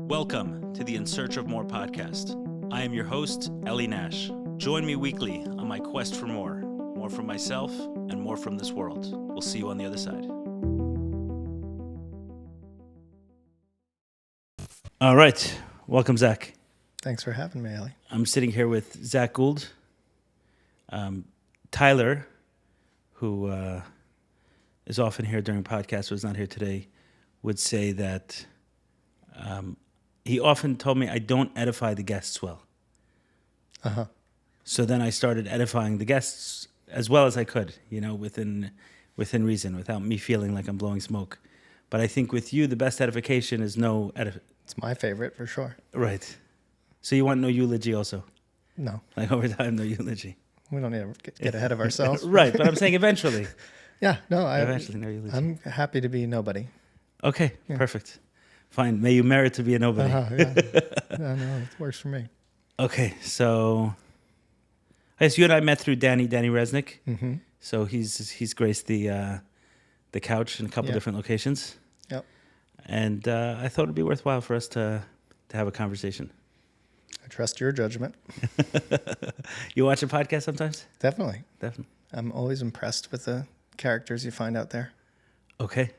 Welcome to the In Search of More podcast. I am your host, Eli Nash. Join me weekly on my quest for more from myself and more from this world. We'll see you on the other side. All right. Welcome, Zach. Thanks for having me, Eli. I'm sitting here with Zach Gould. Tyler, who is often here during podcasts, was not here today, would say that he often told me I don't edify the guests well. Uh-huh. So then I started edifying the guests as well as I could, within reason, without me feeling like I'm blowing smoke. But I think with you, the best edification is no It's my favorite for sure. Right. So you want no eulogy also? No. Like over time, no eulogy. We don't need to get ahead of ourselves. Right, but I'm saying eventually. Yeah, no, Eventually, no eulogy. I'm happy to be nobody. Okay, Yeah. Perfect. Fine. May you merit to be a nobody. Yeah. No, it works for me. Okay, so I guess you and I met through Danny Resnick. Mm-hmm. So he's graced the couch in a couple different locations. Yep. And I thought it'd be worthwhile for us to have a conversation. I trust your judgment. You watch a podcast sometimes? Definitely. Definitely. I'm always impressed with the characters you find out there. Okay.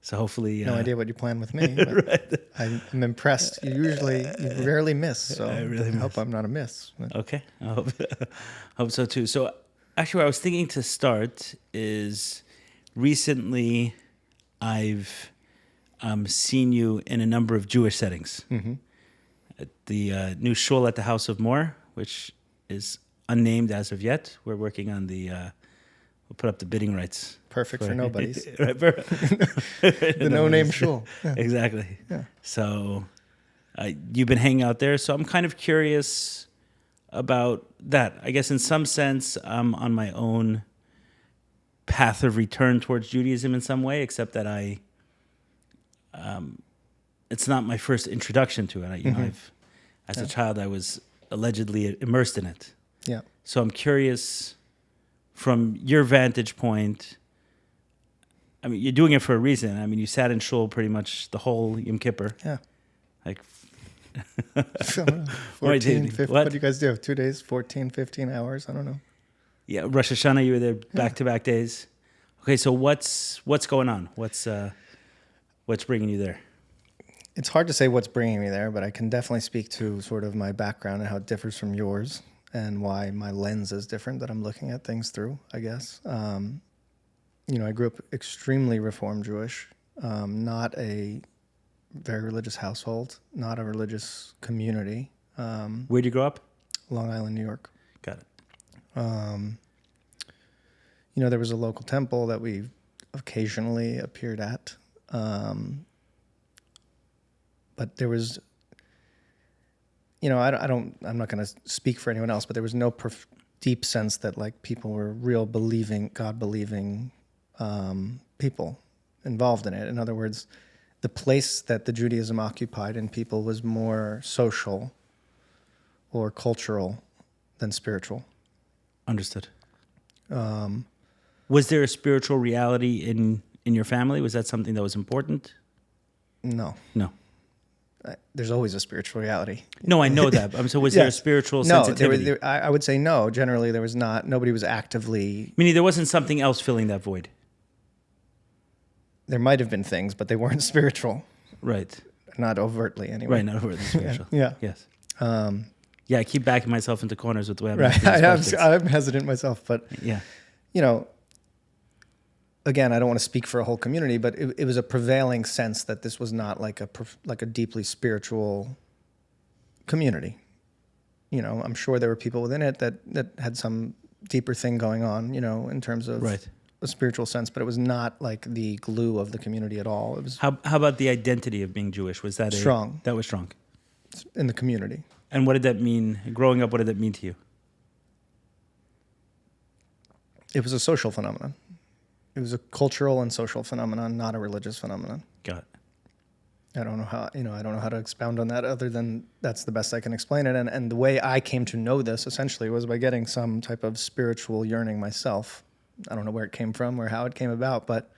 So hopefully... No idea what you plan with me. But Right. I'm impressed. You rarely miss. So I hope I'm not a miss. But. Okay. I hope so too. So actually what I was thinking to start is recently I've seen you in a number of Jewish settings. Mm-hmm. At the new shul at the House of More, which is unnamed as of yet. We're working on we'll put up the bidding rights. Perfect for nobodies. Right, The no-name shul. Yeah. Exactly. Yeah. So you've been hanging out there. So I'm kind of curious about that. I guess in some sense, I'm on my own path of return towards Judaism in some way, except that it's not my first introduction to it. As a child, I was allegedly immersed in it. Yeah. So I'm curious, from your vantage point, I mean, you're doing it for a reason. I mean, you sat in shul pretty much the whole Yom Kippur. Yeah. Like, 14, 15, what what do you guys do? 2 days, 14, 15 hours? I don't know. Yeah, Rosh Hashanah, you were there back-to-back days. Okay, so what's going on? What's bringing you there? It's hard to say what's bringing me there, but I can definitely speak to sort of my background and how it differs from yours and why my lens is different that I'm looking at things through, I guess. I grew up extremely Reformed Jewish, not a very religious household, not a religious community. Where'd you grow up? Long Island, New York. Got it. There was a local temple that we occasionally appeared at. But there was, I'm not going to speak for anyone else, but there was no deep sense that like people were real believing, God-believing people involved in it. In other words, the place that the Judaism occupied in people was more social or cultural than spiritual. Understood. Was there a spiritual reality in your family? Was that something that was important? No. There's always a spiritual reality. No, I know that. So was there a spiritual sensitivity? No, I would say no. Generally, there was not. Nobody was actively... Meaning there wasn't something else filling that void? There might have been things, but they weren't spiritual. Right. Not overtly, anyway. Right, not overtly spiritual. Yeah. Yes. I keep backing myself into corners with the way I'm right. I'm hesitant myself, but... Yeah. Again, I don't want to speak for a whole community, but it was a prevailing sense that this was not like a deeply spiritual community. I'm sure there were people within it that had some deeper thing going on, in terms of a spiritual sense, but it was not like the glue of the community at all. It was How about the identity of being Jewish? Was that strong? That was strong In the community. And what did that mean? Growing up, what did that mean to you? It was a social phenomenon. It was a cultural and social phenomenon, not a religious phenomenon. Got it. I don't know how, I don't know how to expound on that other than that's the best I can explain it. And the way I came to know this essentially was by getting some type of spiritual yearning myself. I don't know where it came from or how it came about, but,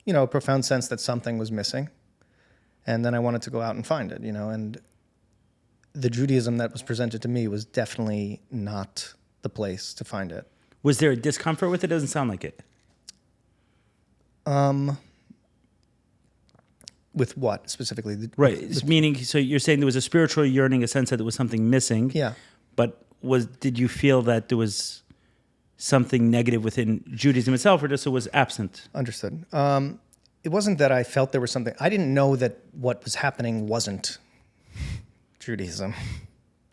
a profound sense that something was missing And then I wanted to go out and find it, and the Judaism that was presented to me was definitely not the place to find it. Was there a discomfort with it? Doesn't sound like it. With what specifically? Right. Meaning, so you're saying there was a spiritual yearning, a sense that there was something missing. Yeah. But did you feel that there was something negative within Judaism itself, or just it was absent? Understood. It wasn't that I felt there was something. I didn't know that what was happening wasn't Judaism,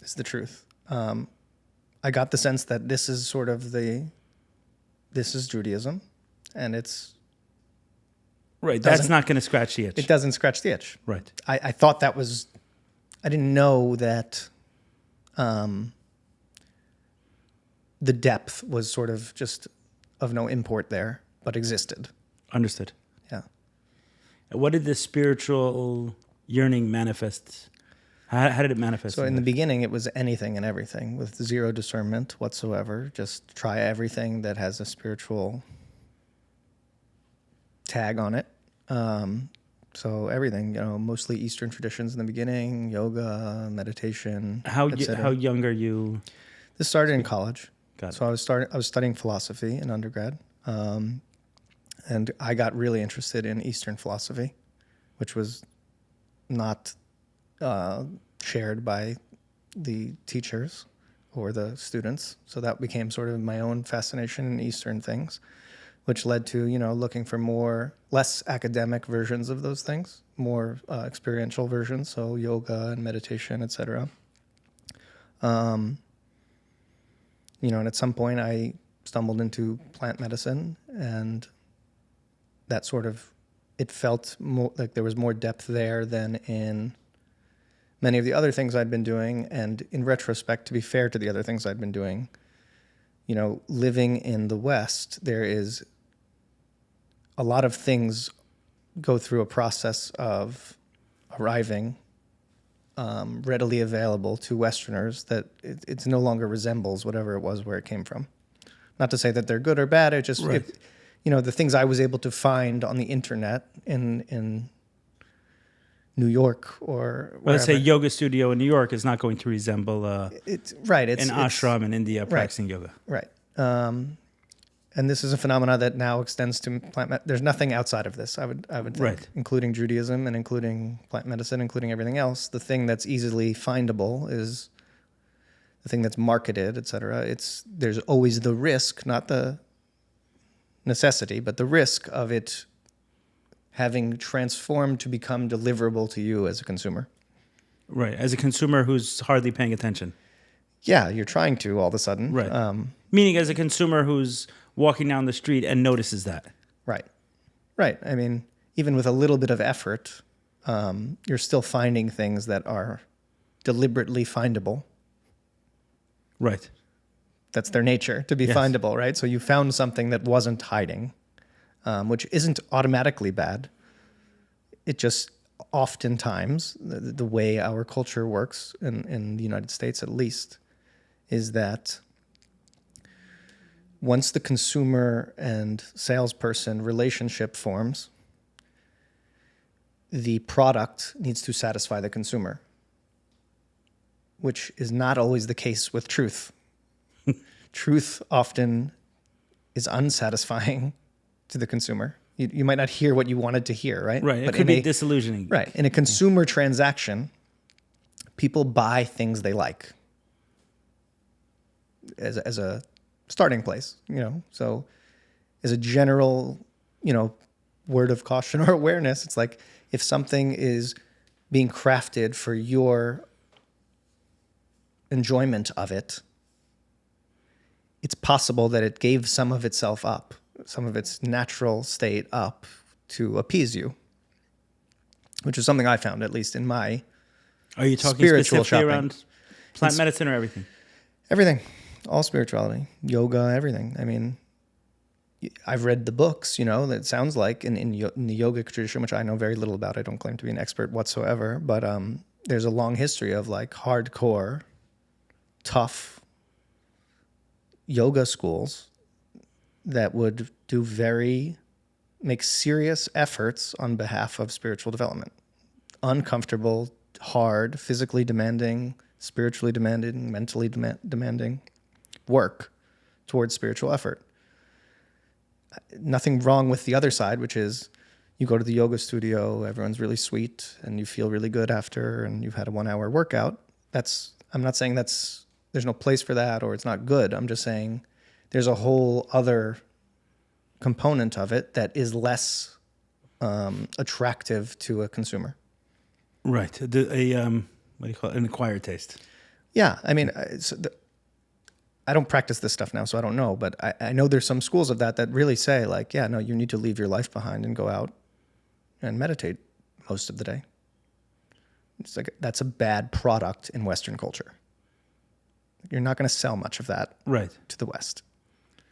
is the truth. I got the sense that this is sort of this is Judaism, and it's... Right, that's not going to scratch the itch. It doesn't scratch the itch. Right. I thought that was... I didn't know that the depth was sort of just of no import there, but existed. Understood. Yeah. What did the spiritual yearning manifest? How did it manifest? So in the beginning, it was anything and everything with zero discernment whatsoever. Just try everything that has a spiritual tag on it. So everything, mostly Eastern traditions in the beginning, yoga, meditation. How young are you? This started in college. Got it. So I was studying philosophy in undergrad, and I got really interested in Eastern philosophy, which was not shared by the teachers or the students. So that became sort of my own fascination in Eastern things, which led to, looking for less academic versions of those things, more experiential versions, so yoga and meditation, etc. And at some point I stumbled into plant medicine, and that it felt more like there was more depth there than in many of the other things I'd been doing. And in retrospect, to be fair to the other things I'd been doing, living in the West, there is a lot of things go through a process of arriving readily available to Westerners that it no longer resembles whatever it was where it came from. Not to say that they're good or bad. It just, right. The things I was able to find on the internet in New York or wherever. Let's say yoga studio in New York is not going to resemble It's an ashram in India practicing yoga. Right. And this is a phenomena that now extends to there's nothing outside of this, I would think, right. Including Judaism and including plant medicine, including everything else. The thing that's easily findable is the thing that's marketed, et cetera. There's always the risk, not the necessity, but the risk of it having transformed to become deliverable to you as a consumer. Right, as a consumer who's hardly paying attention. Yeah, you're trying to all of a sudden. Right. Meaning as a consumer who's walking down the street and notices that. Right. I mean, even with a little bit of effort, you're still finding things that are deliberately findable. Right. That's their nature, to be findable, right? So you found something that wasn't hiding, which isn't automatically bad. It just oftentimes, the way our culture works, in the United States at least, is that once the consumer and salesperson relationship forms, the product needs to satisfy the consumer, which is not always the case with truth. Truth often is unsatisfying to the consumer. You might not hear what you wanted to hear, right? Right. It could be disillusioning. Right. In a consumer transaction, people buy things they like as a starting place, So as a general, word of caution or awareness, it's like if something is being crafted for your enjoyment of it, it's possible that it gave some of itself up, some of its natural state up to appease you, which is something I found, at least in my Are you talking spiritual specifically shopping. around plant medicine or everything? Everything, all spirituality, yoga, everything. I mean, I've read the books, that sounds like in the yogic tradition, which I know very little about. I don't claim to be an expert whatsoever, but there's a long history of like hardcore, tough yoga schools that would make serious efforts on behalf of spiritual development, uncomfortable, hard, physically demanding, spiritually demanding, mentally demanding work towards spiritual effort. Nothing wrong with the other side, which is you go to the yoga studio, everyone's really sweet, and you feel really good after, and you've had a 1 hour workout. I'm not saying there's no place for that or it's not good. I'm just saying there's a whole other component of it that is less attractive to a consumer. Right. What do you call it? An acquired taste. Yeah. I mean, I don't practice this stuff now, so I don't know. But I know there's some schools of that really say, like, yeah, no, you need to leave your life behind and go out and meditate most of the day. It's like that's a bad product in Western culture. You're not going to sell much of that to the West.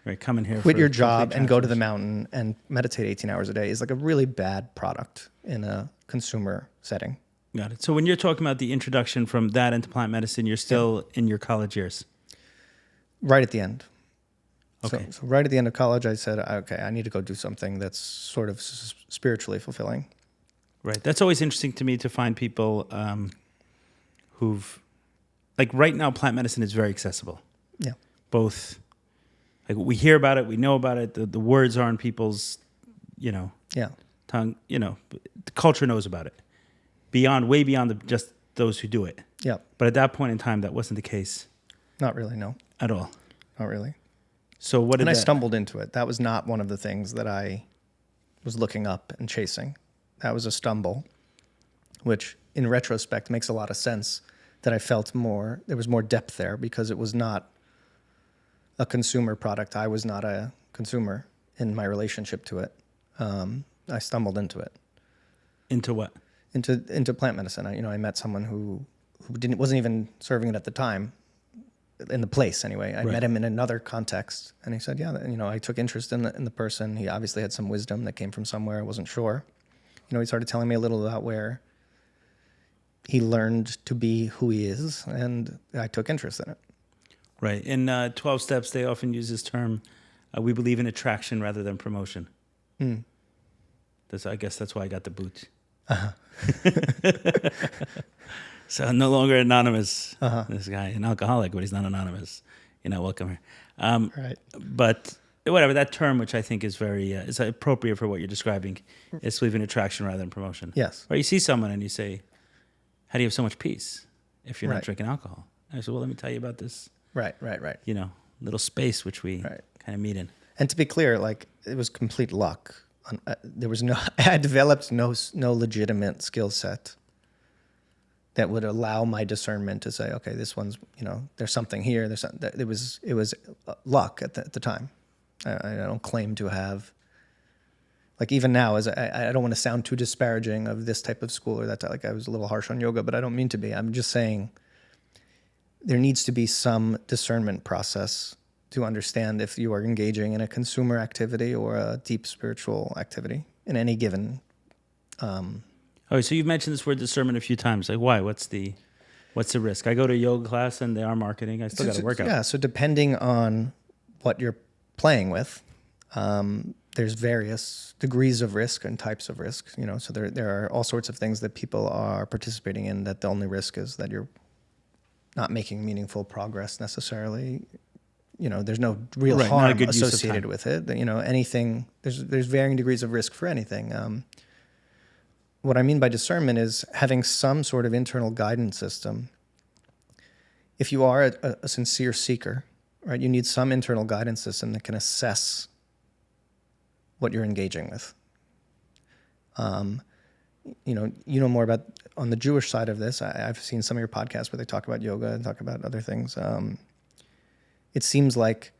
Right. Come in here. Quit your job and go to the mountain and meditate 18 hours a day is like a really bad product in a consumer setting. Got it. So when you're talking about the introduction from that into plant medicine, you're still in your college years. Right at the end. Okay. So right at the end of college, I said, okay, I need to go do something that's sort of spiritually fulfilling. Right. That's always interesting to me to find people who've, like right now, plant medicine is very accessible. Yeah. Both, like we hear about it, we know about it, the words are on people's, tongue, the culture knows about it. Way beyond just those who do it. Yeah. But at that point in time, that wasn't the case. Not really, no. At all. Not really. So what did I stumbled into it. That was not one of the things that I was looking up and chasing. That was a stumble, which in retrospect makes a lot of sense that I felt there was more depth there because it was not a consumer product. I was not a consumer in my relationship to it. I stumbled into it. Into what? Into plant medicine. I met someone who wasn't even serving it at the time, in the place anyway. I met him in another context, and he said, "Yeah, I took interest in the person. He obviously had some wisdom that came from somewhere. I wasn't sure." He started telling me a little about where he learned to be who he is, and I took interest in it. Right. In 12 Steps, they often use this term, we believe in attraction rather than promotion. I guess that's why I got the boot. Uh-huh. So no longer anonymous, this guy, an alcoholic, but he's not anonymous. You're not welcome here. Right. But whatever, that term, which I think is very is appropriate for what you're describing, is believe in attraction rather than promotion. Yes. Or you see someone and you say, how do you have so much peace if you're not drinking alcohol? And I said, well, let me tell you about this. Right. Little space which we kind of meet in. And to be clear, like it was complete luck. There was I developed no legitimate skill set that would allow my discernment to say, okay, this one's, there's something here. It was luck at the time. I don't claim to have, like even now, I don't want to sound too disparaging of this type of school or that. Like I was a little harsh on yoga, but I don't mean to be. I'm just saying there needs to be some discernment process to understand if you are engaging in a consumer activity or a deep spiritual activity in any given. Oh, so you've mentioned this word discernment a few times. Like, why? What's the risk? I go to a yoga class and they are marketing. I still got to work out. Yeah. So depending on what you're playing with, there's various degrees of risk and types of risk. So there are all sorts of things that people are participating in that the only risk is that you're not making meaningful progress necessarily. There's no real harm associated with it. Anything, there's varying degrees of risk for anything. What I mean by discernment is having some sort of internal guidance system. If you are a sincere seeker, right, you need some internal guidance system that can assess what you're engaging with. You know more about on the Jewish side of this. I've seen some of your podcasts where they talk about yoga and talk about other things. It seems like,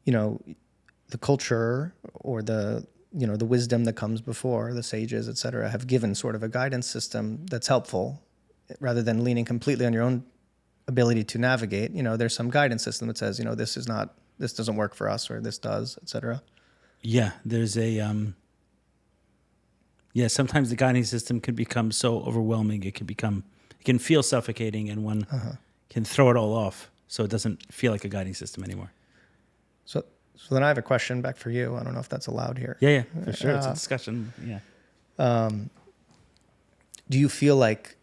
the culture or the wisdom that comes before, the sages, et cetera, have given sort of a guidance system that's helpful rather than leaning completely on your own ability to navigate. There's some guidance system that says, this doesn't work for us or this does, et cetera. Yeah, there's sometimes the guiding system can become so overwhelming. It can feel suffocating and one can throw it all off. So it doesn't feel like a guiding system anymore. So then I have a question back for you. I don't know if that's allowed here. Yeah, for sure. It's a discussion. Yeah. do you feel like,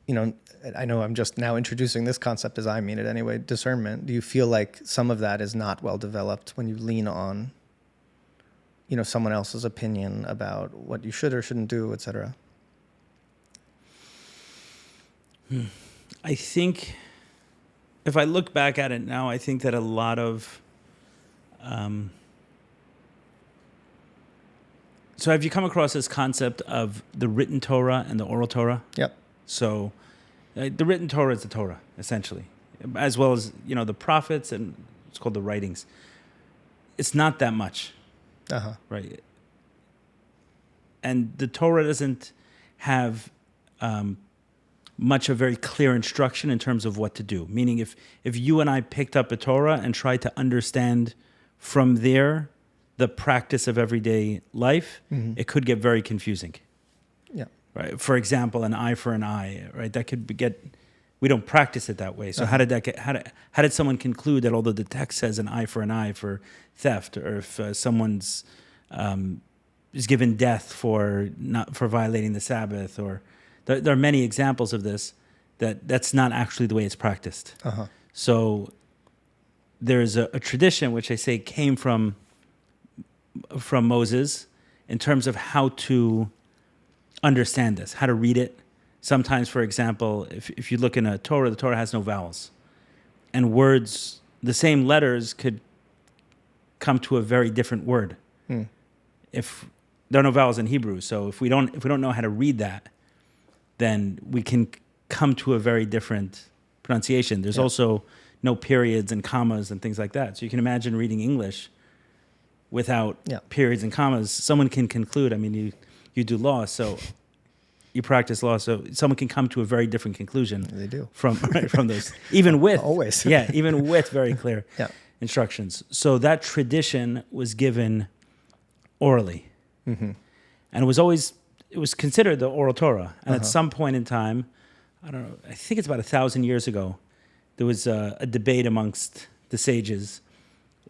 I know I'm just now introducing this concept as I mean it anyway, discernment. Do you feel like some of that is not well developed when you lean on, someone else's opinion about what you should or shouldn't do, et cetera? I think if I look back at it now, I think that a lot of... So have you come across this concept of the written Torah and the oral Torah? Yep. So the written Torah is the Torah, essentially, as well as, the prophets, and it's called the writings. It's not that much, right? And the Torah doesn't have much of very clear instruction in terms of what to do. Meaning if you and I picked up a Torah and tried to understand from there the practice of everyday life, it could get very confusing. Yeah. Right. For example, an eye for an eye, right? That could we don't practice it that way. So how did someone conclude that although the text says an eye for theft, or if someone's is given death for violating the Sabbath, or there are many examples of this, that's not actually the way it's practiced. So there's a tradition which I say came from Moses in terms of how to understand this, how to read it. Sometimes, for example, if you look in a Torah, the Torah has no vowels. And words, the same letters could come to a very different word. If there are no vowels in Hebrew, so if we don't know how to read that, then we can come to a very different pronunciation. There's also no periods and commas and things like that. So you can imagine reading English without periods and commas. Someone can conclude, you do law, so you practice law, so someone can come to a very different conclusion. They do. From those, even with always. Even with very clear instructions. So that tradition was given orally. And it was considered the oral Torah. And at some point in time, I don't know, I think it's about 1,000 years ago, there was a debate amongst the sages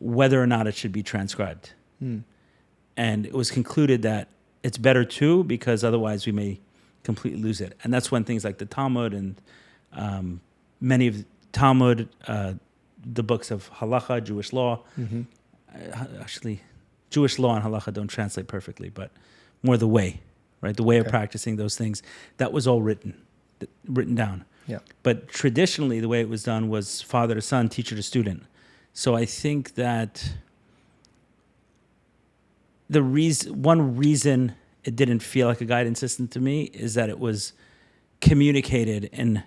whether or not it should be transcribed. And it was concluded that it's better to, because otherwise we may completely lose it. And that's when things like the Talmud and many of the Talmud, the books of halacha, Jewish law, actually, Jewish law and halacha don't translate perfectly, but more the way, right? The way of practicing those things. That was all written down. Yeah. But traditionally, the way it was done was father to son, teacher to student. So I think that one reason it didn't feel like a guidance system to me is that it was communicated in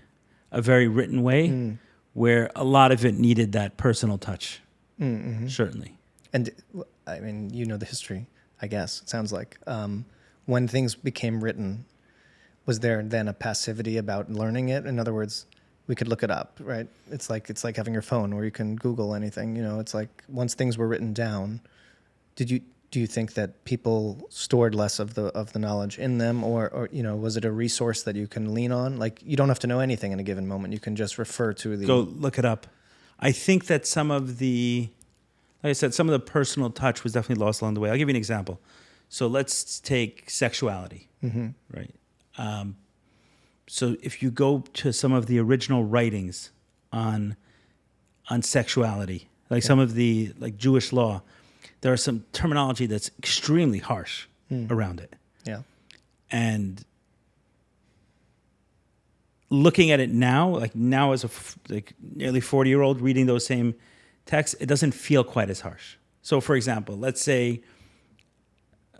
a very written way, where a lot of it needed that personal touch. Certainly. And the history, I guess, it sounds like. When things became written, was there then a passivity about learning it? In other words, we could look it up, right? It's like having your phone where you can Google anything. It's like once things were written down, do you think that people stored less of the knowledge in them, or was it a resource that you can lean on? Like, you don't have to know anything in a given moment. You can just refer to the... Go look it up. I think that some of the personal touch was definitely lost along the way. I'll give you an example. So let's take sexuality, right? So if you go to some of the original writings on sexuality, like some of the Jewish law, there are some terminology that's extremely harsh around it. Yeah. And looking at it now, as a nearly 40-year-old reading those same texts, it doesn't feel quite as harsh. So for example, let's say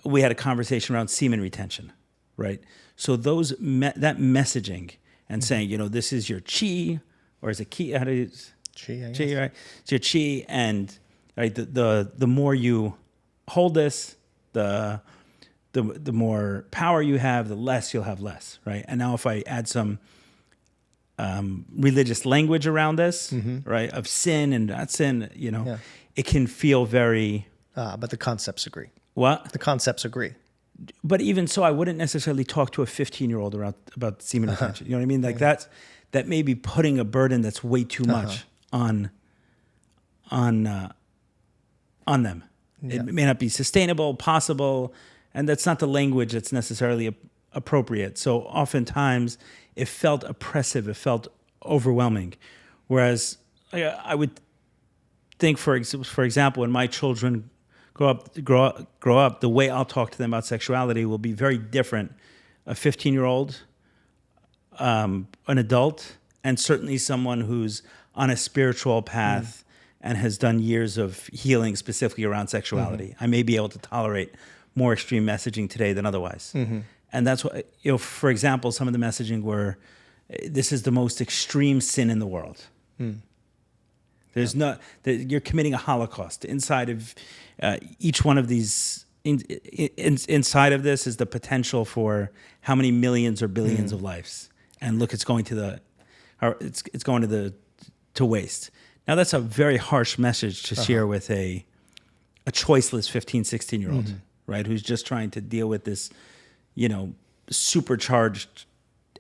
we had a conversation around semen retention, right? So that messaging and saying, this is your chi, or is it chi? How do you... Chi, I guess. Chi, right? It's your chi, and right, the more you hold this, the more power you have, the less you'll have less, right? And now if I add some religious language around this, right, of sin and not sin, it can feel very... but the concepts agree. What? The concepts agree. But even so, I wouldn't necessarily talk to a 15-year-old about semen retention. You know what I mean? Like that may be putting a burden that's way too much on them. Yeah. It may not be sustainable, possible, and that's not the language that's necessarily appropriate. So oftentimes it felt oppressive, it felt overwhelming. Whereas I would think, for example, when my children grow up, the way I'll talk to them about sexuality will be very different. A 15-year-old, an adult, and certainly someone who's on a spiritual path and has done years of healing specifically around sexuality. I may be able to tolerate more extreme messaging today than otherwise. And that's what, for example, some of the messaging were, this is the most extreme sin in the world. There's you're committing a Holocaust. Inside of each one of these, inside of this is the potential for how many millions or billions of lives. And look, it's going to waste. Now that's a very harsh message to share with a choiceless 15, 16-year-old, right? Who's just trying to deal with this, supercharged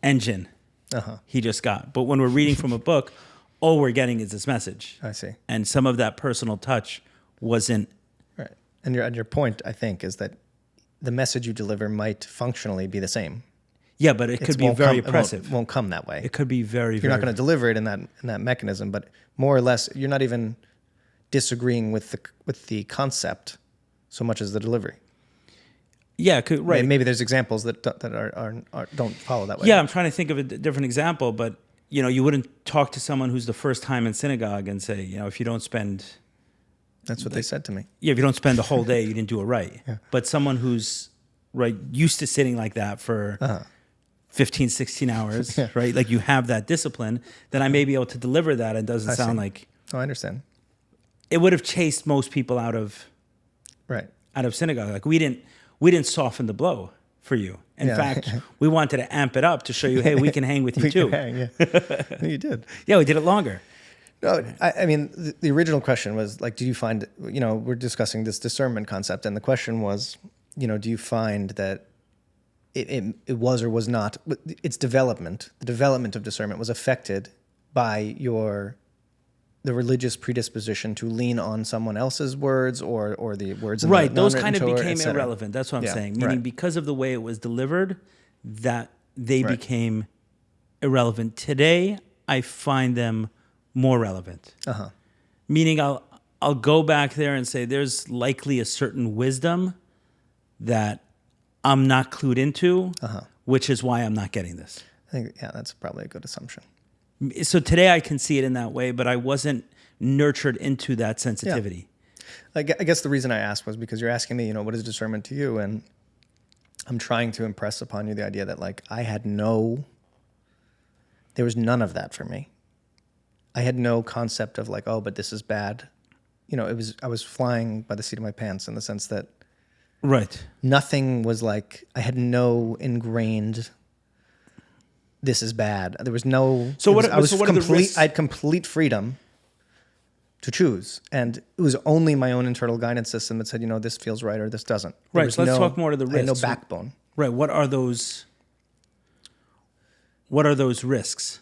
engine he just got. But when we're reading from a book, all we're getting is this message. I see. And some of that personal touch wasn't. Right. And your point, I think, is that the message you deliver might functionally be the same. Yeah, but it could be very oppressive. It won't come that way. It could be very, You're not going to deliver it in that mechanism, but more or less, you're not even disagreeing with the concept so much as the delivery. Yeah, right. Maybe there's examples that don't follow that way. Yeah, I'm trying to think of a different example, but you wouldn't talk to someone who's the first time in synagogue and say, if you don't spend. That's what they said to me. Yeah, if you don't spend the whole day, you didn't do it right. Yeah. But someone who's used to sitting like that for 15, 16 hours, right? Like you have that discipline, then I may be able to deliver that and doesn't sound like. Oh, I understand. It would have chased most people out of synagogue. Like we didn't soften the blow for you. In fact, we wanted to amp it up to show you, hey, we can hang with you too. You did. Yeah, we did it longer. No, I mean, the original question was like, do you find, we're discussing this discernment concept, and the question was, do you find that it was or was not, its development, the development of discernment was affected by the religious predisposition to lean on someone else's words or the words in the those kind of Torah, became irrelevant. That's what I'm saying. Meaning because of the way it was delivered, that they became irrelevant. Today, I find them more relevant. Meaning I'll go back there and say there's likely a certain wisdom that I'm not clued into, which is why I'm not getting this. I think, that's probably a good assumption. So today I can see it in that way, but I wasn't nurtured into that sensitivity. I guess the reason I asked was because you're asking me, what is discernment to you? And I'm trying to impress upon you the idea that there was none of that for me. I had no concept of but this is bad. I was flying by the seat of my pants in the sense that nothing was I had no ingrained, this is bad. There was no. I had complete freedom to choose, and it was only my own internal guidance system that said, this feels right or this doesn't. Right. So let's talk more to the risks. I had no backbone. Right. What are those risks?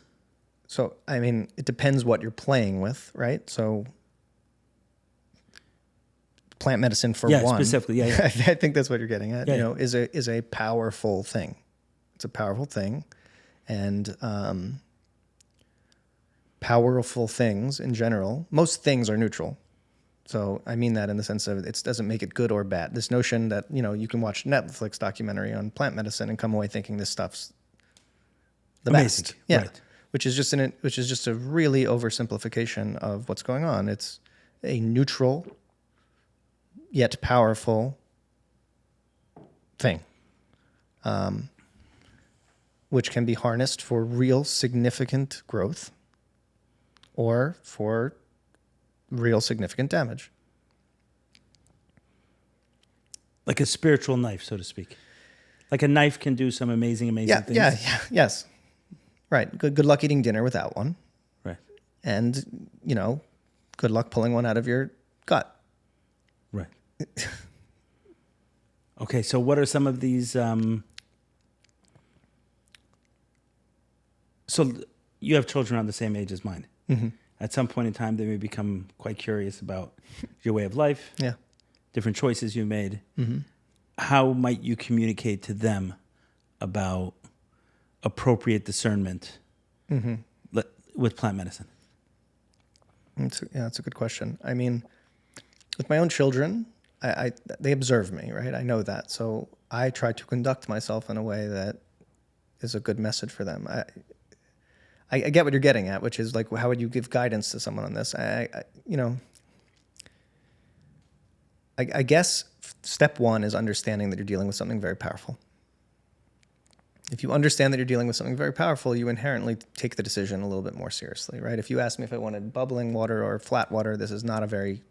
So it depends what you're playing with, right? So plant medicine for one. Specifically. Yeah. I think that's what you're getting at. Is a powerful thing. It's a powerful thing. And powerful things in general, most things are neutral. So I mean that in the sense of it doesn't make it good or bad. This notion that, you can watch a Netflix documentary on plant medicine and come away thinking this stuff's the amazing. Best. Yeah. Right. Which is just a really oversimplification of what's going on. It's a neutral yet powerful thing. Which can be harnessed for real significant growth or for real significant damage. Like a spiritual knife, so to speak. Like a knife can do some amazing things. Yes. Right. Good luck eating dinner without one. Right. And, good luck pulling one out of your gut. Right. Okay, so what are some of these... So you have children around the same age as mine. Mm-hmm. At some point in time, they may become quite curious about your way of life, different choices you made. Mm-hmm. How might you communicate to them about appropriate discernment with plant medicine? That's a good question. I mean, with my own children, they observe me, right? I know that. So I try to conduct myself in a way that is a good message for them. I get what you're getting at, which is like, how would you give guidance to someone on this? I guess step one is understanding that you're dealing with something very powerful. If you understand that you're dealing with something very powerful, you inherently take the decision a little bit more seriously, right? If you ask me if I wanted bubbling water or flat water, this is not a very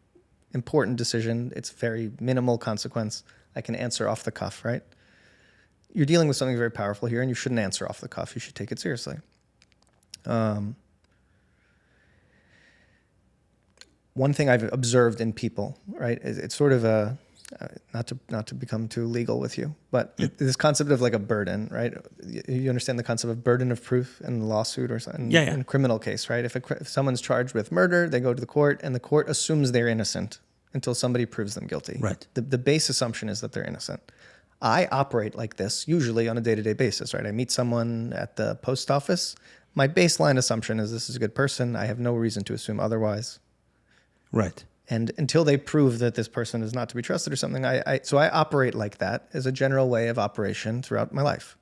important decision. It's very minimal consequence. I can answer off the cuff, right? You're dealing with something very powerful here, and you shouldn't answer off the cuff. You should take it seriously. One thing I've observed in people, right? It's sort of a not to become too legal with you, but this concept of like a burden, right? You understand the concept of burden of proof in a lawsuit or something, in a criminal case, right? If someone's charged with murder, they go to the court, and the court assumes they're innocent until somebody proves them guilty. Right. The base assumption is that they're innocent. I operate like this usually on a day-to-day basis, right? I meet someone at the post office. My baseline assumption is this is a good person. I have no reason to assume otherwise. Right. And until they prove that this person is not to be trusted or something, so I operate like that as a general way of operation throughout my life.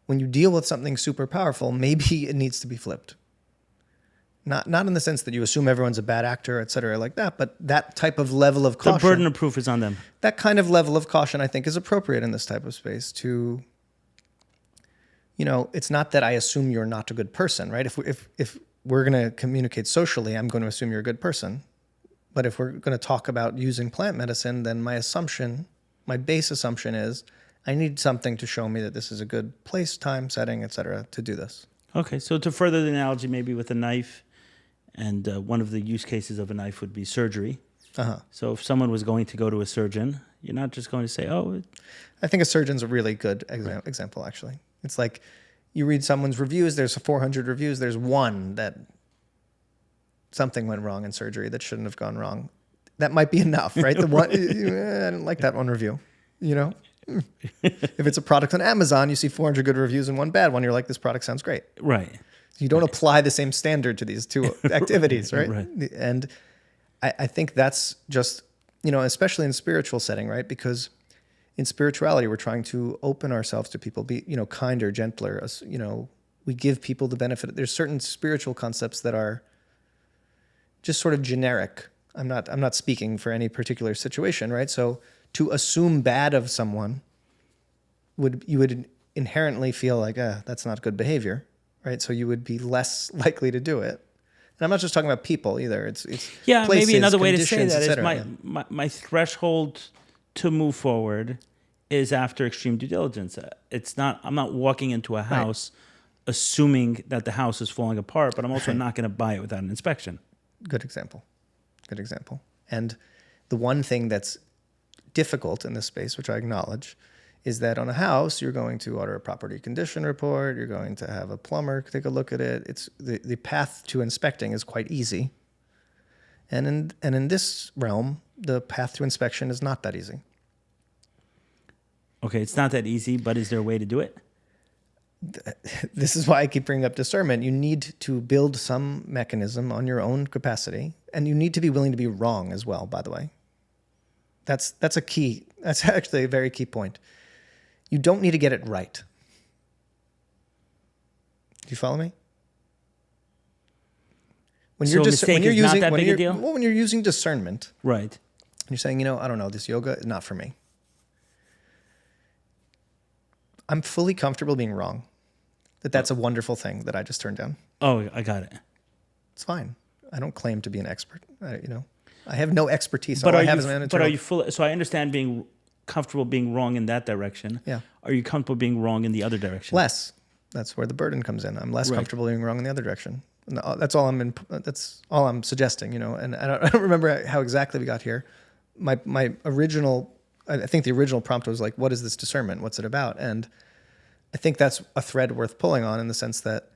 When you deal with something super powerful, maybe it needs to be flipped. Not in the sense that you assume everyone's a bad actor, et cetera, like that, but that type of level of caution. The burden of proof is on them. That kind of level of caution, I think, is appropriate in this type of space to, it's not that I assume you're not a good person, right? If we're going to communicate socially, I'm going to assume you're a good person. But if we're going to talk about using plant medicine, then my base assumption is I need something to show me that this is a good place, time, setting, et cetera, to do this. Okay, so to further the analogy, maybe with a knife, and one of the use cases of a knife would be surgery. Uh-huh. So if someone was going to go to a surgeon, you're not just going to say, I think a surgeon's a really good example, actually. It's like you read someone's reviews, there's 400 reviews, there's one that something went wrong in surgery that shouldn't have gone wrong. That might be enough, right? The one, I didn't like that one review, If it's a product on Amazon, you see 400 good reviews and one bad one, you're like, this product sounds great. Right. You don't apply the same standard to these two activities, right? Right. And I think that's just, especially in a spiritual setting, right? Because in spirituality, we're trying to open ourselves to people, be, kinder, gentler. We give people the benefit. There's certain spiritual concepts that are just sort of generic. I'm not speaking for any particular situation, right? So to assume bad of someone you would inherently feel like, that's not good behavior, right? So you would be less likely to do it. And I'm not just talking about people either. It's places, maybe another way to say conditions, that et is cetera. my threshold to move forward is after extreme due diligence. I'm not walking into a house assuming that the house is falling apart, but I'm also not going to buy it without an inspection. Good example. And the one thing that's difficult in this space, which I acknowledge, is that on a house, you're going to order a property condition report. You're going to have a plumber take a look at it. It's the path to inspecting is quite easy. And in this realm, the path to inspection is not that easy. Okay, it's not that easy, but is there a way to do it? This is why I keep bringing up discernment. You need to build some mechanism on your own capacity, and you need to be willing to be wrong as well, by the way. That's a key. That's actually a very key point. You don't need to get it right. Do you follow me? When So a mistake is not that big a deal? Well, when you're using discernment, Right. you're saying, I don't know, this yoga is not for me. I'm fully comfortable being wrong. That's a wonderful thing that I just turned down. Oh, I got it. It's fine. I don't claim to be an expert. I have no expertise. But All are I have you? is my own But internal. are you full? So I understand being comfortable being wrong in that direction. Yeah. Are you comfortable being wrong in the other direction? Less. That's where the burden comes in. I'm less Right. comfortable being wrong in the other direction. And that's all I'm suggesting. And I don't remember how exactly we got here. My original, I think the original prompt was like, what is this discernment? What's it about? And I think that's a thread worth pulling on in the sense that,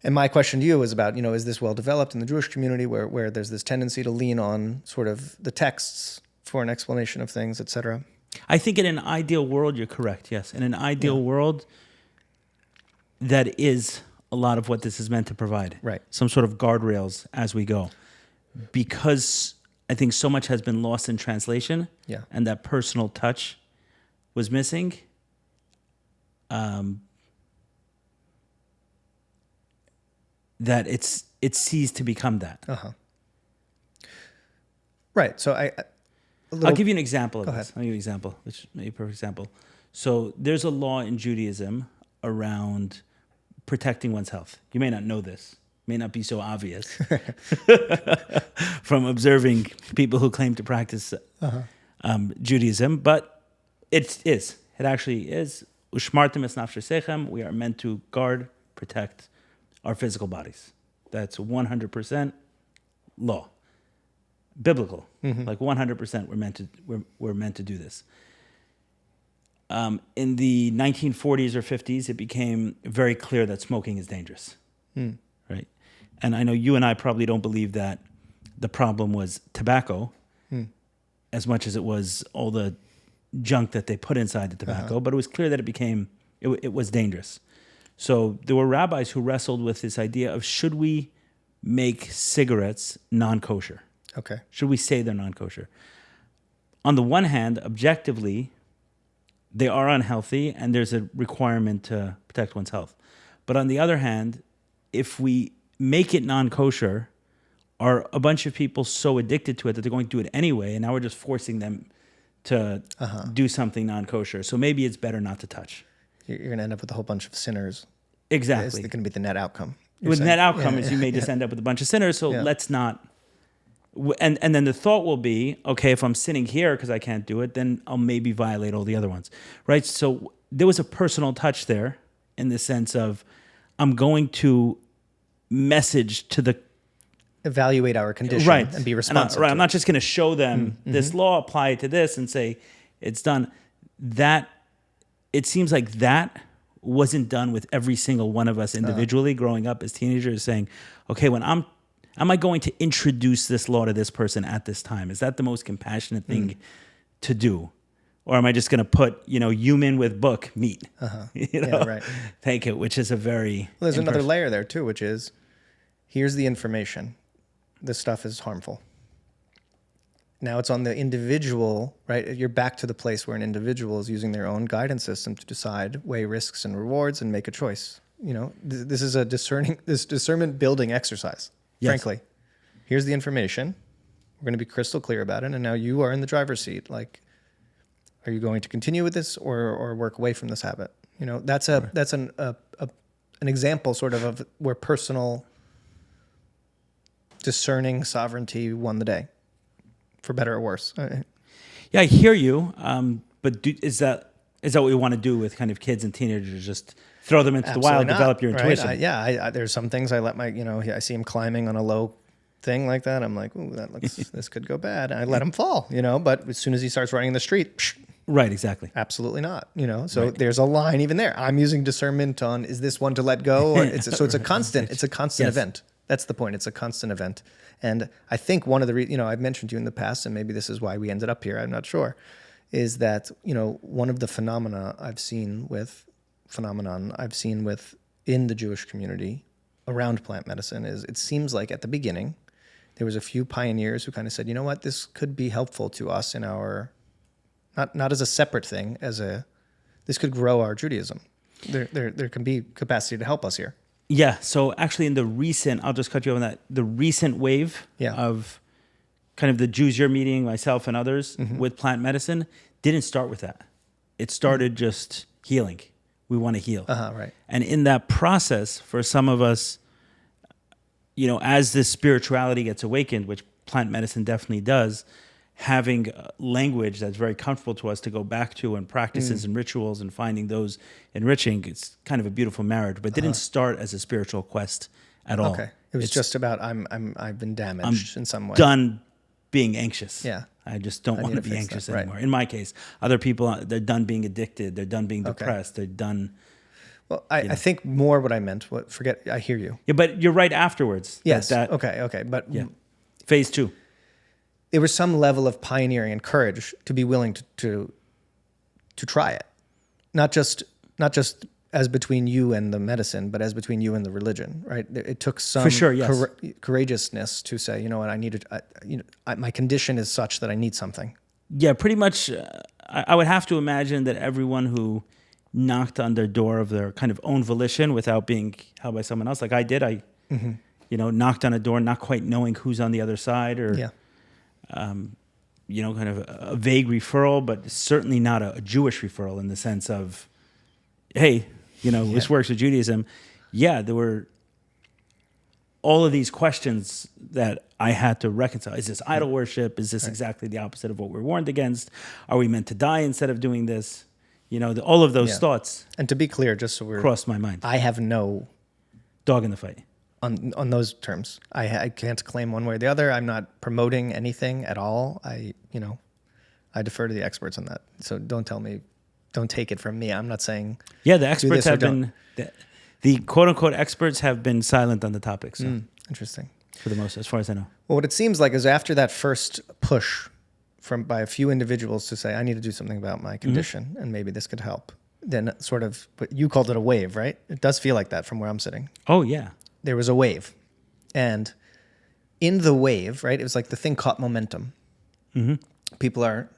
and my question to you was about, is this well developed in the Jewish community where there's this tendency to lean on sort of the texts for an explanation of things, et cetera? I think in an ideal world, you're correct. Yes, in an ideal world, that is a lot of what this is meant to provide. Right. Some sort of guardrails as we go, because I think so much has been lost in translation. Yeah. And that personal touch was missing. That it ceased to become that. Right. So I'll give you an example of Go this. ahead. I'll give you an example, which may be a perfect example. So there's a law in Judaism around protecting one's health. You may not know this. May not be so obvious from observing people who claim to practice Judaism, but it is. It actually is. Ushmartem es nafshesechem. We are meant to guard, protect our physical bodies. That's 100% law, biblical. Like 100%, we're meant to do this. In the 1940s or 50s, it became very clear that smoking is dangerous, right? And I know you and I probably don't believe that the problem was tobacco as much as it was all the junk that they put inside the tobacco, but it was clear that it was dangerous. So there were rabbis who wrestled with this idea of, should we make cigarettes non-kosher? Okay. Should we say they're non-kosher? On the one hand, objectively, they are unhealthy and there's a requirement to protect one's health. But on the other hand, if we make it non-kosher, are a bunch of people so addicted to it that they're going to do it anyway, and now we're just forcing them to do something non-kosher. So maybe it's better not to touch. You're going to end up with a whole bunch of sinners. Exactly. It's going to be the net outcome. With net outcome is you may just end up with a bunch of sinners, so let's not... And then the thought will be, okay, if I'm sinning here because I can't do it, then I'll maybe violate all the other ones, right? So there was a personal touch there in the sense of, I'm going to message to the... Evaluate our condition and be responsive. I'm not just going to show them this law, apply it to this, and say it's done. That, it seems like that wasn't done with every single one of us individually growing up as teenagers, saying, okay, am I going to introduce this law to this person at this time? Is that the most compassionate thing to do? Or am I just going to put, human with book, meat? Take it, which is a very... Well, there's another layer there too, which is, here's the information. This stuff is harmful. Now it's on the individual, right? You're back to the place where an individual is using their own guidance system to decide, weigh risks and rewards, and make a choice. This is this discernment building exercise. Yes. Frankly, here's the information. We're going to be crystal clear about it, and now you are in the driver's seat. Like, are you going to continue with this or work away from this habit? That's an example sort of where personal discerning sovereignty won the day, for better or worse. Yeah, I hear you. But is that what we want to do with kind of kids and teenagers? Just throw them into Absolutely the wild, not, develop your intuition. Right? There's some things I let my, I see him climbing on a low thing like that. I'm like, ooh, this could go bad. And I let him fall, but as soon as he starts running in the street, psh, right, exactly. Absolutely not, So There's a line even there. I'm using discernment on, is this one to let go? Or it's a constant, event. That's the point. It's a constant event. And I think one of the, I've mentioned to you in the past, and maybe this is why we ended up here, I'm not sure, is that, one of the phenomenon I've seen in the Jewish community around plant medicine is, it seems like at the beginning, there was a few pioneers who kind of said, you know what, this could be helpful to us in our, not as a separate thing, this could grow our Judaism. There can be capacity to help us here. Yeah. So actually I'll just cut you off on that. The recent wave of kind of the Jews you're meeting, myself and others with plant medicine didn't start with that. It started just healing. We want to heal. Right. And in that process, for some of us, as this spirituality gets awakened, which plant medicine definitely does, having language that's very comfortable to us to go back to, and practices and rituals, and finding those enriching, it's kind of a beautiful marriage. But it didn't start as a spiritual quest at all. Okay, it's just about I've been damaged in some way. Done being anxious. Yeah, I just don't want to be anxious anymore. Right. In my case, other people, they're done being addicted. They're done being depressed. They're done. Well, I think more what I meant. I hear you. Yeah, but you're right afterwards. Yes. Okay. But phase 2. There was some level of pioneering and courage to be willing to to try it, not just as between you and the medicine, but as between you and the religion, right? It took some For sure, yes. courageousness to say, you know what, I needed, my condition is such that I need something. Yeah, pretty much. I would have to imagine that everyone who knocked on their door of their kind of own volition without being held by someone else, like I did, knocked on a door, not quite knowing who's on the other side, or kind of a vague referral, but certainly not a Jewish referral in the sense of, hey, this works with Judaism. Yeah, there were all of these questions that I had to reconcile. Is this idol worship? Is this exactly the opposite of what we're warned against? Are we meant to die instead of doing this? All of those thoughts. And to be clear, just so we're crossed my mind. I have no dog in the fight on those terms. I can't claim one way or the other. I'm not promoting anything at all. I defer to the experts on that. So don't take it from me. I'm not saying the experts have been the quote unquote experts have been silent on the topic. So interesting. For the most, as far as I know. Well, what it seems like is after that first push by a few individuals to say, I need to do something about my condition and maybe this could help, then sort of, but you called it a wave, right? It does feel like that from where I'm sitting. Oh, yeah. There was a wave. And in the wave, right, it was like the thing caught momentum. People are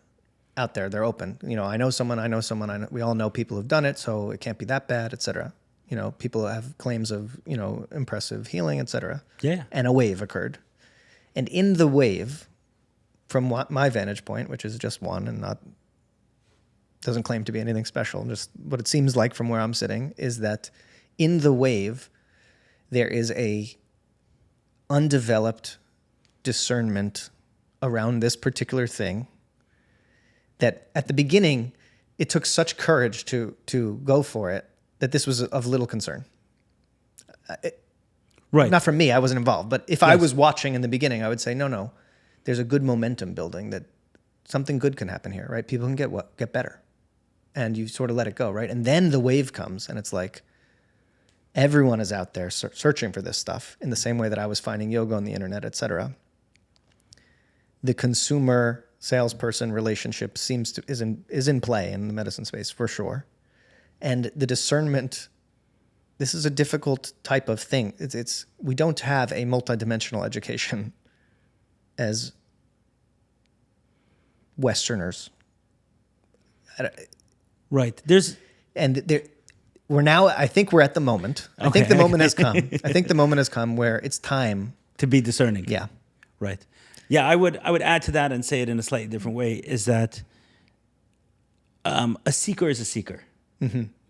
out there, they're open. I know someone, we all know people who've done it, so it can't be that bad, et cetera. People have claims of, impressive healing, et cetera. Yeah. And a wave occurred. And in the wave, from my vantage point, which is just one and doesn't claim to be anything special, just what it seems like from where I'm sitting, is that in the wave, there is a undeveloped discernment around this particular thing that at the beginning, it took such courage to go for it that this was of little concern. Right. Not from me, I wasn't involved. But if I was watching in the beginning, I would say, no, there's a good momentum building that something good can happen here, right? People can get better. And you sort of let it go, right? And then the wave comes and it's like everyone is out there searching for this stuff in the same way that I was finding yoga on the internet, et cetera. The consumer salesperson relationship is in play in the medicine space for sure. And the discernment, this is a difficult type of thing. We don't have a multidimensional education as Westerners. Right. I think we're at the moment. I think the moment has come. I think the moment has come where it's time to be discerning. Yeah. Right. Yeah, I would add to that and say it in a slightly different way, is that a seeker is a seeker.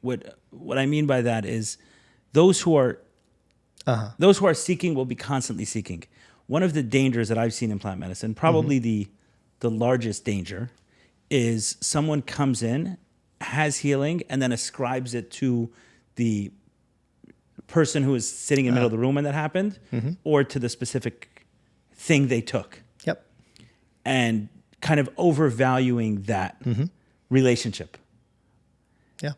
What I mean by that is those who are seeking will be constantly seeking. One of the dangers that I've seen in plant medicine, probably the largest danger, is someone comes in, has healing, and then ascribes it to the person who is sitting in the middle of the room when that happened, or to the specific thing they took. Yep. And kind of overvaluing that relationship. Yeah.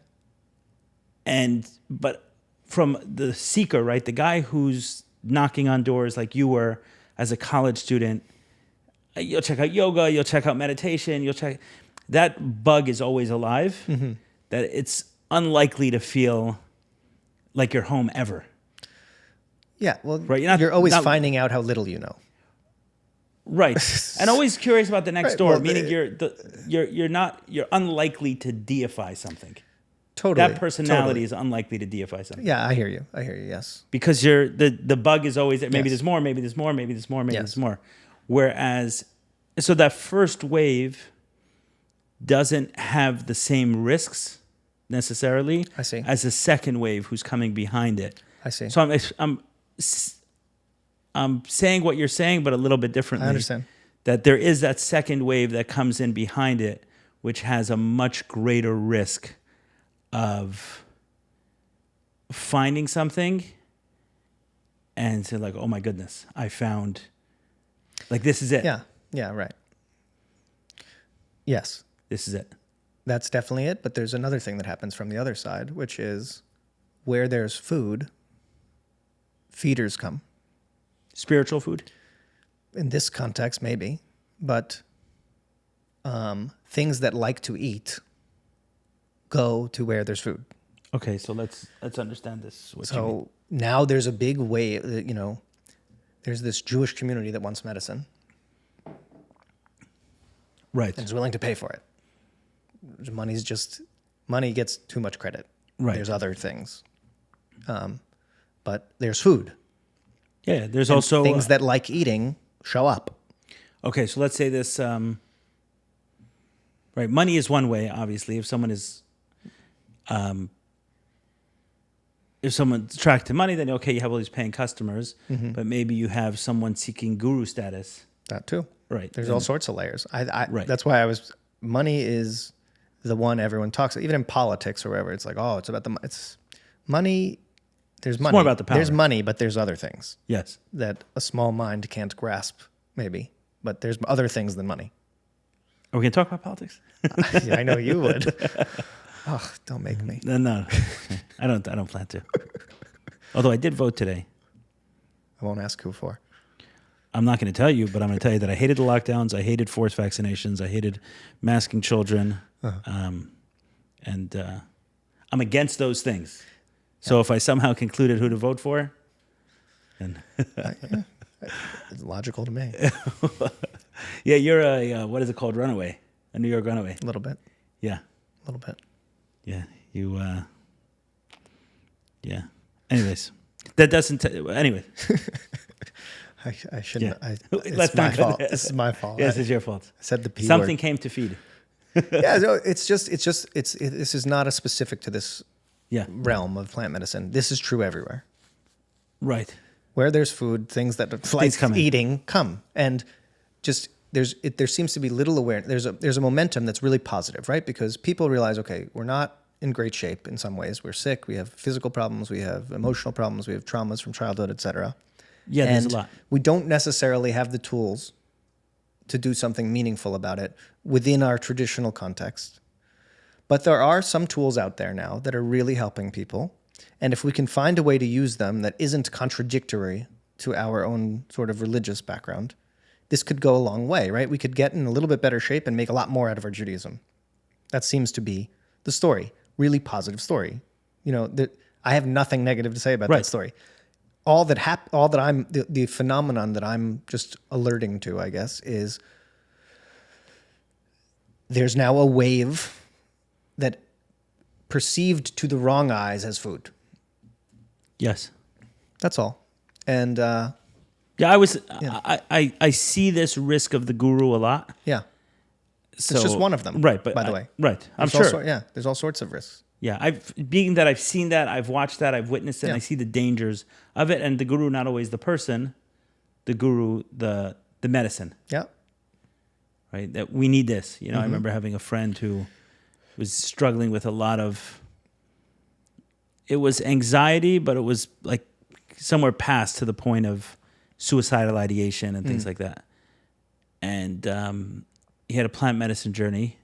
But from the seeker, right, the guy who's knocking on doors like you were as a college student, you'll check out yoga, you'll check out meditation, that bug is always alive, that it's unlikely to feel like you're home ever. Yeah, well, right? You're always finding out how little you know. Right, and always curious about the next door. Well, meaning you're unlikely to deify something. Totally. That personality is unlikely to deify something. Yeah, I hear you. Yes. Because the bug is always maybe there's more, maybe there's more, maybe there's more, maybe there's more. Whereas, so that first wave doesn't have the same risks necessarily. I see. As the second wave who's coming behind it. I see. So I'm saying what you're saying, but a little bit differently. I understand. That there is that second wave that comes in behind it, which has a much greater risk of finding something and say like, oh my goodness, I found, like, this is it. Yeah, right. Yes. This is it. That's definitely it. But there's another thing that happens from the other side, which is where there's food, feeders come. Spiritual food? In this context, maybe. But things that like to eat go to where there's food. Okay, so let's understand this. What you mean. So now there's a big way, there's this Jewish community that wants medicine Right. and is willing to pay for it. Money gets too much credit. Right. There's other things. But there's food. Yeah, there's And also things that like eating show up. Okay, so let's say this. Right, money is one way. Obviously, if someone is, if someone's attracted to money, then okay, you have all these paying customers. But maybe you have someone seeking guru status. That too. Right. There's all sorts of layers. Right. That's why money is the one everyone talks about. Even in politics or wherever, it's like, oh, it's about it's money. There's money. more about the power. There's money, but there's other things Yes. that a small mind can't grasp, maybe. But there's other things than money. Are we gonna talk about politics? Yeah, I know you would. Oh, don't make me. No, I don't plan to. Although I did vote today. I won't ask who for. I'm not going to tell you, but I'm going to tell you that I hated the lockdowns. I hated forced vaccinations. I hated masking children. And I'm against those things. So if I somehow concluded who to vote for, then It's logical to me. yeah, you're a what is it called? Runaway, a New York runaway. A little bit. Yeah, A little bit. yeah. You. Yeah. Anyways, that doesn't. Anyway, I shouldn't. Yeah. It's Let's my not go fault. there. This is my fault. yes, I it's your fault. said the P Something word. came to feed. Yeah, so this is not a specific to this Yeah. realm of plant medicine. This is true everywhere. Right. Where there's food, things that like come in. eating come, and just there seems to be little awareness. There's a momentum that's really positive, right? Because people realize, okay, we're not in great shape in some ways. We're sick. We have physical problems. We have emotional problems. We have traumas from childhood, etc. Yeah, there's And a lot. we don't necessarily have the tools to do something meaningful about it within our traditional context. But there are some tools out there now that are really helping people. And if we can find a way to use them that isn't contradictory to our own sort of religious background, this could go a long way, right? We could get in a little bit better shape and make a lot more out of our Judaism. That seems to be the story. Really positive story. I have nothing negative to say about Right. that story. The phenomenon that I'm just alerting to, I guess, is there's now a wave that perceived to the wrong eyes as food. Yes. That's all. And Yeah, I see this risk of the guru a lot. yeah, So, it's just one of them. Right, but by the way, right. I'm There's sure. there's all sorts of risks. Yeah, I've seen that, I've watched that, I've witnessed it, and I see the dangers of it. And the guru, not always the person, the guru, the medicine, Yeah, right? That we need this. Mm-hmm. I remember having a friend who was struggling with a lot of. It was anxiety, but it was like somewhere past to the point of suicidal ideation and things like that. And he had a plant medicine journey.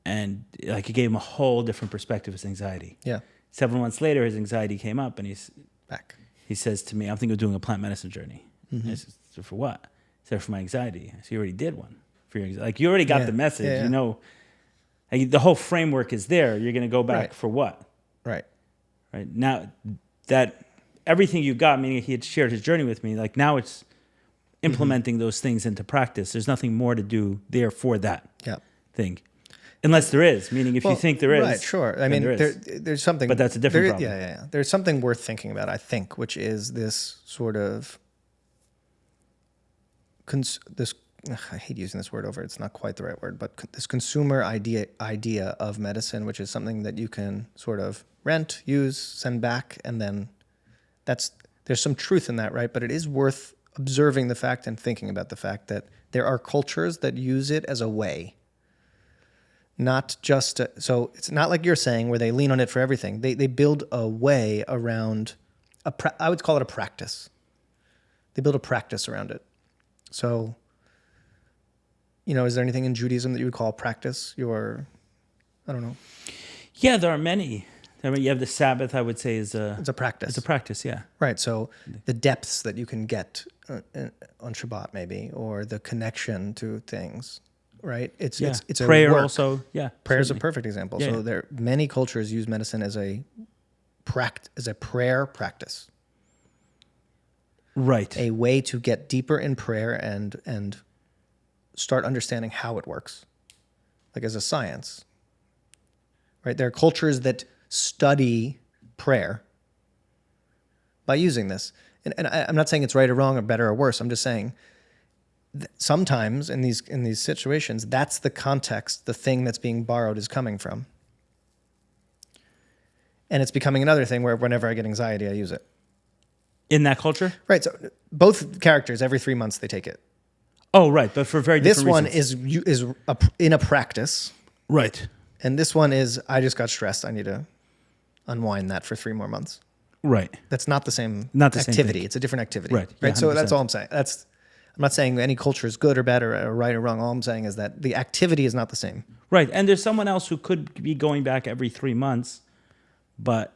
And like it gave him a whole different perspective of his anxiety. yeah. Several months later, his anxiety came up, and Back. he says to me, "I'm thinking of doing a plant medicine journey." I said, "So for what?" He said, "For my anxiety." I said, "You already did one for your anxiety. Like you already got Yeah. the message. Yeah, yeah. Like, the whole framework is there. You're going to go back Right. for what? Right. Right now, that everything you got, meaning he had shared his journey with me. Like now, it's implementing those things into practice. There's nothing more to do there for that Yeah. thing. Unless there is, meaning if you think there is. Right, sure. I then mean, there is. there's something. But that's a different problem. Yeah. There's something worth thinking about, I think, which is this sort of. I hate using this word over. It's not quite the right word, but this consumer idea of medicine, which is something that you can sort of rent, use, send back, and then there's some truth in that, right? But it is worth observing the fact and thinking about the fact that there are cultures that use it as a way. Not just so it's not like you're saying where they lean on it for everything. They build a way around I would call it a practice. They build a practice around it. So, is there anything in Judaism that you would call practice? I don't know. Yeah, there are many. I mean, you have the Sabbath. I would say It's a practice. It's a practice. Yeah. Right. So the depths that you can get on Shabbat, maybe, or the connection to things, right? It's Yeah. it's a Prayer work. also. Yeah. Prayer is a certainly. perfect example. Yeah, So yeah. there many cultures use medicine as a prayer practice, Right. a way to get deeper in prayer and start understanding how it works, like as a science. Right? There are cultures that study prayer by using this. And I'm not saying it's right or wrong or better or worse. I'm just saying sometimes in these situations, that's the context the thing that's being borrowed is coming from. And it's becoming another thing where whenever I get anxiety, I use it. In that culture? Right. So both characters, every 3 months, they take it. Oh, right. But for very This different one reasons. is in a practice. Right. And this one is, I just got stressed. I need to unwind that for 3 more months. Right. That's not the same Not the same activity. thing. It's a different activity. Right. Yeah, Right. So that's 100%. all I'm saying. I'm not saying any culture is good or bad or right or wrong. All I'm saying is that the activity is not the same. Right. And there's someone else who could be going back every 3 months, but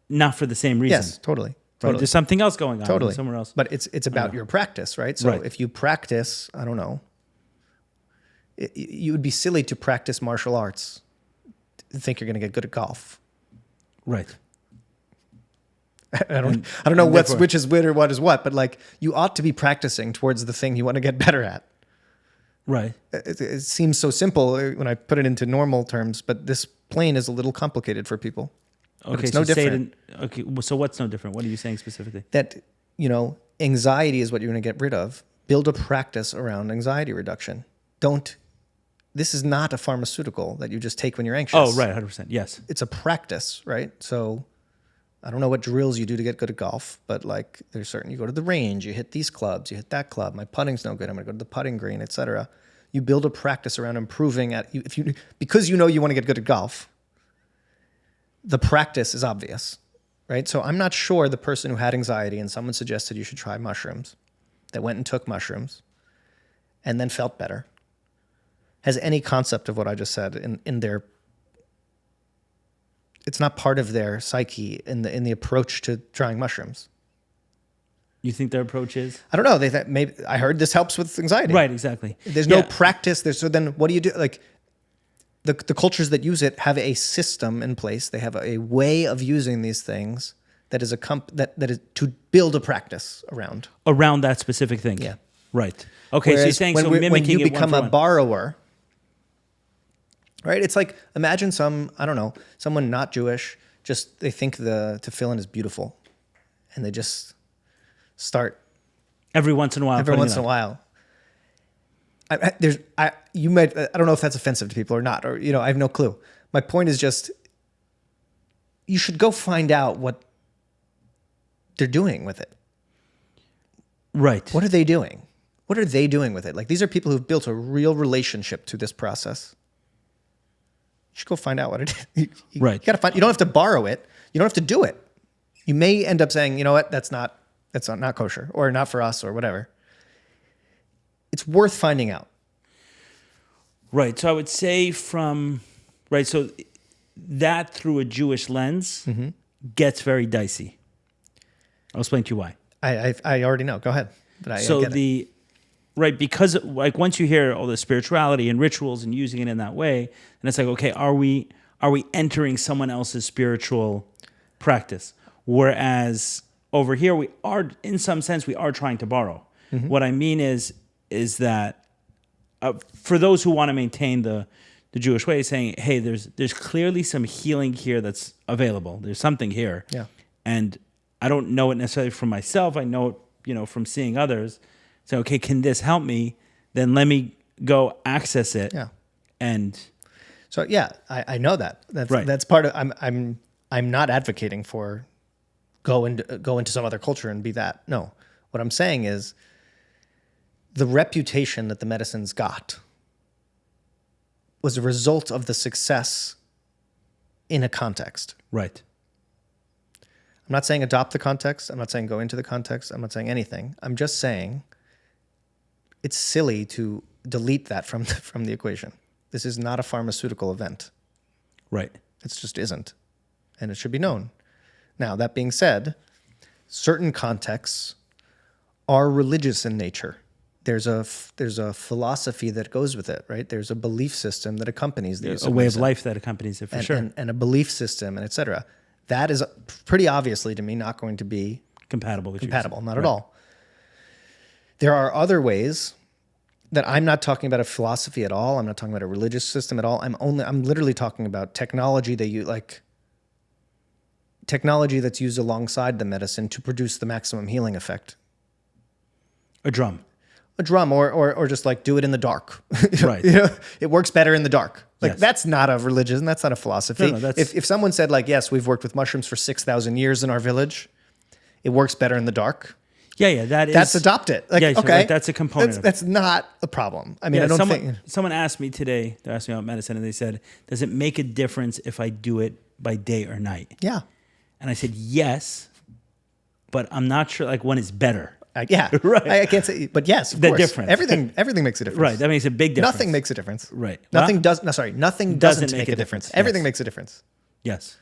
not for the same reason. Yes, totally. Right? Totally. There's something else going on Totally. somewhere else. But it's about your practice, right? So Right. if you practice, I don't know, you would be silly to practice martial arts, to think you're going to get good at golf. Right. I don't know therefore- which is which or what is what, but like you ought to be practicing towards the thing you want to get better at. Right. It seems so simple when I put it into normal terms, but this plane is a little complicated for people. But Okay. it's no so say it different. okay. Well, so what's no different? What are you saying specifically? That, anxiety is what you're going to get rid of. Build a practice around anxiety reduction. This is not a pharmaceutical that you just take when you're anxious. Oh, right. 100%. Yes. It's a practice, right? So I don't know what drills you do to get good at golf, but like there's certain, you go to the range, you hit these clubs, you hit that club. My putting's no good. I'm going to go to the putting green, etc. You build a practice around improving because you know you want to get good at golf. The practice is obvious, right? So I'm not sure the person who had anxiety and someone suggested you should try mushrooms, that went and took mushrooms and then felt better, has any concept of what I just said in their. It's not part of their psyche in the approach to trying mushrooms. You think their approach is? I don't know. They thought maybe I heard this helps with anxiety. Right. Exactly. There's no Yeah. practice. So then what do you do? Like the cultures that use it have a system in place. They have a way of using these things that is that is to build a practice around. Around that specific thing. Yeah. Right. Okay. So you're saying so mimicking when you it become one a for one. borrower, right? It's like imagine someone not Jewish, just they think the tefillin is beautiful, and they just start Every once in a while. every putting once it in a on. while. I don't know if that's offensive to people or not, or I have no clue. My point is just you should go find out what they're doing with it. Right. What are they doing? What are they doing with it? Like these are people who've built a real relationship to this process. You should go find out what it is. Right. You gotta find. You don't have to borrow it. You don't have to do it. You may end up saying, you know what, that's not kosher or not for us or whatever. It's worth finding out. Right. So I would say so that through a Jewish lens gets very dicey. I'll explain to you why. I already know. Go ahead. But I So get it. because like once you hear all the spirituality and rituals and using it in that way, and it's like, okay, are we entering someone else's spiritual practice? Whereas over here we are, in some sense, we are trying to borrow. What I mean is that for those who want to maintain the Jewish way, saying, hey, there's clearly some healing here that's available. There's something here. Yeah. And I don't know it necessarily from myself. I know it, from seeing others. So, okay, can this help me? Then let me go access it. Yeah. And So yeah, I know that. That's Right. That's part of. I'm not advocating for go into some other culture and be that. No, what I'm saying is the reputation that the medicines got was a result of the success in a context. right. I'm not saying adopt the context. I'm not saying go into the context. I'm not saying anything. I'm just saying it's silly to delete that from the equation. This is not a pharmaceutical event. Right. It just isn't. And it should be known. Now, that being said, certain contexts are religious in nature. there's a philosophy that goes with it, right? There's a belief system that accompanies the use a of way of medicine. life that accompanies it for sure. And a belief system, and et cetera. That is pretty obviously to me not going to be Compatible with compatible, not Right. at all. There are other ways that I'm not talking about a philosophy at all. I'm not talking about a religious system at all. I'm literally talking about technology that you like, technology that's used alongside the medicine to produce the maximum healing effect. A drum. A drum, or just like do it in the dark. Right. You know, it works better in the dark. Like Yes. that's not a religion. That's not a philosophy. No, that's- if someone said like, yes, we've worked with mushrooms for 6,000 years in our village, it works better in the dark. Yeah, That's adopt it. Like, Yeah, so, okay, like, that's a component of it. That's not a problem. I mean, Yeah, I don't think. someone asked me today, they asked me about medicine, and they said, does it make a difference if I do it by day or night? Yeah, And I said, yes, but I'm not sure like when it's better. yeah. Right. I can't say, but yes, of The course. difference. Everything makes a difference. Right, that makes a big difference. Nothing makes a difference. Right. Nothing Well, does. No, sorry. Nothing doesn't make a difference. Everything Yes. makes a difference. Yes.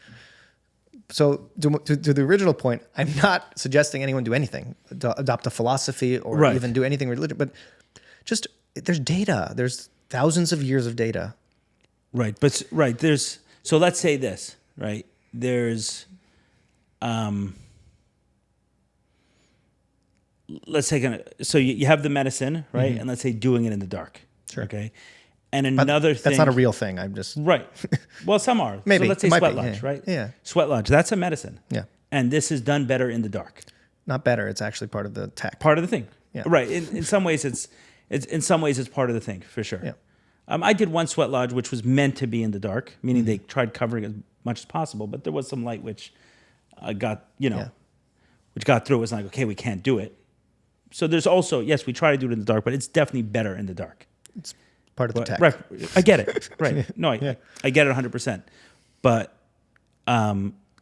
So to the original point, I'm not suggesting anyone do anything, adopt a philosophy or Right. even do anything religious, but just there's data. There's thousands of years of data. Right. But right, there's so let's say this, right? There's let's say so you have the medicine, right? And let's say doing it in the dark. Sure. Okay. And another thing That's not a real thing. I'm just Right. Well, some are. Maybe. So let's say It might sweat be, lodge, yeah. right? Yeah. Sweat lodge, that's a medicine. yeah, And this is done better in the dark. not better. It's actually part of the tech. Part of the thing. Yeah. Right. In some ways it's in some ways it's part of the thing, for sure. Yeah. I did one sweat lodge which was meant to be in the dark, meaning Mm-hmm. they tried covering as much as possible, but there was some light which got, Yeah. which got through. It was like, okay, we can't do it. So there's also, yes, we try to do it in the dark, but it's definitely better in the dark. It's part of the tech. Right. I get it. Right. No, Yeah. I get it 100%. But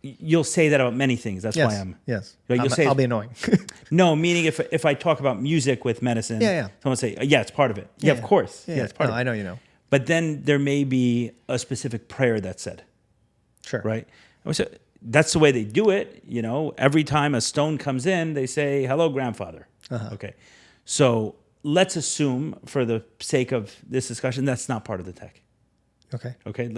you'll say that about many things. That's Yes. why I'm. Yes. Right, you'll say I'll be annoying. No, meaning if I talk about music with medicine, Yeah. someone will say, yeah, it's part of it. Yeah, of course. Yeah, it's part no, of it. I know you know. But then there may be a specific prayer that's said, Sure. right? So that's the way they do it. Every time a stone comes in, they say, hello, grandfather. Okay. So let's assume, for the sake of this discussion, that's not part of the tech. Okay. Okay.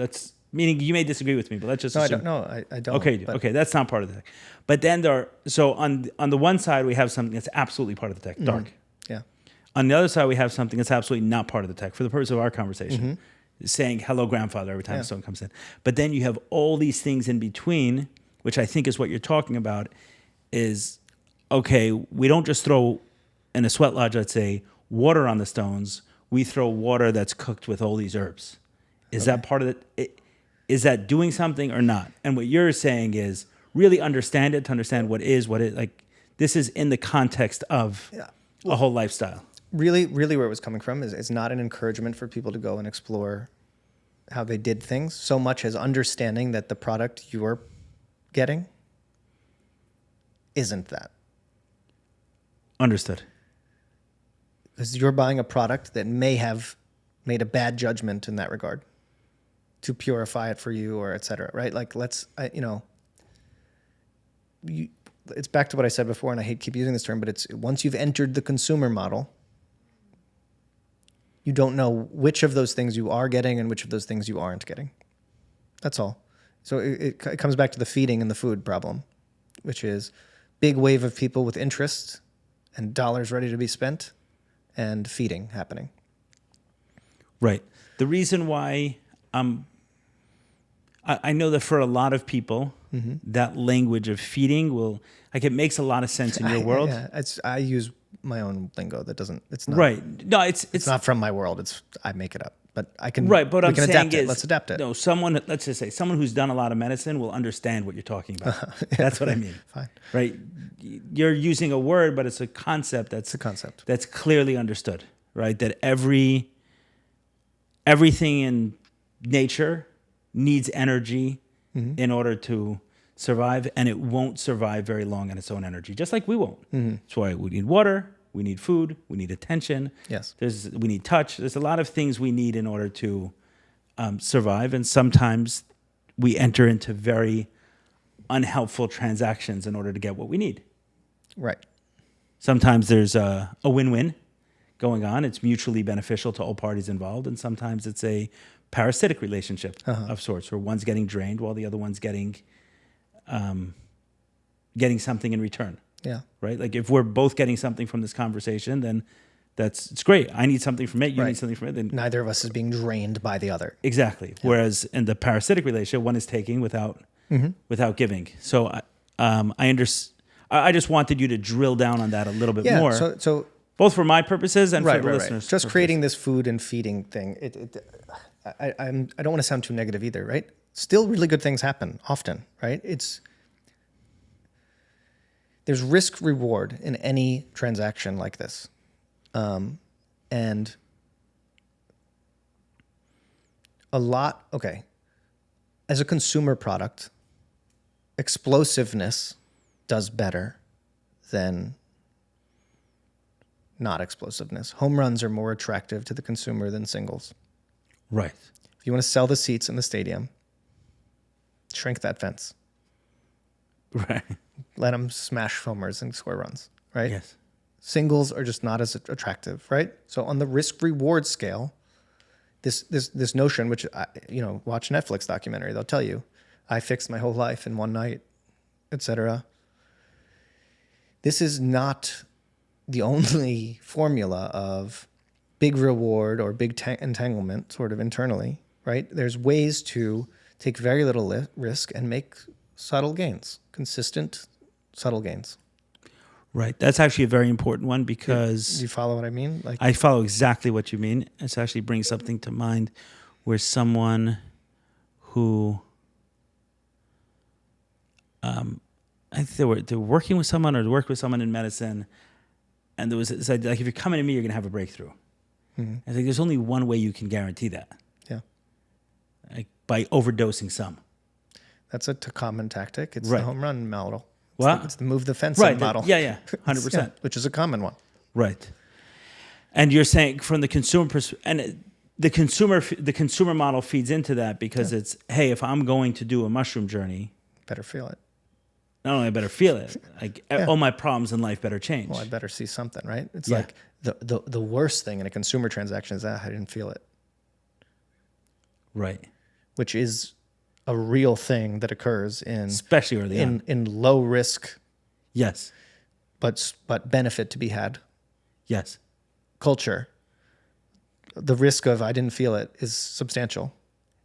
Meaning you may disagree with me, but let's just No, I assume. don't. No, I don't. Okay, but- okay, that's not part of the tech. But then so on the one side we have something that's absolutely part of the tech, dark. Yeah. On the other side we have something that's absolutely not part of the tech for the purpose of our conversation, saying hello grandfather every time someone comes in. But then you have all these things in between, which I think is what you're talking about, is okay, we don't just throw in a sweat lodge, let's say, water on the stones, we throw water that's cooked with all these herbs. Is that part of it? Is that doing something or not? And what you're saying is really understand it, to understand what it like. This is in the context of a whole lifestyle. Really, where it was coming from is it's not an encouragement for people to go and explore how they did things so much as understanding that the product you're getting isn't that. Understood. Because you're buying a product that may have made a bad judgment in that regard to purify it for you or et cetera, right? Like it's back to what I said before, and I hate keep using this term, but it's once you've entered the consumer model, you don't know which of those things you are getting and which of those things you aren't getting. That's all. So it comes back to the feeding and the food problem, which is big wave of people with interest and dollars ready to be spent and feeding happening. Right. The reason why I know that for a lot of people, that language of feeding it makes a lot of sense in your world. Yeah, I use my own lingo that doesn't. It's not Right. No, it's not from my world. I make it up, but I can. right. But we I'm can saying adapt it. is, Let's adapt it. No, let's just say someone who's done a lot of medicine will understand what you're talking about. That's what I mean. Fine. Right. You're using a word, but it's a concept It's a concept. that's clearly understood. Right. That everything in nature needs energy in order to survive, and it won't survive very long on its own energy, just like we won't. That's why we need water, we need food, we need attention. Yes. We need touch. There's a lot of things we need in order to survive, and sometimes we enter into very unhelpful transactions in order to get what we need. Right. Sometimes there's a win-win going on. It's mutually beneficial to all parties involved, and sometimes it's a parasitic relationship of sorts, where one's getting drained while the other one's getting something in return. Yeah. Right? Like if we're both getting something from this conversation, then it's great. I need something from it. You need something from it. Then Neither of us is being drained by the other. exactly. Yeah. Whereas in the parasitic relationship, one is taking without giving. So I just wanted you to drill down on that a little bit more. So both for my purposes and for the listeners. Just creating this food and feeding thing. I don't want to sound too negative either, right? Still really good things happen often, right? There's risk reward in any transaction like this. And as a consumer product, explosiveness does better than not explosiveness. Home runs are more attractive to the consumer than singles. Right. If you want to sell the seats in the stadium, shrink that fence. Right. Let them smash homers and score runs, right? Yes. Singles are just not as attractive, right? So on the risk-reward scale, this notion, which watch a Netflix documentary, they'll tell you, I fixed my whole life in one night, etc. This is not the only formula of big reward or big entanglement, sort of internally, right? There's ways to take very little risk and make subtle gains, consistent, subtle gains. Right. That's actually a very important one because... Do you follow what I mean? Like, I follow exactly what you mean. It actually brings something to mind where someone who... I think they were working with someone or worked with someone in medicine, and there was this idea, like, if you're coming to me, you're going to have a breakthrough. Mm-hmm. I think there's only one way you can guarantee that. Yeah. Like, by overdosing some. That's a common tactic. It's right. The home run model. It's the move the fence right. model. 100%. Which is a common one. Right. And you're saying from the consumer and the consumer model feeds into that because it's, hey, if I'm going to do a mushroom journey, better feel it. Not only I better feel it, like all my problems in life better change. Well, I better see something, right? It's like the worst thing in a consumer transaction is that I didn't feel it. Right. Which is a real thing that occurs especially early on. In low risk. Yes. But benefit to be had. Yes. Culture. The risk of I didn't feel it is substantial.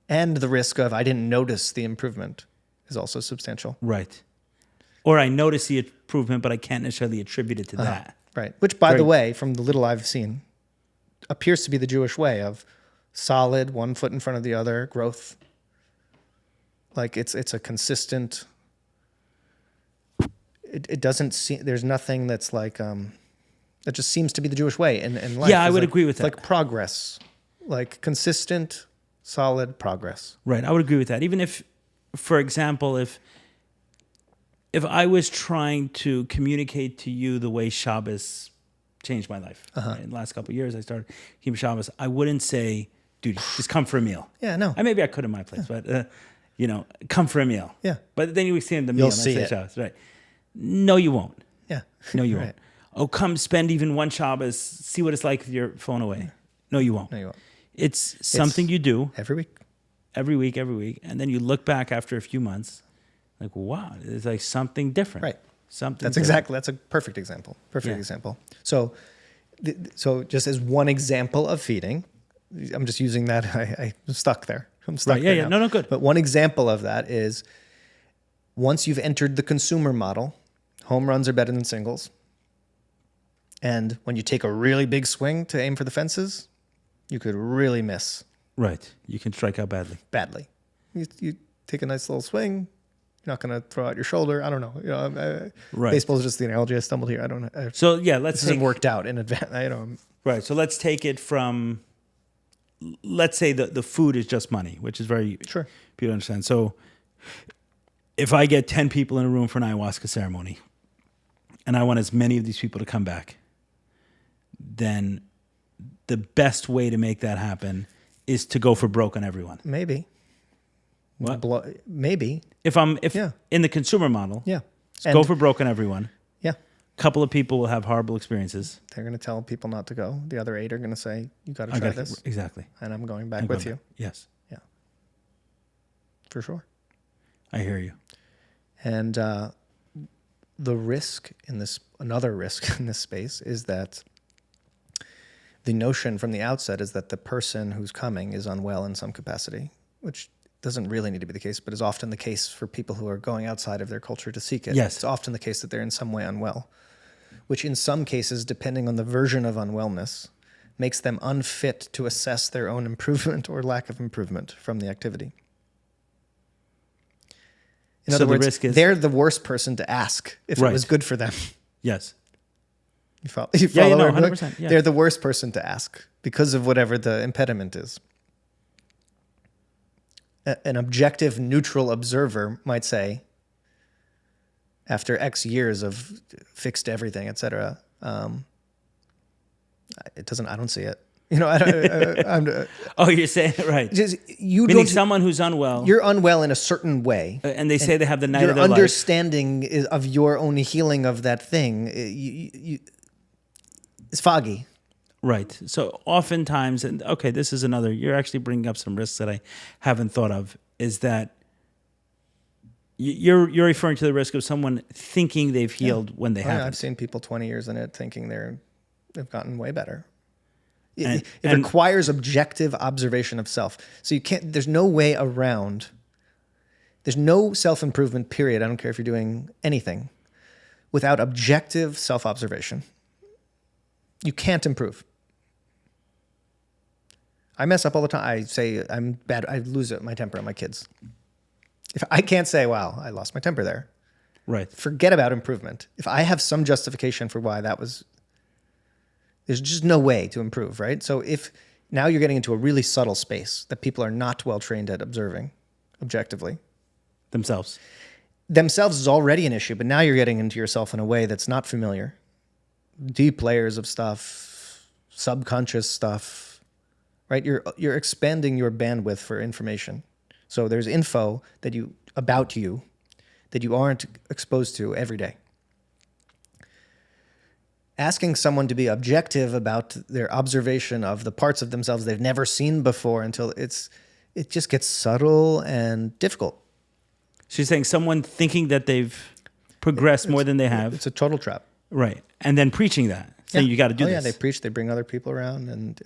And the risk of I didn't notice the improvement is also substantial. Right. Or I notice the improvement, but I can't necessarily attribute it to that. Right. Which, by the way, from the little I've seen, appears to be the Jewish way of solid, one foot in front of the other, growth. Like it's a consistent. It doesn't seem, there's nothing that's like that just seems to be the Jewish way in life. Yeah, I would agree with that. Like progress, like consistent, solid progress. Right. I would agree with that. Even if, for example, if I was trying to communicate to you the way Shabbos changed my life, right? In the last couple of years, I started keeping Shabbos. I wouldn't say, dude, just come for a meal. Yeah, no. Maybe I could in my place, but come for a meal. Yeah. But then you extend the meal. You'll see it. Shabbos, right? No, you won't. Yeah. No, you right. won't. Oh, come spend even one Shabbos. See what it's like with your phone away. No, you won't. No, you won't. It's something you do every week. Every week, and then you look back after a few months, like, wow, it's like something different. Right. Something. That's a perfect example. Example. So just as one example of feeding, I'm just using that. I'm stuck there. I'm stuck right. there Yeah. now. No, good. But one example of that is once you've entered the consumer model, home runs are better than singles. And when you take a really big swing to aim for the fences, you could really miss. Right. You can strike out badly. Badly. You take a nice little swing. You're not going to throw out your shoulder. I don't know. Right. Baseball is just the analogy I stumbled here. I don't know. So yeah, this hasn't worked out in advance. Right. So let's take it from. Let's say the food is just money, which is very sure. People understand. So if I get 10 people in a room for an ayahuasca ceremony, and I want as many of these people to come back, then the best way to make that happen is to go for broke on everyone. Maybe. What? Maybe. If in the consumer model, yeah, go for broke on everyone. Yeah. couple of people will have horrible experiences. They're going to tell people not to go. The other 8 are going to say, you got to try this. Exactly. And I'm going back with you. Yes. Yeah. For sure. I hear you. And the risk in this, another risk in this space is that the notion from the outset is that the person who's coming is unwell in some capacity, which doesn't really need to be the case, but is often the case for people who are going outside of their culture to seek it. Yes. It's often the case that they're in some way unwell, which in some cases, depending on the version of unwellness, makes them unfit to assess their own improvement or lack of improvement from the activity. In other words, the risk is they're the worst person to ask if it was good for them. Yes. You follow 100%. Yeah. They're the worst person to ask because of whatever the impediment is. An objective, neutral observer might say, after X years of fixed everything, etc., it doesn't. I don't see it. You know, oh, you're saying it right. Just, meaning someone who's unwell. You're unwell in a certain way. And they say they have the night of their life. Your understanding of your own healing of that thing is foggy. Right. So oftentimes, and okay, this is another, you're actually bringing up some risks that I haven't thought of, is that you're referring to the risk of someone thinking they've healed when they haven't. I've seen people 20 years in it thinking they've gotten way better. It requires objective observation of self. So there's no way around, there's no self-improvement period, I don't care if you're doing anything, without objective self-observation. You can't improve. I mess up all the time. I say I'm bad. I lose my temper on my kids. If I can't say, wow, I lost my temper there. Right. Forget about improvement. If I have some justification for why that was, there's just no way to improve, right? So if now you're getting into a really subtle space that people are not well trained at observing objectively. Themselves is already an issue, but now you're getting into yourself in a way that's not familiar. Deep layers of stuff, subconscious stuff, right? You're expanding your bandwidth for information. So there's info about you that you aren't exposed to every day. Asking someone to be objective about their observation of the parts of themselves they've never seen before it just gets subtle and difficult. So you're saying someone thinking that they've progressed more than they have. It's a total trap. Right. And then preaching that, saying you got to do this. Yeah, they preach, they bring other people around, and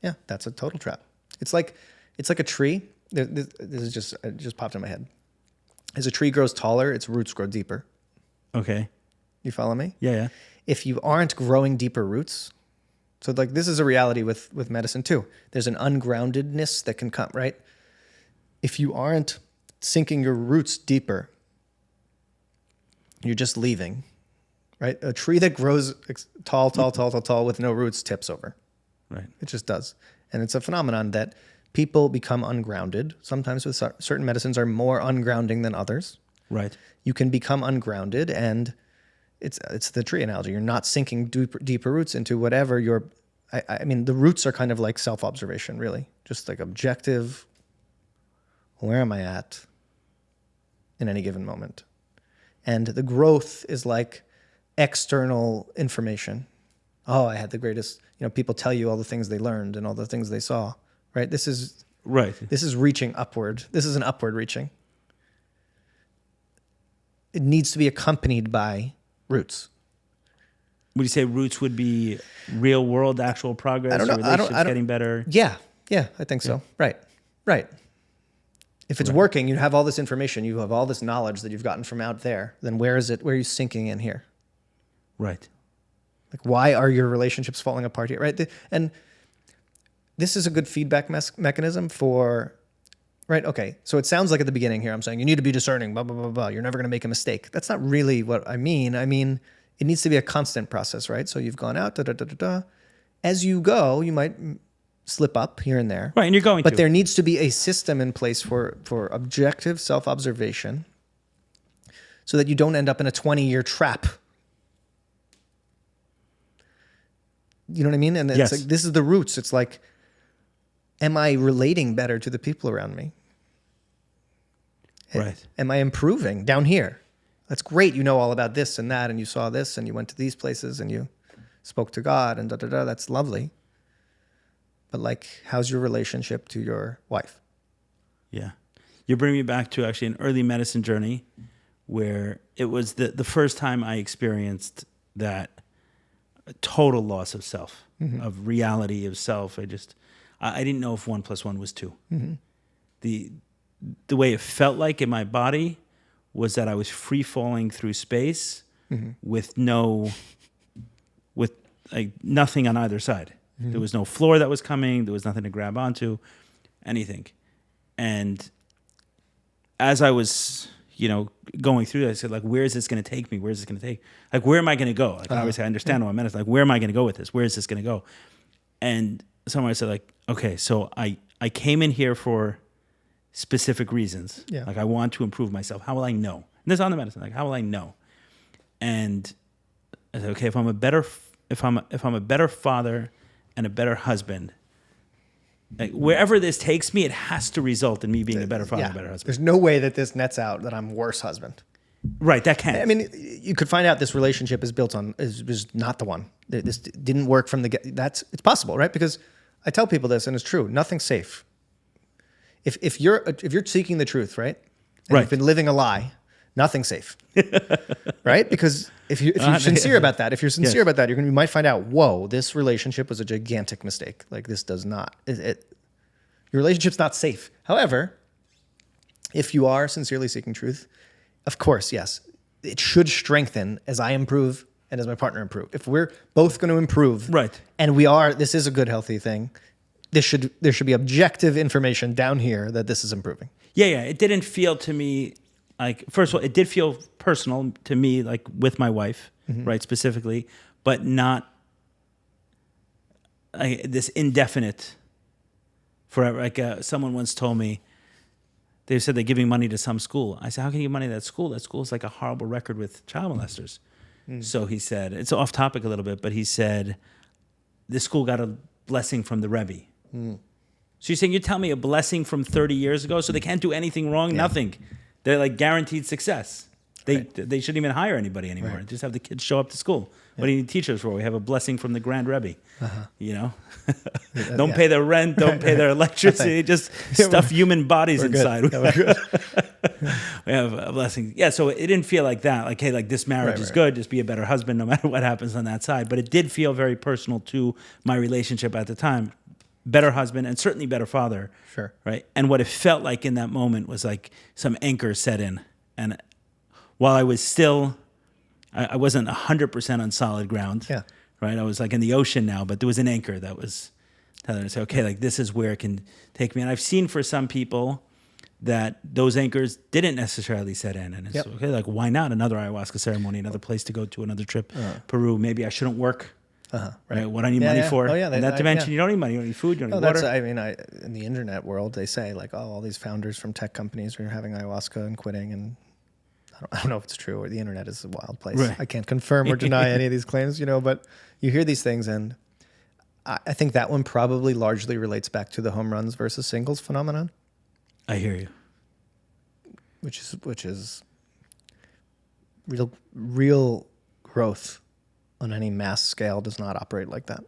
yeah, that's a total trap. It's like a tree. This is just, it just popped in my head. As a tree grows taller, its roots grow deeper. Okay. You follow me? Yeah. If you aren't growing deeper roots, so like this is a reality with medicine too. There's an ungroundedness that can come, right? If you aren't sinking your roots deeper, you're just leaving. Right? A tree that grows tall with no roots tips over. Right. It just does. And it's a phenomenon that people become ungrounded. Sometimes with certain medicines are more ungrounding than others. Right. You can become ungrounded, and it's the tree analogy. You're not sinking deeper roots into whatever I mean, the roots are kind of like self-observation, really. Just like objective, where am I at in any given moment? And the growth is like external information. Oh, I had the greatest, people tell you all the things they learned and all the things they saw, right? This is reaching upward. This is an upward reaching. It needs to be accompanied by roots. Would you say roots would be real world, actual progress? I don't know. Relationships getting better? Yeah, I think so. Right. If it's working, you have all this information, you have all this knowledge that you've gotten from out there, then where are you sinking in here? Right. Like, why are your relationships falling apart here? Right. And this is a good feedback mechanism for, right. Okay. So it sounds like at the beginning here, I'm saying you need to be discerning, blah, blah, blah, blah. You're never going to make a mistake. That's not really what I mean. I mean, it needs to be a constant process, right? So you've gone out, As you go, you might slip up here and there. Right. And you're going But there needs to be a system in place for objective self-observation so that you don't end up in a 20-year trap. You know what I mean? And it's like, this is the roots. It's like, am I relating better to the people around me? Right. Am I improving down here? That's great. You know all about this and that, and you saw this, and you went to these places, and you spoke to God, and da-da-da. That's lovely. But like, how's your relationship to your wife? Yeah. You bring me back to actually an early medicine journey where it was the first time I experienced that total loss of self, of reality of self. I didn't know if 1 + 1 was 2. The way it felt like in my body was that I was free falling through space with like nothing on either side. There was no floor that was coming. There was nothing to grab onto, anything. And as I was, going through that, I said, like, where is this going to take me? Where is this going to take? Like, where am I going to go? Like, obviously, I understand what medicine. Like, where am I going to go with this? Where is this going to go? And someone said, like, okay, so I came in here for specific reasons. Yeah. Like, I want to improve myself. How will I know? And this is on the medicine. Like, how will I know? And I said, okay, if I'm a better father and a better husband, like, wherever this takes me, it has to result in me being a better father and a better husband. There's no way that this nets out that I'm worse husband. Right, that can't. I mean, you could find out this relationship is not the one. This didn't work from the get. It's possible, right? Because I tell people this, and it's true. Nothing's safe. If you're seeking the truth, right? And Right. You've been living a lie. Nothing's safe, right? Because if you're sincere about that, you might find out, whoa, this relationship was a gigantic mistake. Like, this does not. Your relationship's not safe. However, if you are sincerely seeking truth, of course, yes, it should strengthen as I improve and as my partner improve. If we're both going to improve, Right, and this is a good, healthy thing. There should be objective information down here that this is improving. Yeah. It didn't feel to me like, first of all, it did feel personal to me, like with my wife, right, specifically, but not this indefinite forever. Like someone once told me, they said they're giving money to some school. I said, how can you give money to that school? That school is like a horrible record with child molesters. So he said, it's off topic a little bit, but he said, this school got a blessing from the Rebbe. So you're saying, you tell me a blessing from 30 years ago, so they can't do anything wrong? Yeah. Nothing. They're like guaranteed success. They shouldn't even hire anybody anymore. Right. Just have the kids show up to school. Yeah. What do you need teachers for? We have a blessing from the Grand Rebbe. Don't pay their rent, don't pay their electricity, just stuff human bodies inside. We have a blessing. Yeah, so it didn't feel like that. Like, hey, like this marriage is good. Just be a better husband no matter what happens on that side. But it did feel very personal to my relationship at the time. Better husband and certainly better father. Sure. Right. And what it felt like in that moment was like some anchor set in. And while I was still, I wasn't 100% on solid ground. Yeah. Right. I was like in the ocean now, but there was an anchor that was telling me, say, okay, like this is where it can take me. And I've seen for some people that those anchors didn't necessarily set in. And it's okay, like, why not another ayahuasca ceremony, another place to go to, another trip, Peru. Maybe I shouldn't work. Right. What I need money for. Oh, yeah. And not to mention, you don't need money. You don't need food. You don't need water. In the internet world, they say like, all these founders from tech companies are having ayahuasca and quitting. And I don't know if it's true, or the internet is a wild place. Right. I can't confirm or deny any of these claims, but you hear these things. And I think that one probably largely relates back to the home runs versus singles phenomenon. I hear you. Which is real growth on any mass scale does not operate like that.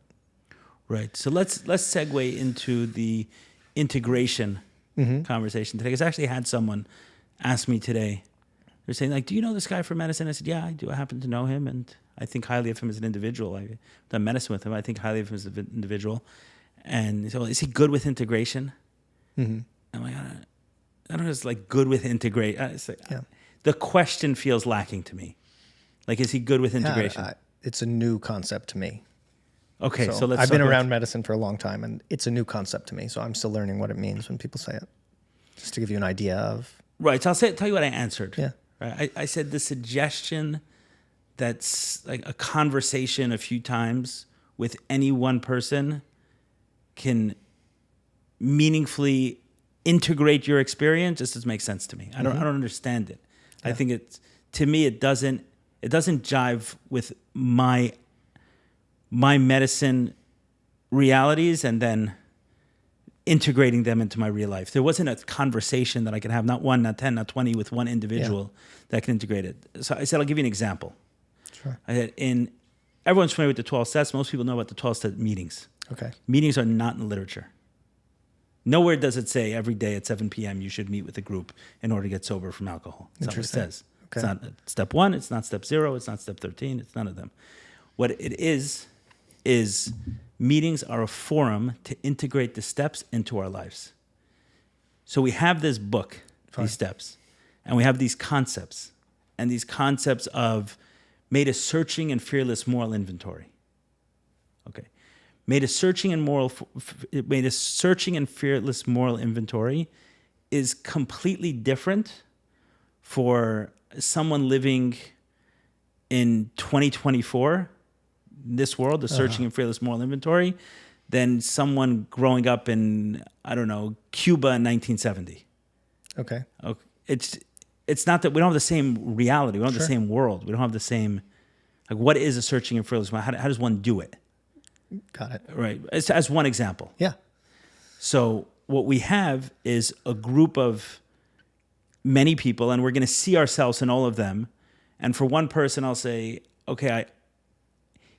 Right. So let's segue into the integration conversation today. Because I actually had someone ask me today. They're saying, like, do you know this guy from medicine? I said, yeah, I do. I happen to know him, and I think highly of him as an individual. I've done medicine with him. I think highly of him as an individual. And so, is he good with integration? I'm like, I don't know. It's like good with integrate. The question feels lacking to me. Like, is he good with integration? It's a new concept to me. Okay, so let's. I've been around medicine for a long time, and it's a new concept to me. So I'm still learning what it means when people say it. Just to give you an idea of. Right. So tell you what I answered. Yeah. Right. I said the suggestion that's like a conversation a few times with any one person can meaningfully integrate your experience just doesn't make sense to me. I don't understand it. Yeah. I think it doesn't jive with my medicine realities, and then integrating them into my real life. There wasn't a conversation that I could have, not 1, not 10, not 20, with one individual that can integrate it. So I said, I'll give you an example. Sure. I said, everyone's familiar with the 12 steps. Most people know about the 12-step meetings. Okay. Meetings are not in literature. Nowhere does it say every day at 7 p.m. you should meet with a group in order to get sober from alcohol. That's not what it says. Okay. It's not step 1. It's not step 0. It's not step 13. It's none of them. What it is meetings are a forum to integrate the steps into our lives. So we have this book, these steps, and we have these concepts, and these concepts of made a searching and fearless moral inventory. Okay. Made a searching and fearless moral inventory is completely different for someone living in 2024, this world, the searching and fearless moral inventory, than someone growing up in, I don't know, Cuba in 1970. Okay. It's not that we don't have the same reality. We don't have the same world. We don't have the same, like, what is a searching and fearless? How does one do it? Got it. Right. As one example. Yeah. So what we have is a group of many people, and we're going to see ourselves in all of them. And for one person, I'll say, okay,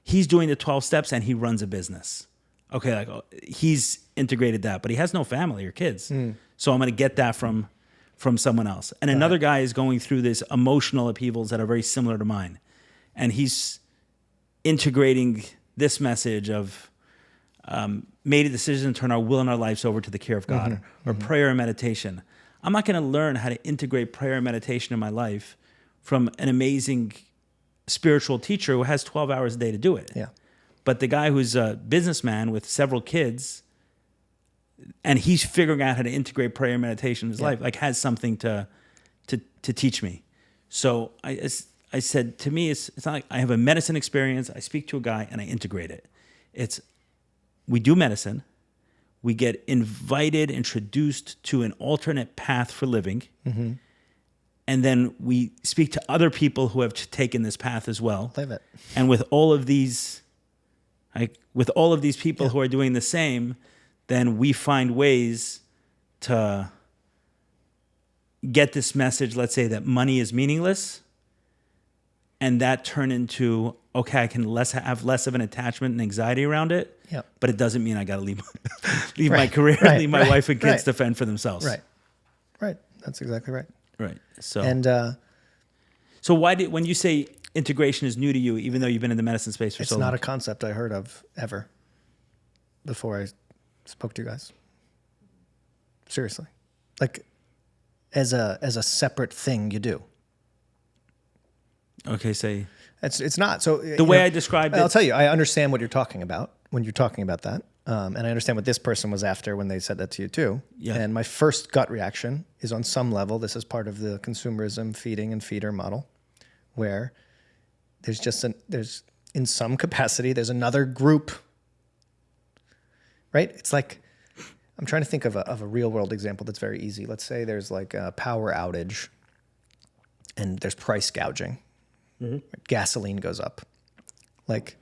he's doing the 12 steps and he runs a business. Okay, like, he's integrated that, but he has no family or kids. So I'm going to get that from someone else. And another guy is going through this emotional upheavals that are very similar to mine. And he's integrating this message of made a decision to turn our will and our lives over to the care of God, or prayer and meditation. I'm not going to learn how to integrate prayer and meditation in my life from an amazing spiritual teacher who has 12 hours a day to do it. Yeah. But the guy who's a businessman with several kids, and he's figuring out how to integrate prayer and meditation in his life, like, has something to teach me. So I said, to me, it's not like I have a medicine experience. I speak to a guy and I integrate it. We do medicine. We get introduced to an alternate path for living. And then we speak to other people who have taken this path as well. Live it. And with all of these people who are doing the same, then we find ways to get this message, let's say, that money is meaningless, and that turn into, okay, I can have less of an attachment and anxiety around it, but it doesn't mean I got to leave my career, leave my wife and kids to fend for themselves. Right. That's exactly right. Right. So, And so when you say integration is new to you, even though you've been in the medicine space for so long? It's not a concept I heard of ever before I spoke to you guys. Seriously. Like, as a separate thing you do. Okay, say. It's not. So the way I described it. I'll tell you, I understand what you're talking about when you're talking about that. And I understand what this person was after when they said that to you too. Yeah. And my first gut reaction is, on some level, this is part of the consumerism feeding and feeder model, where there's in some capacity, there's another group, right? It's like, I'm trying to think of a real world example that's very easy. Let's say there's like a power outage and there's price gouging. Gasoline goes up. Like,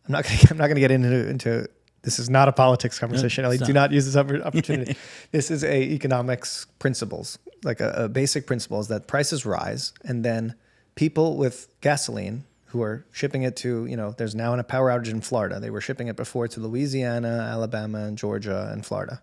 I'm not going to get into this is not a politics conversation. Ellie, do not use this opportunity. This is a economics principles. Like a basic principle is that prices rise, and then people with gasoline who are shipping it to, there's now a power outage in Florida. They were shipping it before to Louisiana, Alabama, and Georgia, and Florida.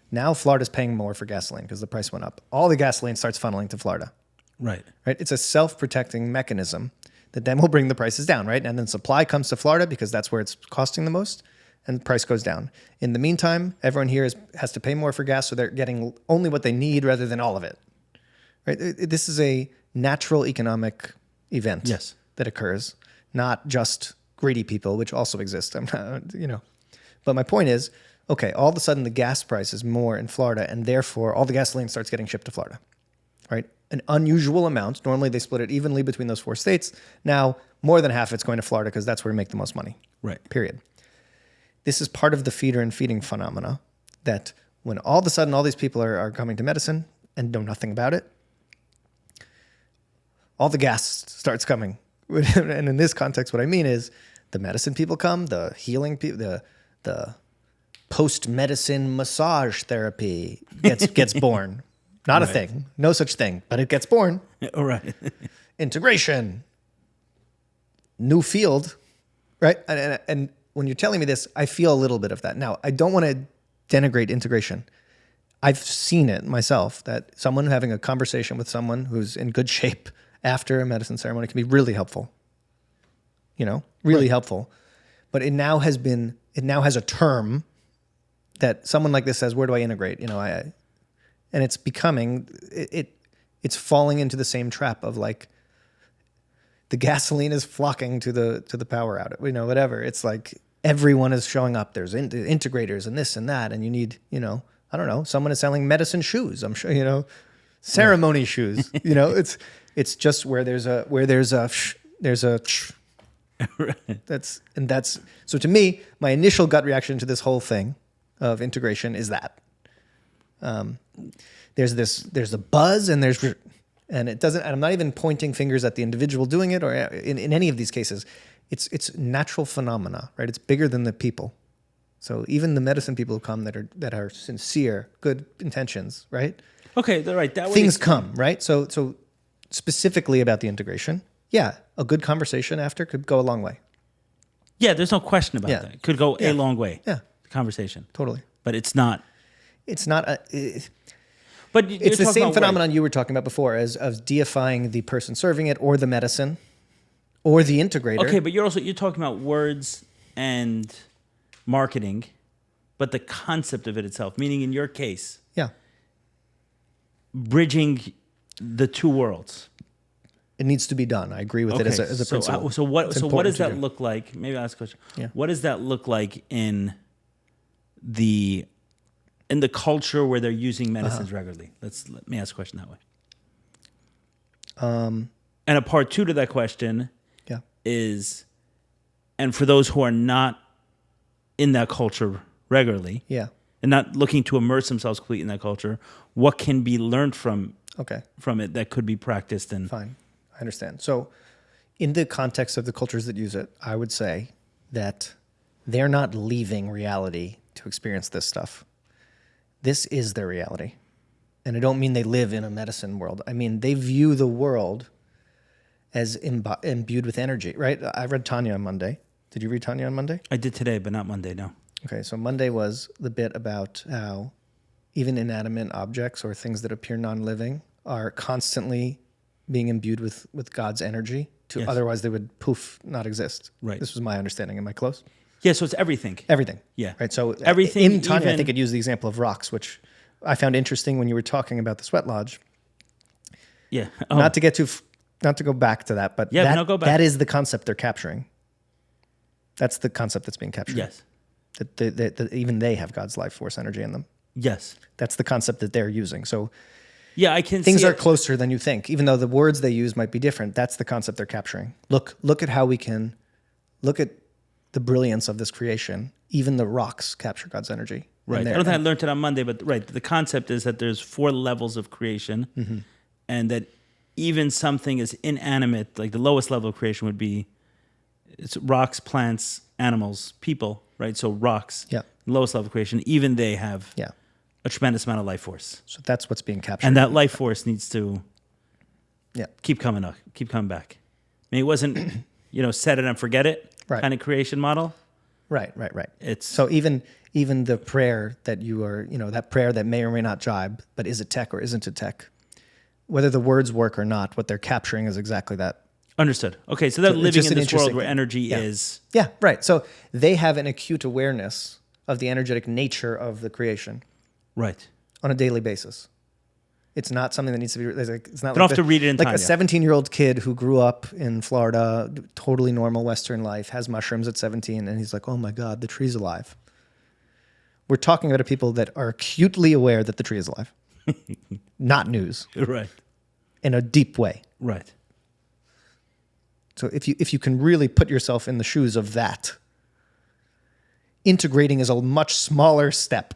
Now Florida's paying more for gasoline because the price went up. All the gasoline starts funneling to Florida. Right. It's a self-protecting mechanism that then will bring the prices down, right? And then supply comes to Florida because that's where it's costing the most, and the price goes down. In the meantime, everyone here has to pay more for gas, so they're getting only what they need rather than all of it. Right? This is a natural economic event that occurs, not just greedy people, which also exist. But my point is, okay, all of a sudden the gas price is more in Florida, and therefore all the gasoline starts getting shipped to Florida, right? An unusual amount. Normally they split it evenly between those 4 states. Now more than half it's going to Florida because that's where we make the most money. Right. Period. This is part of the feeder and feeding phenomena, that when all of a sudden all these people are coming to medicine and know nothing about it, all the gas starts coming. And in this context, what I mean is the medicine people come, the healing people, the post-medicine massage therapy gets born. Not a thing. No such thing, but it gets born. All right. Integration. New field, right? And when you're telling me this, I feel a little bit of that. Now, I don't want to denigrate integration. I've seen it myself, that someone having a conversation with someone who's in good shape after a medicine ceremony can be really helpful. Really helpful. But it now has a term that someone like this says, where do I integrate? And it's becoming, it's falling into the same trap of like, the gasoline is flocking to the power out, whatever. It's like everyone is showing up. There's integrators and this and that, and you need, I don't know, someone is selling medicine shoes. I'm sure, ceremony shoes. It's just where there's a Right. that's so to me, my initial gut reaction to this whole thing of integration is that there's a buzz and it doesn't, and I'm not even pointing fingers at the individual doing it or in any of these cases. It's natural phenomena, right? It's bigger than the people. So even the medicine people who come that are sincere, good intentions, right? Okay, right. That Things come, right? So specifically about the integration, yeah, a good conversation after could go a long way. Yeah, there's no question about that. It could go a long way. Yeah, the conversation. Totally. But it's not. It's not But it's the same phenomenon you were talking about before, as of deifying the person serving it, or the medicine, or the integrator. Okay, but you're talking about words and marketing, but the concept of it itself, meaning in your case, yeah, bridging the two worlds. it needs to be done. I agree with it as a principle. So what does that look like? Maybe I'll ask a question. Yeah. What does that look like in the culture where they're using medicines regularly? Let me ask a question that way. And a part two to that question is, and for those who are not in that culture regularly, and not looking to immerse themselves completely in that culture, what can be learned from it that could be practiced? And fine, I understand. So, in the context of the cultures that use it, I would say that they're not leaving reality to experience this stuff. This is their reality. And I don't mean they live in a medicine world. I mean, they view the world as imbued with energy, right? I read Tanya on Monday. Did you read Tanya on Monday? I did today, but not Monday, no. Okay, so Monday was the bit about how even inanimate objects or things that appear non-living are constantly being imbued with God's energy. Otherwise they would not exist. Right. This was my understanding. Am I close? Yeah, so it's everything. Everything. Yeah. Right. So everything. In Tanya, I think it used the example of rocks, which I found interesting when you were talking about the sweat lodge. Yeah. Not to go back to that, but go back. That is the concept they're capturing. That's the concept that's being captured. Yes. That even they have God's life force energy in them. Yes. That's the concept that they're using. So yeah, I can things see are closer than you think, even though the words they use might be different. That's the concept they're capturing. Look at how we can look at the brilliance of this creation. Even the rocks capture God's energy. Right. I don't think I learned it on Monday, but the concept is that there's 4 levels of creation, and that even something as inanimate, like the lowest level of creation would be, it's rocks, plants, animals, people, right? So rocks, lowest level of creation, even they have a tremendous amount of life force. So that's what's being captured. And that life force needs to keep coming up, keep coming back. I mean, it wasn't, set it and forget it kind of creation model. Right. It's so even the prayer that you are, that prayer that may or may not jibe, but is it tech or isn't it tech? Whether the words work or not, what they're capturing is exactly that. Understood. Okay, so they're living in this world where energy is... Yeah, right. So they have an acute awareness of the energetic nature of the creation. Right. On a daily basis. It's not something that needs to be... It's not you don't have to read it in like Tanya. a 17-year-old kid who grew up in Florida, totally normal Western life, has mushrooms at 17, and he's like, oh my God, the tree's alive. We're talking about people that are acutely aware that the tree is alive. Not news. Right. In a deep way. Right. So if you can really put yourself in the shoes of that, integrating is a much smaller step.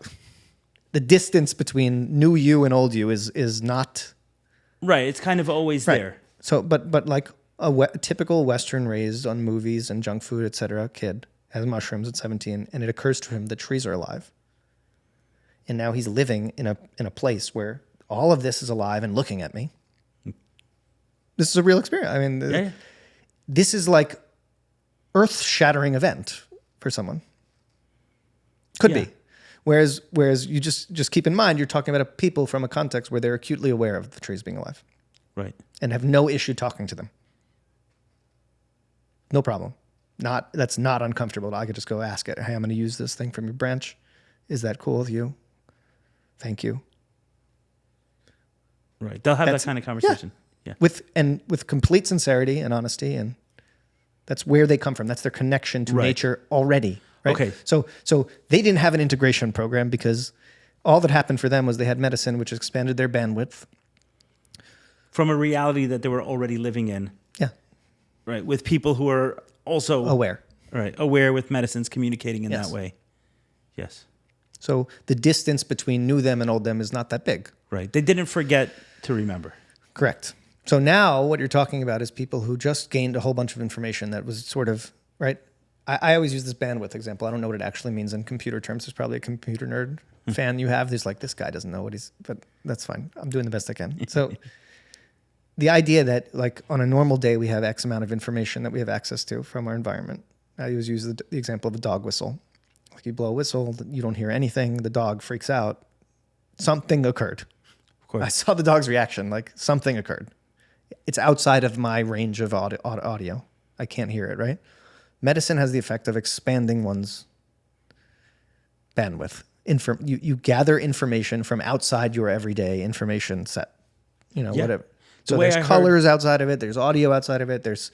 The distance between new you and old you is not... Right, it's kind of always there. So, but like a typical Western raised on movies and junk food, etc. kid has mushrooms at 17, and it occurs to him that trees are alive. and now he's living in a place where all of this is alive and looking at me. This is a real experience. I mean, Yeah. this is like earth-shattering event for someone. Could Yeah. be. Whereas you just keep in mind, you're talking about people from a context where they're acutely aware of the trees being alive Right. and have no issue talking to them. No problem. That's not uncomfortable. I could just go ask it. Hey, I'm going to use this thing from your branch. Is that cool with you? Thank you. Right. They'll have that kind of conversation. Yeah. With complete sincerity and honesty, and that's where they come from. That's their connection to Right. nature already. Right? Okay. So they didn't have an integration program because all that happened for them was they had medicine, which expanded their bandwidth. From a reality that they were already living in. Yeah. Right. With people who are also Aware. Right. Aware with medicines, communicating in Yes. that way. Yes. So the distance between new them and old them is not that big. Right. They didn't forget to remember. Correct. So now what you're talking about is people who just gained a whole bunch of information that was sort of, right? I always use this bandwidth example. I don't know what it actually means in computer terms. There's probably a computer nerd fan you have. There's like, this guy doesn't know what but that's fine. I'm doing the best I can. So the idea that like on a normal day, we have X amount of information that we have access to from our environment. I always use the example of a dog whistle. Like you blow a whistle, you don't hear anything. The dog freaks out. Something occurred. Of course. I saw the dog's reaction, like something occurred. It's outside of my range of audio. I can't hear it, right? Medicine has the effect of expanding one's bandwidth. You gather information from outside your everyday information set, whatever. So there's colors outside of it. There's audio outside of it. There's,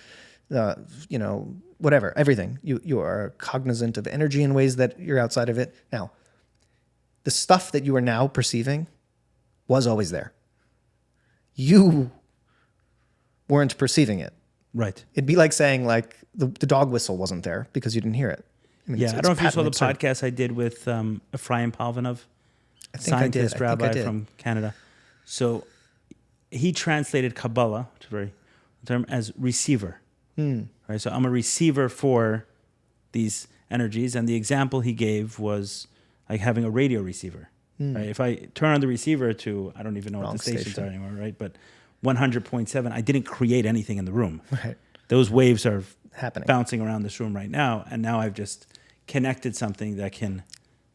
whatever, everything. You are cognizant of energy in ways that you're outside of it. Now, the stuff that you are now perceiving was always there. You weren't perceiving it. Right. It'd be like saying like the dog whistle wasn't there because you didn't hear it. I mean, Yeah. I don't know if you saw the absurd. podcast I did with Ephraim Palvanov, I think I did. scientist, I think I rabbi did. from Canada. So he translated Kabbalah, which is a very term, as receiver. Right. So I'm a receiver for these energies. And the example he gave was like having a radio receiver. Right? If I turn on the receiver to, I don't even know Wrong what the stations station. are anymore, right? But 100.7, I didn't create anything in the room. Right. Those waves are Happening. bouncing around this room right now, and now I've just connected something that can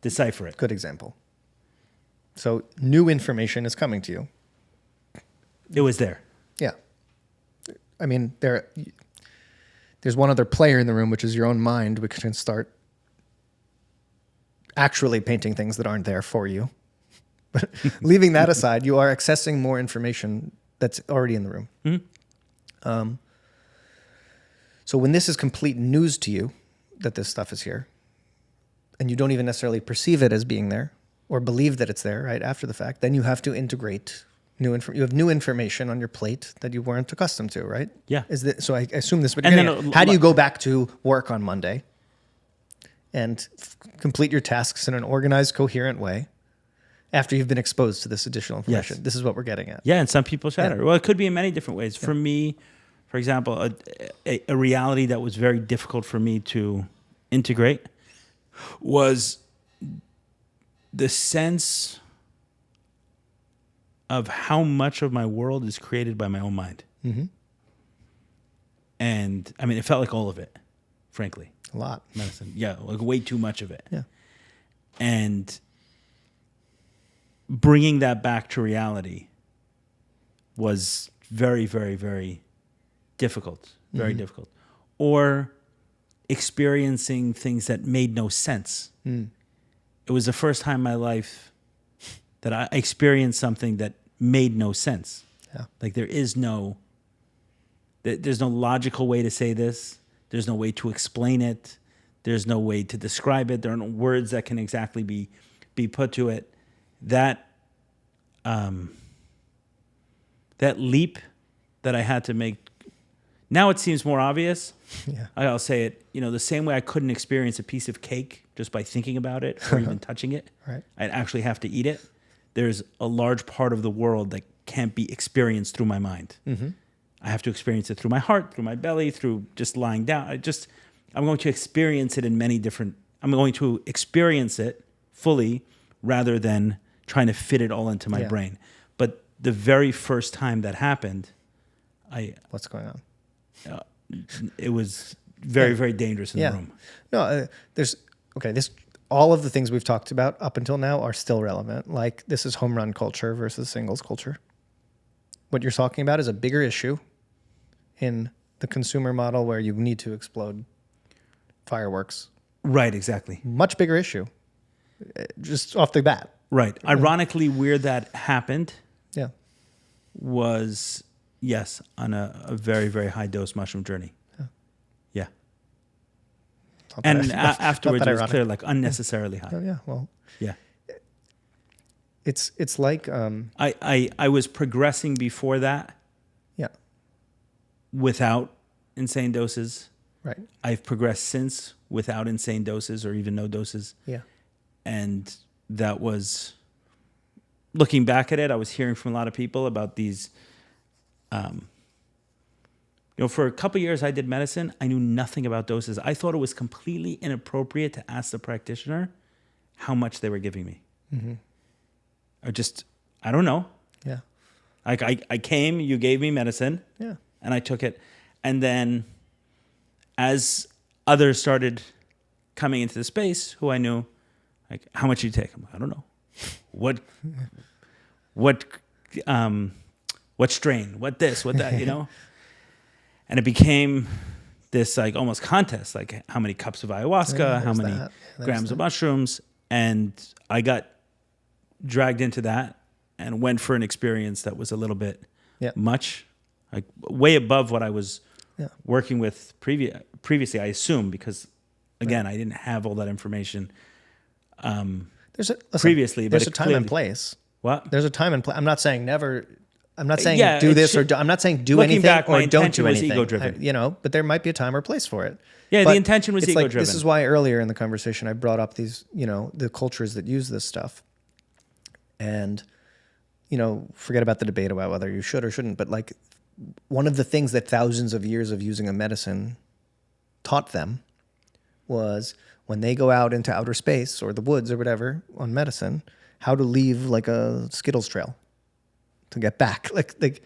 decipher it. Good example. So new information is coming to you. It was there. Yeah. I mean, there's one other player in the room, which is your own mind, which can start actually painting things that aren't there for you. But leaving that aside, you are accessing more information that's already in the room. Mm-hmm. So when this is complete news to you, that this stuff is here, and you don't even necessarily perceive it as being there or believe that it's there right after the fact, then you have to integrate you have new information on your plate that you weren't accustomed to, right? Yeah. So I assume this. But And then how do you go back to work on Monday and complete your tasks in an organized, coherent way after you've been exposed to this additional information? Yes. This is what we're getting at. Yeah, and some people shatter. Yeah. Well, it could be in many different ways. For me, for example, a reality that was very difficult for me to integrate was the sense of how much of my world is created by my own mind. Mm-hmm. And I mean, it felt like all of it, frankly. A lot. Medicine. Yeah, like way too much of it. Yeah. And bringing that back to reality was very, very, very difficult. Very difficult. Or experiencing things that made no sense. It was the first time in my life that I experienced something that made no sense. Yeah. Like there's no logical way to say this. There's no way to explain it. There's no way to describe it. There are no words that can exactly be put to it. That leap that I had to make, now it seems more obvious. Yeah. I'll say it, the same way I couldn't experience a piece of cake just by thinking about it or even touching it. Right. I'd actually have to eat it. There's a large part of the world that can't be experienced through my mind. Mm-hmm. I have to experience it through my heart, through my belly, through just lying down. I'm going to experience it in many different, I'm going to experience it fully rather than trying to fit it all into my Yeah. brain. But the very first time that happened, What's going on? it was very, Yeah. very dangerous in Yeah. the room. No, all of the things we've talked about up until now are still relevant. Like this is home run culture versus singles culture. What you're talking about is a bigger issue in the consumer model where you need to explode fireworks. Right, exactly. Much bigger issue, just off the bat. Right. Ironically, where that happened Yeah. was, yes, on a very, very high dose mushroom journey. Yeah. Not that And not afterwards, that it was ironic. clear, like unnecessarily high. Oh, yeah. Well, Yeah. it's like I was progressing before that yeah, without insane doses. right. I've progressed since without insane doses or even no doses. Yeah. And that was, looking back at it, I was hearing from a lot of people about these, for a couple of years I did medicine. I knew nothing about doses. I thought it was completely inappropriate to ask the practitioner how much they were giving me. Mm-hmm. I don't know. Yeah. Like I came, you gave me medicine, Yeah. and I took it. And then as others started coming into the space who I knew, like, how much you take? I'm like, I don't know. What strain? What this? What that? And it became this like almost contest, like how many cups of ayahuasca, Yeah, how there's many that. Yeah, grams of mushrooms, and I got dragged into that and went for an experience that was a little bit much, like way above what I was working with previously, I assume, because again, I didn't have all that information previously. There's but a time and place. What? There's a time and place. I'm not saying never. I'm not saying Yeah, do this or I'm not saying do looking anything back, my or don't intention do was anything. ego-driven. But there might be a time or place for it. Yeah, But the intention was it's like, ego-driven. this is why earlier in the conversation I brought up these, the cultures that use this stuff. And, forget about the debate about whether you should or shouldn't. But like one of the things that thousands of years of using a medicine taught them was when they go out into outer space or the woods or whatever on medicine, how to leave like a Skittles trail to get back. Like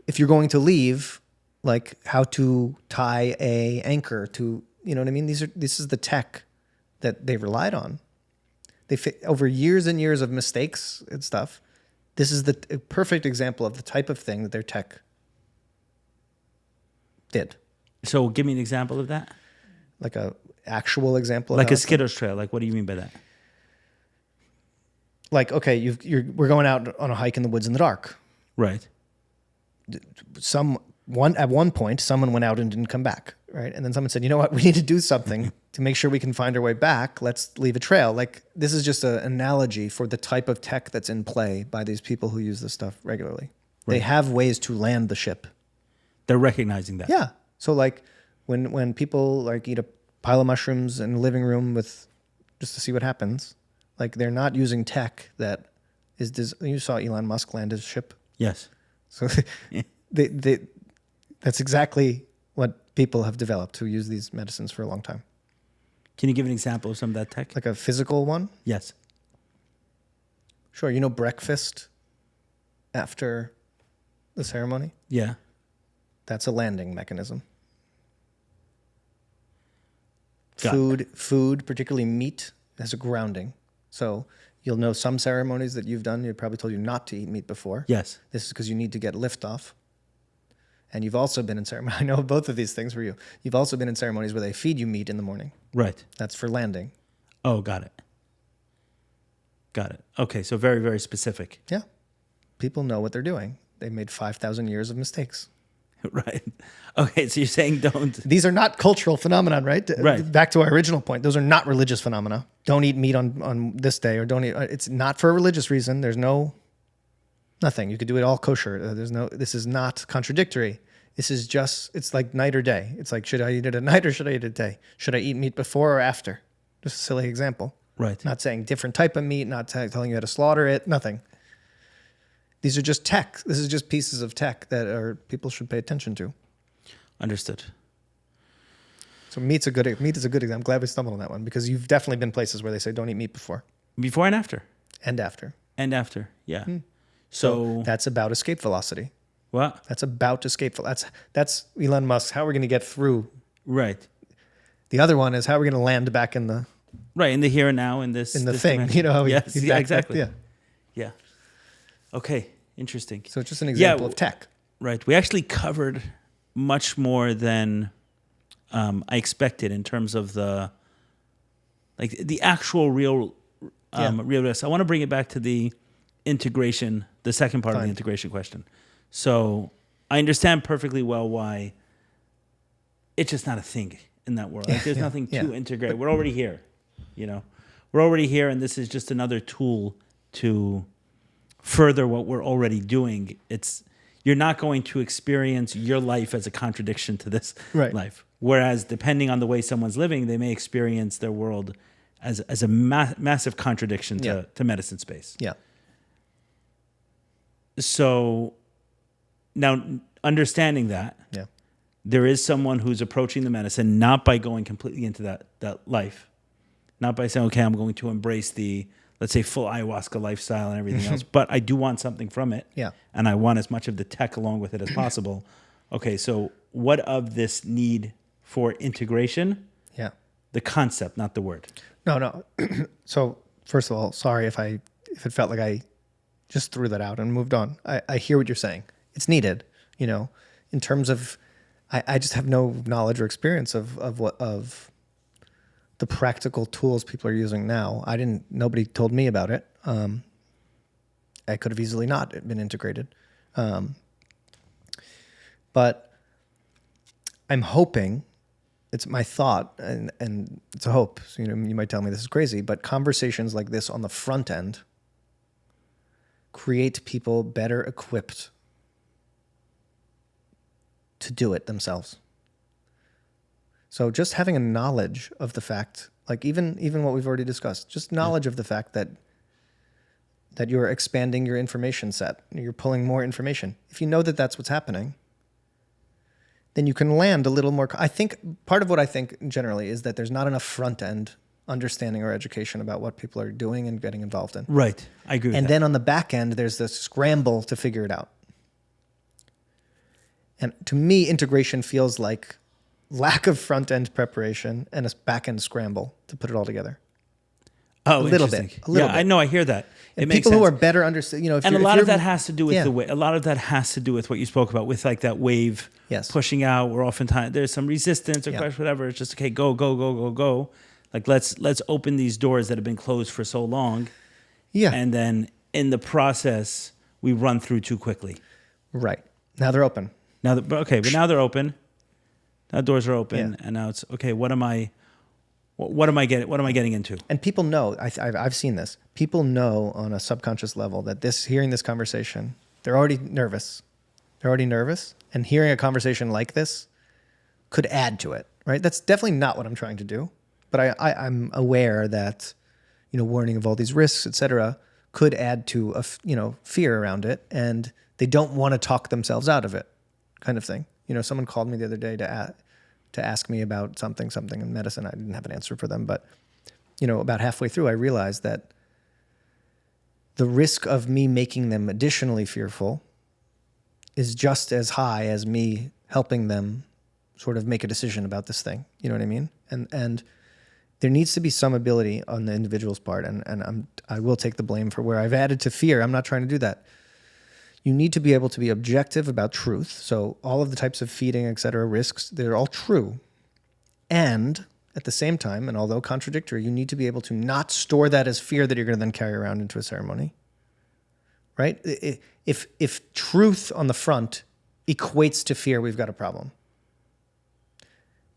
if you're going to leave, like how to tie a anchor to, you know what I mean? This is the tech that they relied on. Over years and years of mistakes and stuff. This is the perfect example of the type of thing that their tech did. So give me an example of that. Like a actual example. Like of a Skittles trail. Like, what do you mean by that? Like, okay, we're going out on a hike in the woods in the dark. Right. At one point, someone went out and didn't come back, right? And then someone said, you know what, we need to do something to make sure we can find our way back. Let's leave a trail. Like, this is just an analogy for the type of tech that's in play by these people who use this stuff regularly. Right. They have ways to land the ship. They're recognizing that. Yeah. So like when people like eat a pile of mushrooms in the living room just to see what happens, like they're not using tech that is, you saw Elon Musk land his ship. Yes. So that's exactly what people have developed who use these medicines for a long time. Can you give an example of some of that tech? Like a physical one? Yes. Sure. Breakfast after the ceremony? Yeah. That's a landing mechanism. Got Food, particularly meat, has a grounding. So you'll know some ceremonies that you've done, they probably told you not to eat meat before. Yes. This is because you need to get liftoff. And you've also been in ceremony. I know both of these things for you. You've also been in ceremonies where they feed you meat in the morning. Right. That's for landing. Oh, got it. Okay, so very, very specific. Yeah. People know what they're doing. They've made 5,000 years of mistakes. Right. Okay, so you're saying don't. These are not cultural phenomenon, right? Right. Back to our original point. Those are not religious phenomena. Don't eat meat on this day, or don't eat. It's not for a religious reason. There's nothing. You could do it all kosher. This is not contradictory. This is just, it's like night or day. It's like, should I eat it at night or should I eat it at day? Should I eat meat before or after? Just a silly example. Right. Not saying different type of meat, not telling you how to slaughter it, nothing. These are just tech. This is just pieces of tech that people should pay attention to. Understood. So meat is a good example. I'm glad we stumbled on that one because you've definitely been places where they say don't eat meat before. Before and after. And after. and after. Yeah. So That's about escape velocity. what? That's about escape velocity. That's Elon Musk. How are we going to get through? Right. The other one is how are we going to land back in the Right. In the here and now, in this thing. dimension. You know, how Yes. he's Yeah. back- Exactly. yeah. Yeah. Okay. Interesting. So it's just an example of tech. Right. We actually covered much more than I expected in terms of the actual real risk. I want to bring it back to the integration, the second part of the integration question. So I understand perfectly well why it's just not a thing in that world. Like there's nothing to integrate. We're already here. We're already here, and this is just another tool to further what we're already doing. You're not going to experience your life as a contradiction to this life. Whereas depending on the way someone's living, they may experience their world as a massive contradiction to medicine space. Yeah. So now understanding that, there is someone who's approaching the medicine not by going completely into that life, not by saying, okay, I'm going to embrace the, let's say, full ayahuasca lifestyle and everything else, but I do want something from it. Yeah. And I want as much of the tech along with it as possible. Okay, so what of this need for integration? Yeah. The concept, not the word. No. So first of all, sorry if it felt like I just threw that out and moved on. I hear what you're saying. It's needed, in terms of, I just have no knowledge or experience of the practical tools people are using now. Nobody told me about it. I could have easily not been integrated. But I'm hoping, it's my thought, and it's a hope. So, you might tell me this is crazy, but conversations like this on the front end create people better equipped to do it themselves. So just having a knowledge of the fact, like even what we've already discussed, just knowledge of the fact that you're expanding your information set, you're pulling more information. If you know that that's what's happening, then you can land a little more. I think part of what I think generally is that there's not enough front end understanding or education about what people are doing and getting involved in. Right. I agree with that. And then on the back end, there's this scramble to figure it out. And to me, integration feels like lack of front end preparation and a back end scramble to put it all together. Oh, a little interesting. bit. I know. I hear that. And people who are better understand, and a lot of that has to do with the way. A lot of that has to do with what you spoke about, with like that wave pushing out. Where oftentimes there's some resistance or question, whatever. It's just okay, go. Like let's open these doors that have been closed for so long. Yeah. And then in the process, we run through too quickly. Right. Now they're open. But now they're open. Now doors are open, and now it's okay. What am I getting into? And people know. I've seen this. People know on a subconscious level that hearing this conversation, they're already nervous. And hearing a conversation like this could add to it. Right. That's definitely not what I'm trying to do. But I'm aware that, warning of all these risks, et cetera, could add to fear around it, and they don't want to talk themselves out of it, kind of thing. Someone called me the other day to ask me about something in medicine. I didn't have an answer for them, but about halfway through, I realized that the risk of me making them additionally fearful is just as high as me helping them sort of make a decision about this thing. You know what I mean? And there needs to be some ability on the individual's part, and I will take the blame for where I've added to fear. I'm not trying to do that. You need to be able to be objective about truth. So all of the types of feeding, et cetera, risks, they're all true. And at the same time, and although contradictory, you need to be able to not store that as fear that you're going to then carry around into a ceremony. Right? If truth on the front equates to fear, we've got a problem.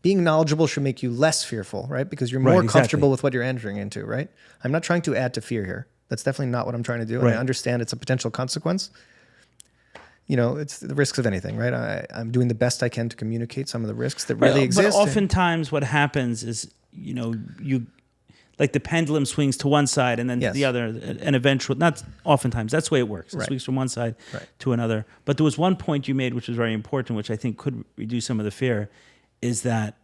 Being knowledgeable should make you less fearful, right? Because you're more comfortable with what you're entering into, right? I'm not trying to add to fear here. That's definitely not what I'm trying to do. Right. And I understand it's a potential consequence. It's the risks of anything, right? I'm doing the best I can to communicate some of the risks that really exist. But oftentimes what happens is, you like the pendulum swings to one side and then to the other, and eventually, not oftentimes, that's the way it works. It swings from one side to another. But there was one point you made, which was very important, which I think could reduce some of the fear, is that,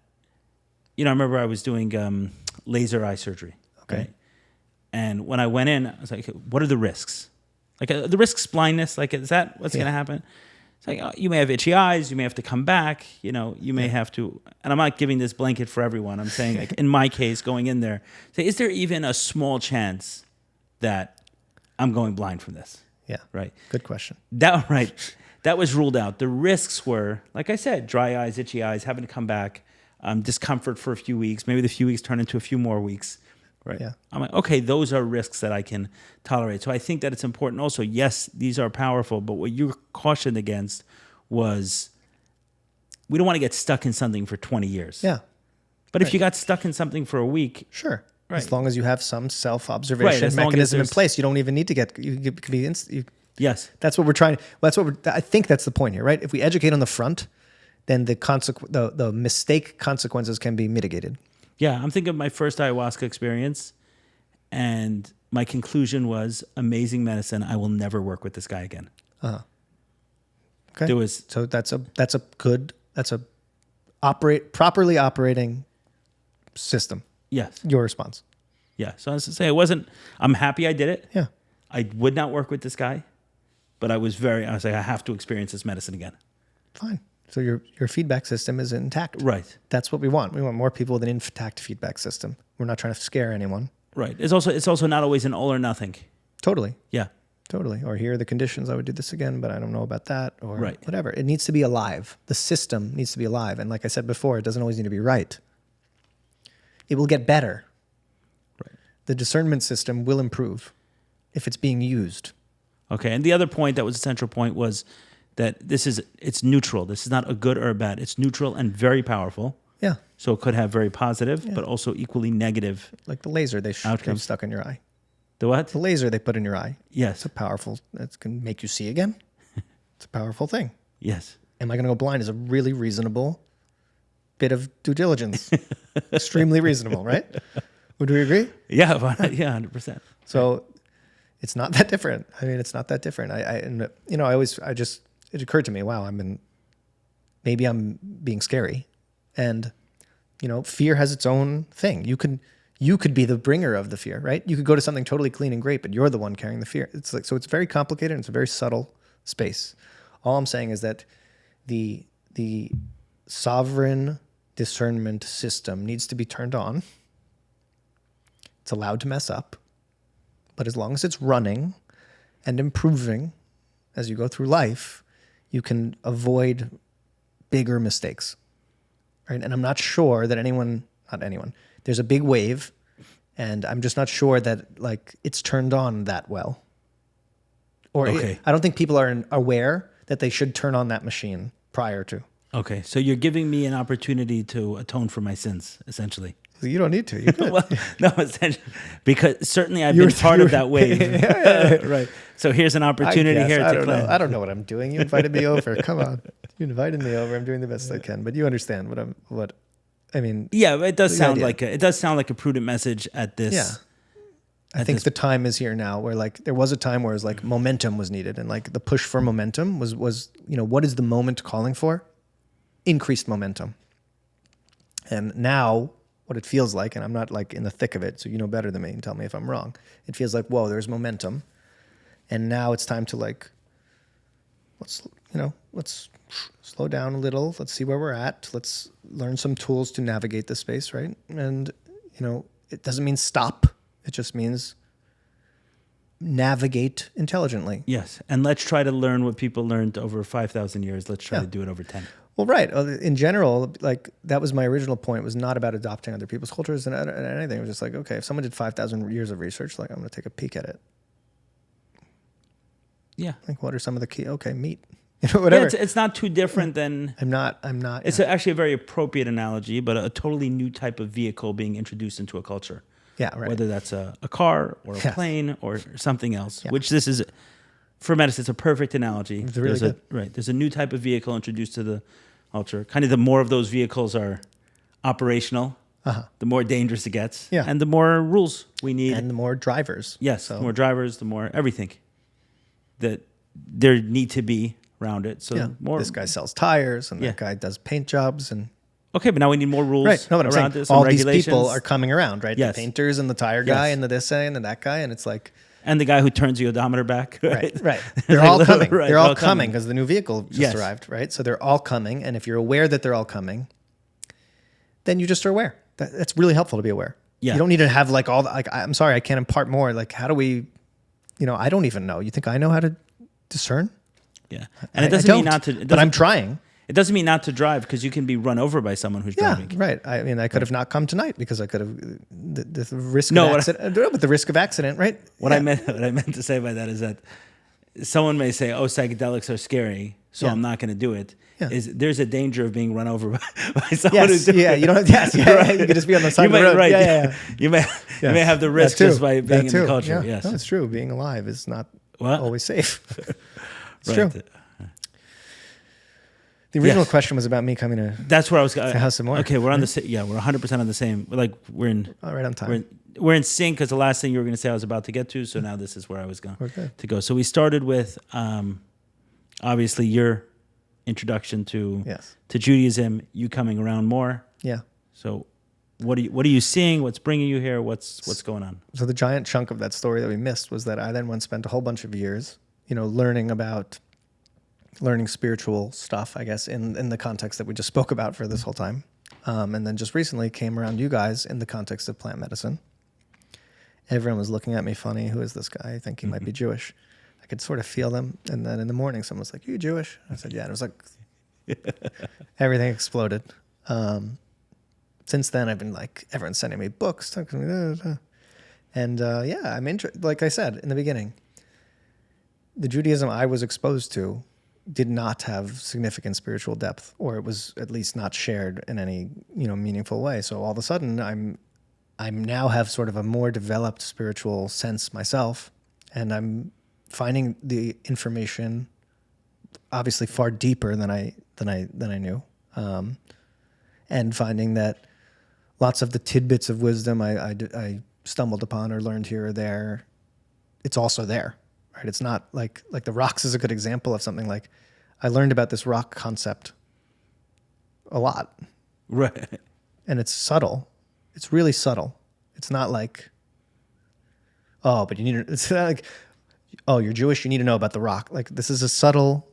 I remember I was doing laser eye surgery. Okay. Right? And when I went in, I was like, what are the risks? Like the risk's blindness. Like, is that what's going to happen? It's like, oh, you may have itchy eyes. You may have to come back. You know, you may have to, and I'm not giving this blanket for everyone. I'm saying, like, in my case, going in there, say, is there even a small chance that I'm going blind from this? Yeah. Right. Good question. That was ruled out. The risks were, like I said, dry eyes, itchy eyes, having to come back, discomfort for a few weeks. Maybe the few weeks turn into a few more weeks. Right. Yeah. I'm like, okay, those are risks that I can tolerate. So I think that it's important also. Yes, these are powerful, but what you cautioned against was we don't want to get stuck in something for 20 years. Yeah. But if you got stuck in something for a week. Sure. Right. As long as you have some self-observation as long as mechanism in there's- place, you don't even need to get, you could be, Yes. that's what we're trying, I think that's the point here, right? If we educate on the front, then the mistake consequences can be mitigated. Yeah, I'm thinking of my first ayahuasca experience, and my conclusion was amazing medicine. I will never work with this guy again. Okay. There was So that's properly operating system. yes, Your response. yeah. So I was to say, I'm happy I did it. Yeah. I would not work with this guy, but I was like, I have to experience this medicine again. Fine. So your feedback system is intact. Right. That's what we want. We want more people with an intact feedback system. We're not trying to scare anyone. Right. It's also not always an all or nothing. Totally. Yeah. Totally. Or here are the conditions. I would do this again, but I don't know about that. Or Right. whatever. It needs to be alive. The system needs to be alive. And like I said before, it doesn't always need to be right. It will get better. Right. The discernment system will improve if it's being used. Okay. And the other point that was a central point was that it's neutral. This is not a good or a bad. It's neutral and very powerful. Yeah. So it could have very positive, but also equally negative. Like the laser they Outcomes. stuck in your eye. The what? The laser they put in your eye. Yes. It's a powerful, it can make you see again. It's a powerful thing. Yes. Am I going to go blind is a really reasonable bit of due diligence. Extremely reasonable, right? Would we agree? Yeah. Yeah. 100%. So it's not that different. I mean, it's not that different. It occurred to me, wow, maybe I'm being scary. And, fear has its own thing. You could be the bringer of the fear, right? You could go to something totally clean and great, but you're the one carrying the fear. It's like, so it's very complicated and it's a very subtle space. All I'm saying is that the sovereign discernment system needs to be turned on. It's allowed to mess up, but as long as it's running and improving as you go through life, you can avoid bigger mistakes, right? And I'm not sure that there's a big wave, and I'm just not sure that it's turned on that well. Or Okay. I don't think people are aware that they should turn on that machine prior to. Okay. So you're giving me an opportunity to atone for my sins, essentially. You don't need to. You could. Well, no, essentially, because certainly I've been part of that wave. Right. So here's an opportunity here to cleanse. I don't know what I'm doing. You invited me over. Come on. You invited me over. I'm doing the best I can. But you understand what I mean. Yeah, it does sound idea. like a prudent message at this. Yeah. I think the time is here now where there was a time where it was momentum was needed, and the push for momentum was what is the moment calling for? Increased momentum. And now what it feels like, and I'm not in the thick of it, so you know better than me and tell me if I'm wrong. It feels like, whoa, there's momentum. And now it's time to let's slow down a little. Let's see where we're at. Let's learn some tools to navigate the space, right? And, it doesn't mean stop. It just means navigate intelligently. Yes. And let's try to learn what people learned over 5,000 years. Let's try to do it over 10. Well, right. In general, that was my original point. It was not about adopting other people's cultures and anything. It was just okay, if someone did 5,000 years of research, I'm going to take a peek at it. Yeah. What are some of the key? Okay, meat. Whatever. Yeah, it's not too different than. I'm not. It's actually a very appropriate analogy, but a totally new type of vehicle being introduced into a culture. Yeah, right. Whether that's a car or a plane or something else, which this is, for medicine, it's a perfect analogy. It's really good. There's a new type of vehicle introduced to the culture. Kind of the more of those vehicles are operational, the more dangerous it gets. Yeah. And the more rules we need. And the more drivers. Yes, the more drivers, the more everything that there need to be around it. So more. This guy sells tires, and that guy does paint jobs, and Okay, but now we need more rules Right. No, what I'm around saying, this. Some all these regulations. people are coming around, right? Yes. The painters and the tire guy Yes. and the this guy and the that guy. And it's like, And the guy who turns the odometer back. right. They're Like, all coming. right, They're all coming because the new vehicle just Yes. arrived, right? So they're all coming. And if you're aware that they're all coming, then you just are aware. That's really helpful to be aware. Yeah. You don't need to have like all the, like, I'm sorry, I can't impart more. Like, how do we, I don't even know. You think I know how to discern? Yeah. And it I doesn't don't, mean not to. but I'm trying. It doesn't mean not to drive because you can be run over by someone who's Yeah, driving. right. I mean, I could have not come tonight because I could have the risk No, of what accident. But the risk of accident, right? What I meant to say by that is that someone may say, "Oh, psychedelics are scary, so Yeah. I'm not going to do it." Yeah. There's a danger of being run over by someone who's Yes, doing yeah, it. you don't. Yes, yeah, you could just be on the side You of the may, road. right? Yeah. You may have the risk That too. just by being That in too. the culture. Yeah. Yes, No, it's true. Being alive is not What? always safe. It's Right. true. The original Yes. question was about me coming to That's where I was. House of More, Okay, we're on the. Yeah, we're 100% on the same. Like we're in. right on time. We're in sync because the last thing you were going to say I was about to get to. So now this is where I was going We're good. to go. So we started with obviously your introduction to Yes. Judaism. You coming around more. Yeah. So what are you seeing? What's bringing you here? What's going on? So the giant chunk of that story that we missed was that I then once spent a whole bunch of years, learning spiritual stuff, I guess, in the context that we just spoke about for this whole time. And then just recently came around you guys in the context of plant medicine. Everyone was looking at me funny. Who is this guy? I think he might be Jewish. I could sort of feel them. And then in the morning, someone was like, "You Jewish?" I said, "Yeah." And it was like, everything exploded. Since then, I've been like, everyone's sending me books. And I'm interested. Like I said in the beginning, the Judaism I was exposed to did not have significant spiritual depth, or it was at least not shared in any meaningful way. So all of a sudden, I'm now have sort of a more developed spiritual sense myself, and I'm finding the information obviously far deeper than I knew, and finding that lots of the tidbits of wisdom I stumbled upon or learned here or there, it's also there. Right? It's not like the rocks is a good example of something. Like I learned about this rock concept a lot, Right. and it's subtle. It's really subtle. It's not like, oh, but you need to, it's not like, oh, you're Jewish, you need to know about the rock. Like this is a subtle,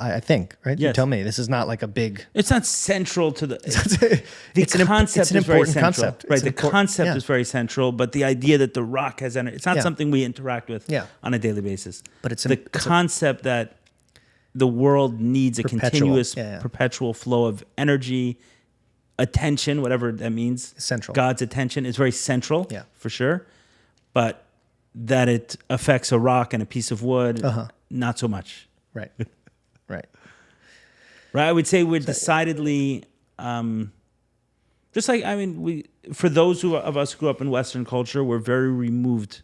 I think, right? You Yes. tell me. This is not like a big. It's not central to the. It's an concept it's an is very important central, concept. right? It's The important- concept yeah. is very central, but the idea that the rock has energy, it's not Yeah. something we interact with Yeah. on a daily basis. But it's the concept that the world needs a Perpetual. continuous, Yeah. perpetual flow of energy, attention, whatever that means. Central. God's attention is very central, Yeah. for sure. But that it affects a rock and a piece of wood, not so much. Right. Right. Right, I would say we're decidedly, just like for those of us who grew up in Western culture, we're very removed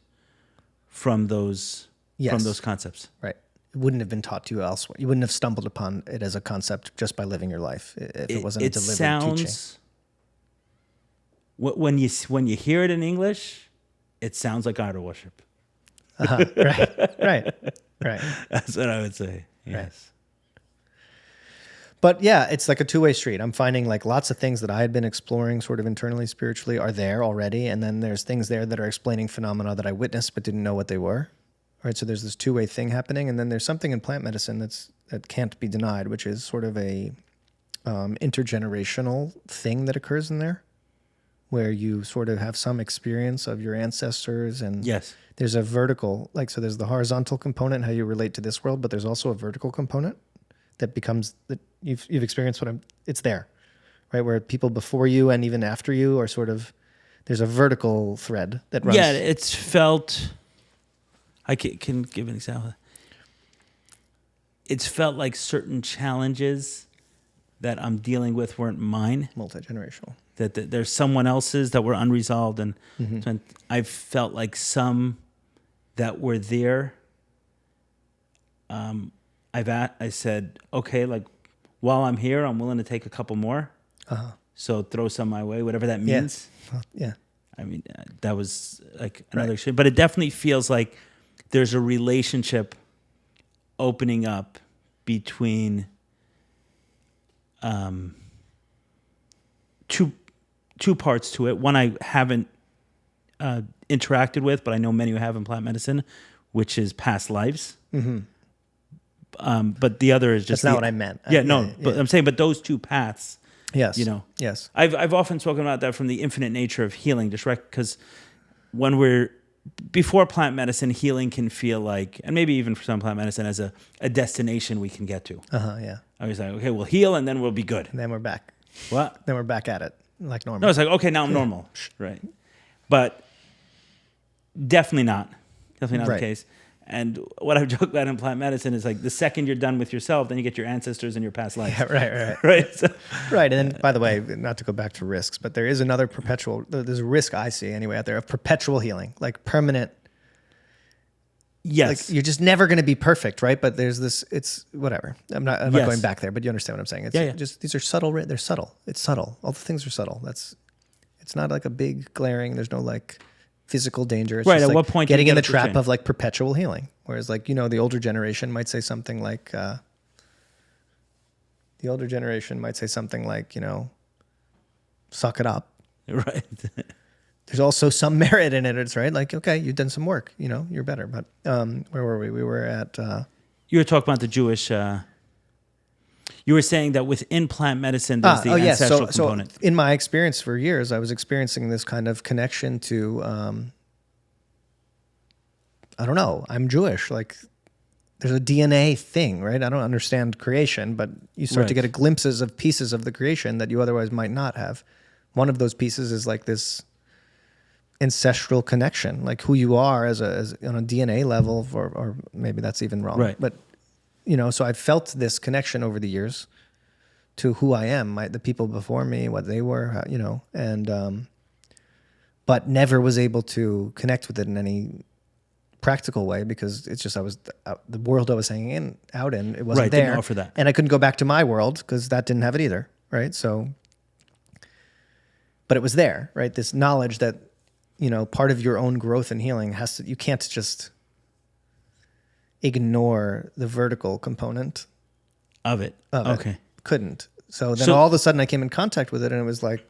from those Yes. concepts. Right. It wouldn't have been taught to you elsewhere. You wouldn't have stumbled upon it as a concept just by living your life if it wasn't a deliberate teaching. When you hear it in English, it sounds like idol worship. Right. That's what I would say. Yes. But yeah, it's like a two-way street. I'm finding like lots of things that I had been exploring sort of internally, spiritually are there already. And then there's things there that are explaining phenomena that I witnessed but didn't know what they were. Right. So there's this two-way thing happening. And then there's something in plant medicine that can't be denied, which is sort of a intergenerational thing that occurs in there, where you sort of have some experience of your ancestors. And Yes. there's a vertical, so there's the horizontal component, how you relate to this world, but there's also a vertical component that becomes that you've experienced it's there, right? Where people before you and even after you are sort of, there's a vertical thread that runs. Yeah, it's felt. I can give an example. It's felt like certain challenges that I'm dealing with weren't mine. Multi-generational. That there's someone else's that were unresolved, and Mm-hmm. I felt like some that were there. I said, okay, like while I'm here, I'm willing to take a couple more. So throw some my way, whatever that Yeah. means. Well, yeah. I mean, that was like another exchange, but it definitely feels like there's a relationship opening up between two parts to it. One I haven't interacted with, but I know many who have in plant medicine, which is past lives. But the other is just That's not what I meant. But I'm saying, but those two paths. Yes. Yes. I've often spoken about that from the infinite nature of healing, just because when we're before plant medicine, healing can feel like, and maybe even for some plant medicine, as a destination we can get to. Yeah. I was like, okay, we'll heal and then we'll be good. And then we're back. What? Then we're back at it like normal. No, it's like, okay, now I'm normal. Right. But definitely not the case. And what I've joked about in plant medicine is like the second you're done with yourself, then you get your ancestors and your past lives. Yeah, right. Right. So, Right. And then, by the way, not to go back to risks, but there is another there's a risk I see anyway out there of perpetual healing, like permanent. yes. Like you're just never going to be perfect, right? But there's this, it's whatever. I'm not Yes. going back there, but you understand what I'm saying. It's Yeah. just, these are subtle, they're subtle. It's subtle. All the things are subtle. It's not like a big glaring, there's no like physical danger. It's Right, just at like what point do you getting get in the up the trap chain? of like perpetual healing. Whereas like, the older generation might say something like, suck it up. Right. There's also some merit in it. It's right. Like, okay, you've done some work, you're better. But where were we? We were at, You were talking about the Jewish, you were saying that within plant medicine, there's the ancestral component. So in my experience for years, I was experiencing this kind of connection to, I don't know, I'm Jewish. Like there's a DNA thing, right? I don't understand creation, but you start to Right. get glimpses of pieces of the creation that you otherwise might not have. One of those pieces is like this ancestral connection, like who you are as on a DNA level, or maybe that's even wrong. Right. But so I've felt this connection over the years to who I am, the people before me, what they were, and but never was able to connect with it in any practical way because it's just the world I was hanging out in, it wasn't Right, there, didn't offer that. and I couldn't go back to my world because that didn't have it either, right? So, but it was there, right? This knowledge that part of your own growth and healing you can't just ignore the vertical component Of it. of Okay. it. Couldn't. So then all of a sudden I came in contact with it, and it was like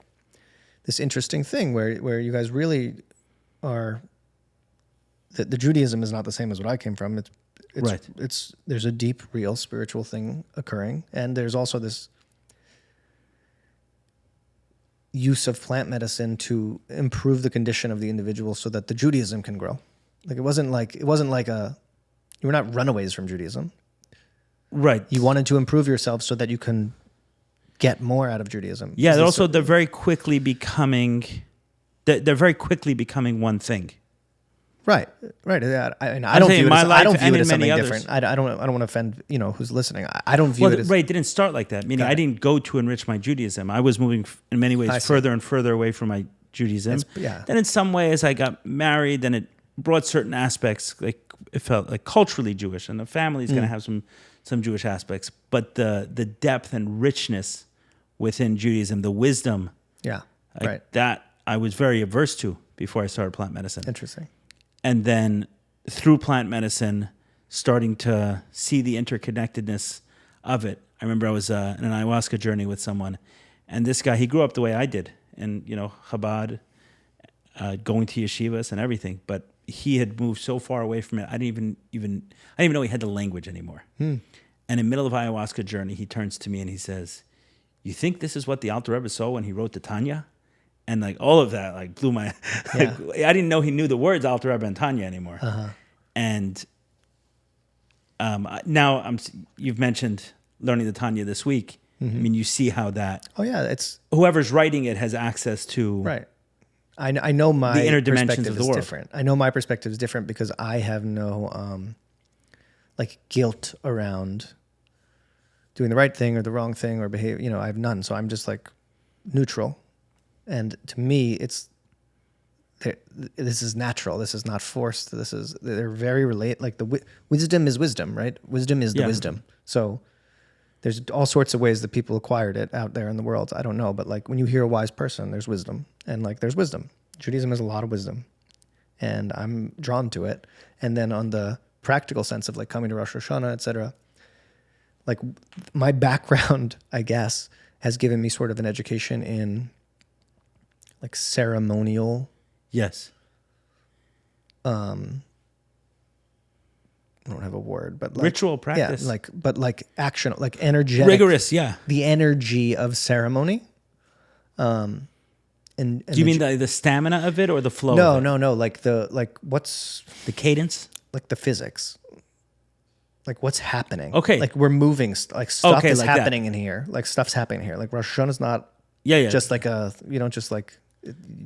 this interesting thing where you guys really are. The Judaism is not the same as what I came from. It's Right. There's a deep, real spiritual thing occurring, and there's also this use of plant medicine to improve the condition of the individual so that the Judaism can grow. Like it wasn't like you were not runaways from Judaism. Right. You wanted to improve yourself so that you can get more out of Judaism. Yeah. They're very quickly becoming one thing. Right. Yeah, I don't view it my as, life I don't view and it in as something many different. others. I don't want to offend who's listening. I don't view it as Right. It didn't start like that. Meaning I didn't go to enrich my Judaism. I was moving in many ways further and further away from my Judaism. Then in some ways I got married, and it brought certain aspects, like it felt like culturally Jewish, and the family's going to have some Jewish aspects, but the depth and richness within Judaism, the wisdom, that I was very averse to before I started plant medicine. Interesting. And then through plant medicine, starting to see the interconnectedness of it. I remember I was in an ayahuasca journey with someone, and this guy, he grew up the way I did, and Chabad, going to yeshivas and everything, but he had moved so far away from it. I didn't even know he had the language anymore. And in the middle of ayahuasca journey, he turns to me and he says, "You think this is what the Alter Rebbe saw when he wrote the Tanya?" And like all of that like blew my. I didn't know he knew the words Alter Rebbe and Tanya anymore. And now you've mentioned learning the Tanya this week. I mean, you see how that. Oh yeah, it's whoever's writing it has access to. Right. I know my the inner dimensions perspective of the is world. different. I know my perspective is different because I have no like guilt around doing the right thing or the wrong thing or behave. I have none. So I'm just like neutral. And to me, this is natural. This is not forced. They're very relate. Like wisdom is wisdom, right? Wisdom is the wisdom. So there's all sorts of ways that people acquired it out there in the world. I don't know, but like when you hear a wise person, there's wisdom, and like there's wisdom. Judaism has a lot of wisdom, and I'm drawn to it. And then on the practical sense of like coming to Rosh Hashanah, etc. Like my background, I guess, has given me sort of an education in like ceremonial. Yes. I don't have a word, but like, Ritual practice. Yeah, like action, like energetic. Rigorous, yeah. The energy of ceremony. And Do you mean the stamina of it or the flow No, of it? no. Like what's The cadence? like the physics? Like what's happening? Okay. Like we're moving, like stuff is like happening in here. Like stuff's happening here. Like Rosh Hashanah is not Yeah. just like just like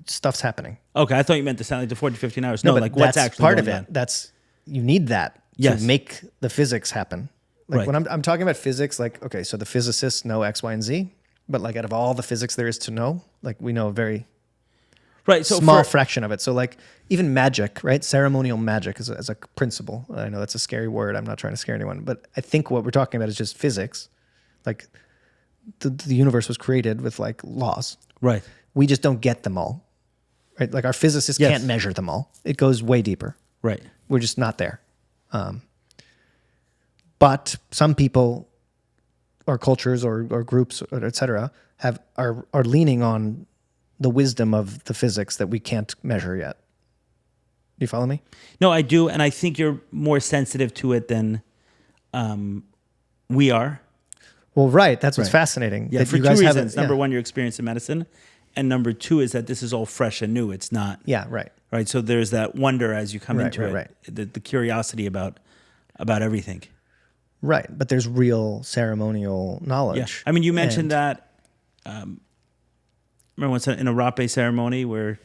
stuff's happening. Okay, I thought you meant to sound like the 40, 15 hours. No, but like what's that's actually part of going it. on. That's, you need that Yes. to make the physics happen. Like Right. when I'm talking about physics, like, okay, so the physicists know X, Y, and Z, but like out of all the physics there is to know, like we know a very Right, so small fraction of it. So like even magic, right? Ceremonial magic as a principle. I know that's a scary word. I'm not trying to scare anyone, but I think what we're talking about is just physics. Like the universe was created with like laws. Right. We just don't get them all, right? Like our physicists Yes. can't measure them all. It goes way deeper. Right. We're just not there. But some people or cultures or groups, or et cetera, are leaning on the wisdom of the physics that we can't measure yet. Do you follow me? No, I do, and I think you're more sensitive to it than we are. Well, right. That's what's Right. fascinating. Yeah, that for you two guys reasons. haven't- Number one, your experience in medicine, and number two is that this is all fresh and new. It's not Yeah, right. right. So there's that wonder as you come Right, into right, it, the curiosity about everything. Right. But there's real ceremonial knowledge. Yeah, I mean, you mentioned And- that. Remember once in a rape ceremony where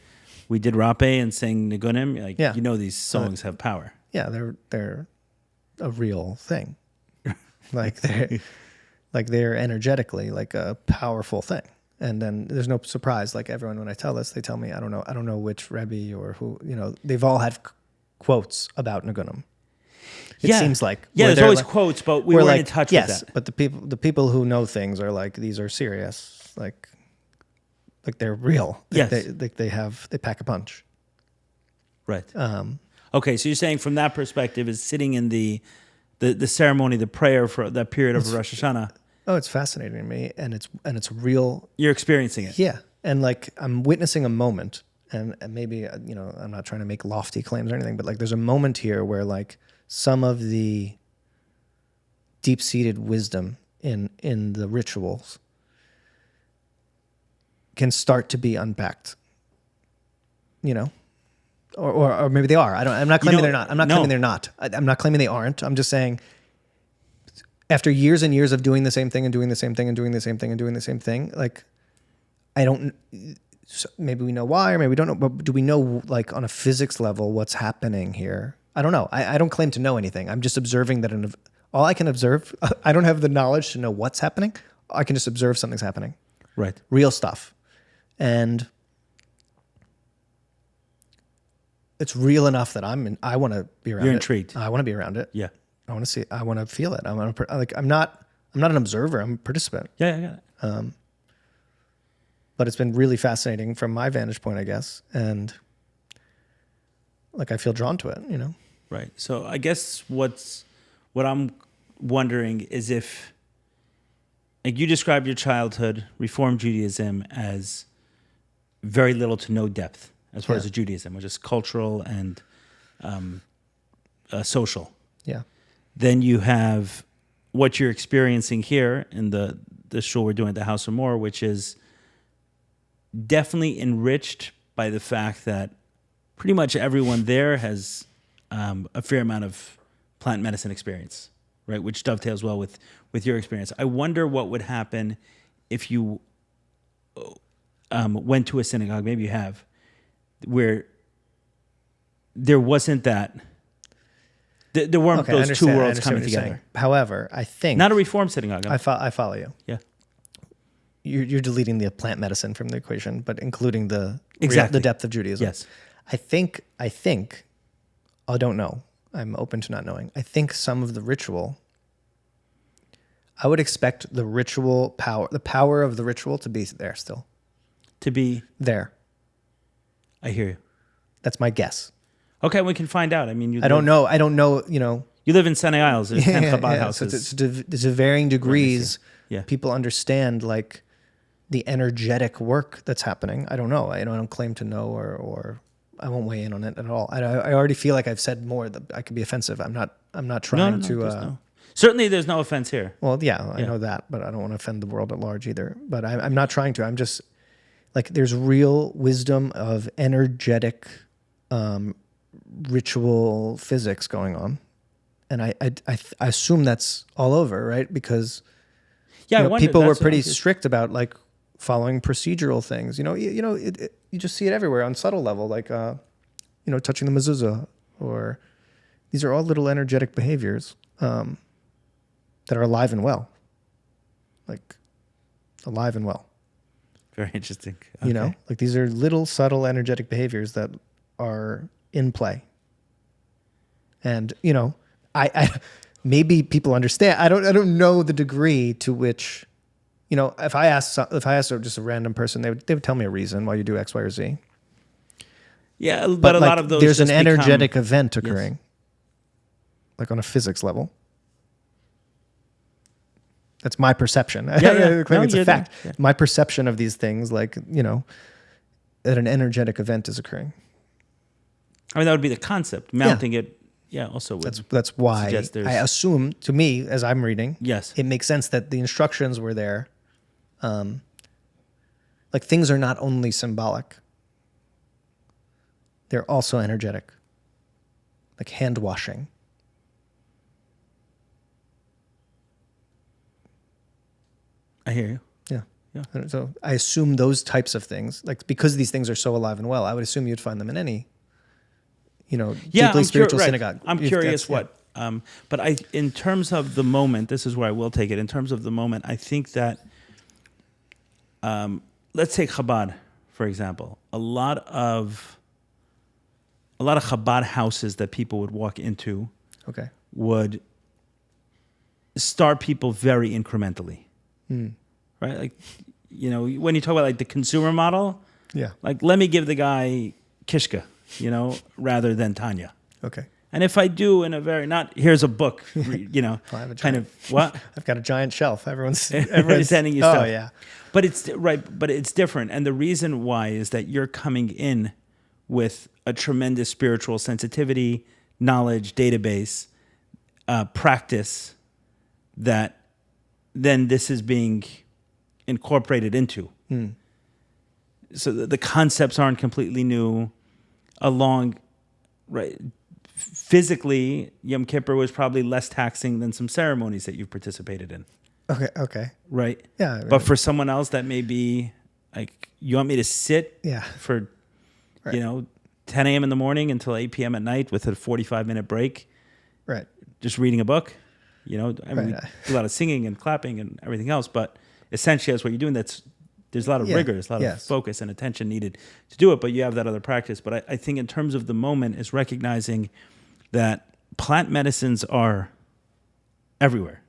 we did rape and sang nigunim? Like, Yeah. you know, these songs have power. Yeah, they're a real thing. like they're energetically like a powerful thing. And then there's no surprise. Like everyone, when I tell this, they tell me, I don't know which Rebbe or who, they've all had quotes about Nigunim. It seems like. Yeah, where there's they're always like- quotes, but we we're weren't like, in touch yes, with that. but the people who know things are like, these are serious. Like they're real. Yes. They pack a punch. Right. Okay, so you're saying from that perspective is sitting in the ceremony, the prayer for that period of Rosh Hashanah, Oh, it's fascinating to me. And it's real. you're experiencing it. Yeah. And like I'm witnessing a moment, and maybe, I'm not trying to make lofty claims or anything, but like there's a moment here where like some of the deep-seated wisdom in the rituals can start to be unpacked, or maybe they are. I'm not claiming they're not. I'm not claiming they're not. I'm not claiming they aren't. I'm just saying after years and years of doing the same thing and doing the same thing and doing the same thing and doing the same thing, like maybe we know why, or maybe we don't know, but do we know like on a physics level what's happening here? I don't know. I don't claim to know anything. I'm just observing that all I can observe, I don't have the knowledge to know what's happening. I can just observe something's happening. Right. Real stuff. And it's real enough that I want to be around it. You're intrigued. I want to be around it. Yeah. I want to see. I want to feel it. I'm not an observer. I'm a participant. Yeah, I got it. But it's been really fascinating from my vantage point, I guess. And like I feel drawn to it. Right. So I guess what I'm wondering is if, like, you described your childhood, Reform Judaism, as very little to no depth as far as the Judaism, which is cultural and social. Yeah. Then you have what you're experiencing here in the shul we're doing at the House of More, which is definitely enriched by the fact that pretty much everyone there has a fair amount of plant medicine experience, right? Which dovetails well with your experience. I wonder what would happen if you went to a synagogue, maybe you have, where there wasn't that. There weren't those two worlds coming together. However, I think Not a reform synagogue. I follow you. Yeah. You're deleting the plant medicine from the equation, but including the Exactly. the depth of Judaism. Yes. I think. I don't know. I'm open to not knowing. I think some of the ritual. I would expect the ritual power, the power of the ritual, to be there still. To be There. I hear you. That's my guess. Okay, we can find out. I mean, I don't know. You live in Sunny Isles. There's 10 Chabad So houses. it's to varying degrees. Yeah. People understand like the energetic work that's happening. I don't know. I don't claim to know, or I won't weigh in on it at all. I already feel like I've said more that I could be offensive. I'm not trying to. Certainly, there's no offense here. Well, yeah, I know that, but I don't want to offend the world at large either. But I'm not trying to. I'm just like, there's real wisdom of energetic ritual physics going on, and I assume that's all over, right? Because people were pretty strict about like following procedural things. You just see it everywhere on subtle level, like touching the mezuzah, or these are all little energetic behaviors that are alive and well, like alive and well. Very interesting. Okay. Like these are little subtle energetic behaviors that are in play. And I maybe people understand. I don't know the degree to which, if I asked just a random person, they would tell me a reason why you do X, Y, or Z. Yeah, but a lot of those, there's an energetic event occurring, like on a physics level. That's my perception. Yeah. It's a fact. Yeah. My perception of these things, like, that an energetic event is occurring. I mean, that would be the concept. Mounting it, also would. That's why I assume, to me, as I'm reading, yes, it makes sense that the instructions were there. Like, things are not only symbolic. They're also energetic. Like hand washing. I hear you. Yeah. So I assume those types of things, like, because these things are so alive and well, I would assume you'd find them in any, deeply spiritual synagogue. I'm curious what, but in terms of the moment, this is where I will take it. In terms of the moment, I think that, let's take Chabad, for example. A lot of Chabad houses that people would walk into, would start people very incrementally. Right? Like, when you talk about like the consumer model, like, let me give the guy Kishka, rather than Tanya. Okay. And if I do in a very, here's a book, kind of what? I've got a giant shelf. Everyone's sending you stuff. Oh, yeah. But it's different. And the reason why is that you're coming in with a tremendous spiritual sensitivity, knowledge, database, practice, that then this is being incorporated into. So the concepts aren't completely new. Physically, Yom Kippur was probably less taxing than some ceremonies that you've participated in. Okay. Right? Yeah. But for someone else, that may be like, you want me to sit for, 10 a.m. in the morning until 8 p.m. at night with a 45-minute break. Right. Just reading a book. We do a lot of singing and clapping and everything else, but essentially that's what you're doing. There's a lot of rigor, there's a lot of focus and attention needed to do it, but you have that other practice. But I think in terms of the moment is recognizing that plant medicines are everywhere.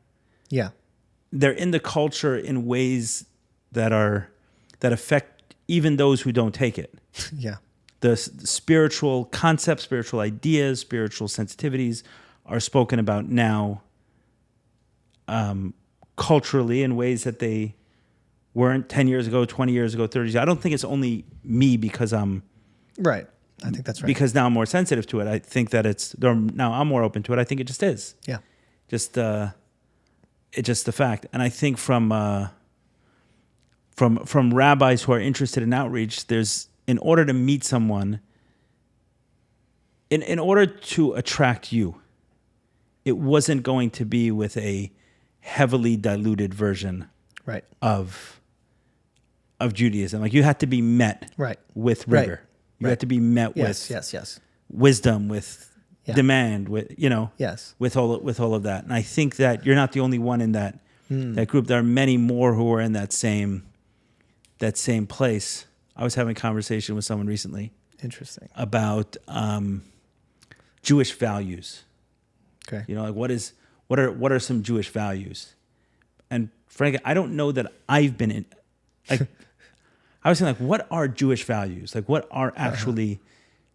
Yeah. They're in the culture in ways that affect even those who don't take it. Yeah. The spiritual concepts, spiritual ideas, spiritual sensitivities are spoken about now culturally in ways that they weren't 10 years ago, 20 years ago, 30 years ago. I don't think it's only me because I'm... Right. I think that's right. Because now I'm more sensitive to it. I think that now I'm more open to it. I think it just is. Yeah. It's just the fact. And I think from rabbis who are interested in outreach, in order to meet someone, in order to attract you, it wasn't going to be with a heavily diluted version of Judaism. Like, you had to be met with rigor. You had to be met with wisdom, with demand, with with all of that. And I think that you're not the only one in that group. There are many more who are in that same place. I was having a conversation with someone recently. Interesting. About Jewish values. Okay. Like, what are some Jewish values? And frankly, I don't know that I've been in. Like, I was saying, like, what are Jewish values? Like, what are actually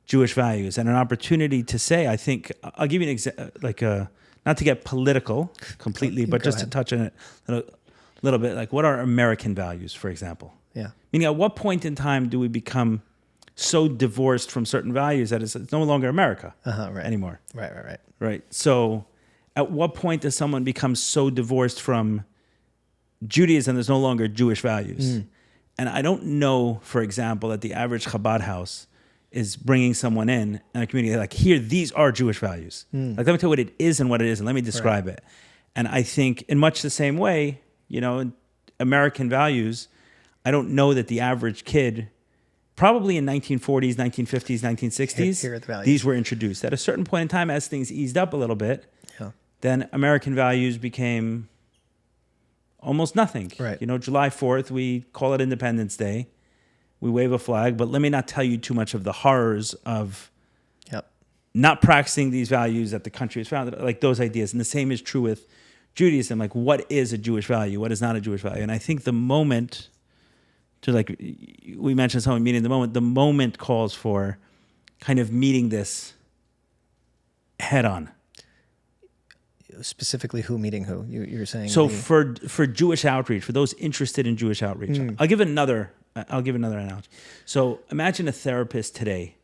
Jewish values? And an opportunity to say, I think, I'll give you an example, not to get political completely, but just to touch on it little bit, like what are American values, for example? Yeah. Meaning, at what point in time do we become so divorced from certain values that it's no longer America Right. anymore? Right. Right. So at what point does someone become so divorced from Judaism there's no longer Jewish values? And I don't know, for example, that the average Chabad house is bringing someone in a community like, here, these are Jewish values. Like, let me tell you what it is and what it isn't. Let me describe it. And I think in much the same way, in American values, I don't know that the average kid, probably in 1940s, 1950s, 1960s, Here are the values. these were introduced. At a certain point in time, as things eased up a little bit, then American values became almost nothing. Right. July 4th, we call it Independence Day. We wave a flag, but let me not tell you too much of the horrors of not practicing these values that the country was founded, like those ideas. And the same is true with Judaism. Like, what is a Jewish value? What is not a Jewish value? And I think the moment, we mentioned someone meeting the moment calls for kind of meeting this head on. Specifically, who meeting who? You're saying. So for Jewish outreach, for those interested in Jewish outreach, I'll give another analogy. So imagine a therapist today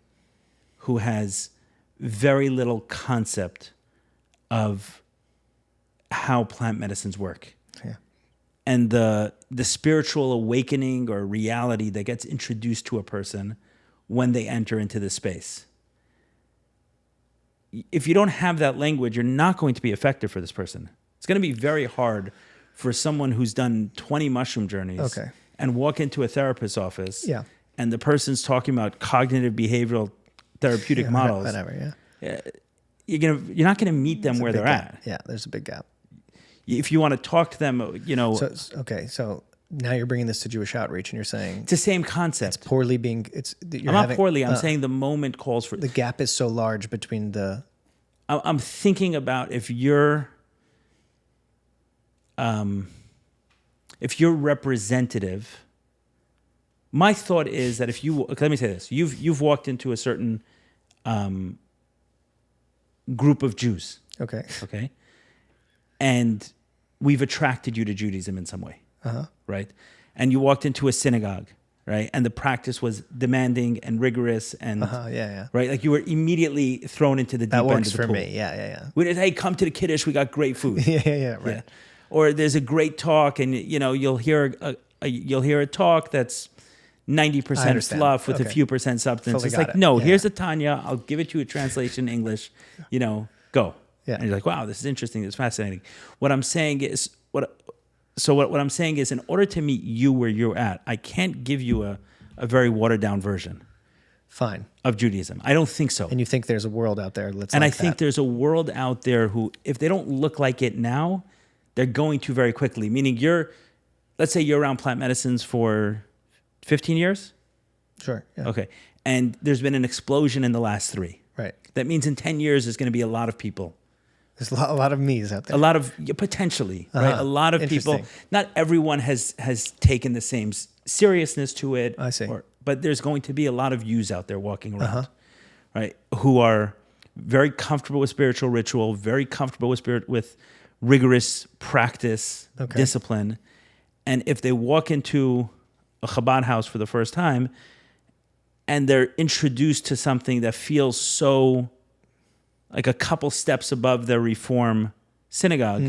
who has very little concept of how plant medicines work. Yeah. And the spiritual awakening or reality that gets introduced to a person when they enter into this space. If you don't have that language, you're not going to be effective for this person. It's going to be very hard for someone who's done 20 mushroom journeys and walk into a therapist's office and the person's talking about cognitive behavioral therapeutic models. Whatever, You're not going to meet them where they're at. Yeah, there's a big gap. If you want to talk to them, So now you're bringing this to Jewish outreach, and you're saying it's the same concept. It's poorly being. I'm saying the moment calls for. The gap is so large between the. I'm thinking about if you're representative. My thought is that let me say this: you've walked into a certain group of Jews. Okay, and we've attracted you to Judaism in some way. Right? And you walked into a synagogue, right? And the practice was demanding and rigorous and right? Like, you were immediately thrown into the deep end of the pool. That works for me. Yeah. We just, hey, come to the Kiddush, we got great food. Right. Yeah. Or there's a great talk and you'll hear a talk that's 90% fluff with a few percent substance. Fully it's got like, it. no, here's the Tanya, I'll give it to you a translation in English, go. Yeah. And you're like, wow, this is interesting, this is fascinating. What I'm saying is what I'm saying is, in order to meet you where you're at, I can't give you a very watered down version. Fine. Of Judaism. I don't think so. And you think there's a world out there that's and like I think there's a world out there who, if they don't look like it now, they're going to very quickly. Meaning let's say you're around plant medicines for 15 years? Sure. Yeah. Okay. And there's been an explosion in the last 3. Right. That means in 10 years, there's going to be a lot of people. There's a lot of me's out there. A lot of, potentially, right? A lot of people. Not everyone has taken the same seriousness to it. I see. But there's going to be a lot of yous out there walking around, right? Who are very comfortable with spiritual ritual, very comfortable with rigorous practice, discipline. And if they walk into a Chabad house for the first time and they're introduced to something that feels so like a couple steps above their Reform synagogue,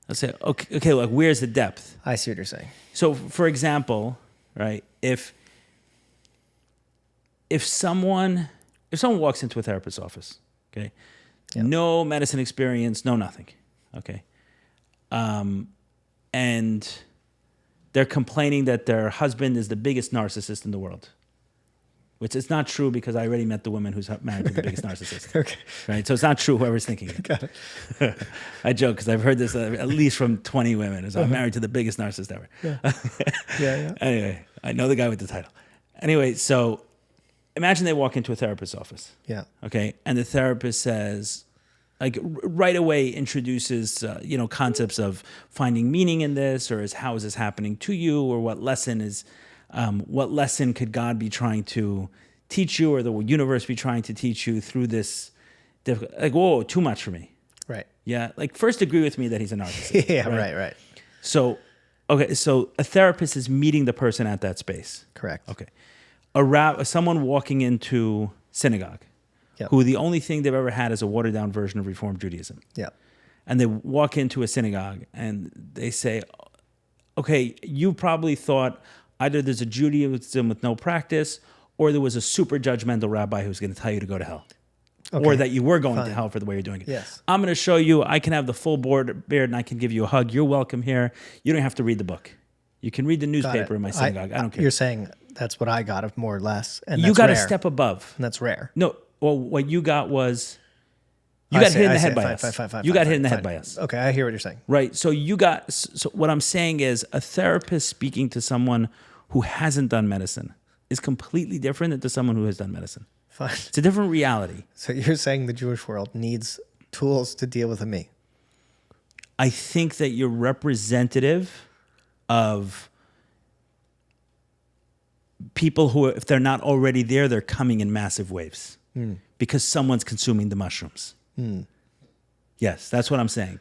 I'll say, okay, like, where's the depth? I see what you're saying. So, for example, right, if someone walks into a therapist's office, okay, no medicine experience, no nothing, okay, and they're complaining that their husband is the biggest narcissist in the world, which is not true because I already met the woman who's married to the biggest narcissist. Okay. Right? So it's not true, whoever's thinking it. Got it. I joke because I've heard this at least from 20 women. I'm married to the biggest narcissist ever. Yeah. Anyway, I know the guy with the title. Anyway, so imagine they walk into a therapist's office. Yeah. Okay. And the therapist says, like, right away introduces, concepts of finding meaning in this, or how is this happening to you, or what lesson could God be trying to teach you, or the universe be trying to teach you through this? Like, whoa, too much for me. Right. Yeah. Like, first agree with me that he's a narcissist. Yeah. Right. So Okay, so a therapist is meeting the person at that space. Correct. Okay. Someone walking into synagogue, Yep. who the only thing they've ever had is a watered down version of Reform Judaism. Yeah. And they walk into a synagogue and they say, okay, you probably thought either there's a Judaism with no practice or there was a super judgmental rabbi who's going to tell you to go to hell. Okay. Or that you were going to Fine. hell for the way you're doing it. Yes. I'm going to show you, I can have the full beard and I can give you a hug. You're welcome here. You don't have to read the book. You can read the newspaper in my synagogue. I don't care. You're saying that's what I got, of more or less. And You that's got a rare. step above. And that's rare. No, well, what you got was, you I got see, hit in I the see. head by Fine, us. fine, fine, You fine, got hit in the fine. head by us. Okay, I hear what you're saying. Right. So what I'm saying is a therapist speaking to someone who hasn't done medicine is completely different than to someone who has done medicine. Fine. It's a different reality. So you're saying the Jewish world needs tools to deal with me. I think that you're representative of people who, if they're not already there, they're coming in massive waves because someone's consuming the mushrooms. Yes, that's what I'm saying.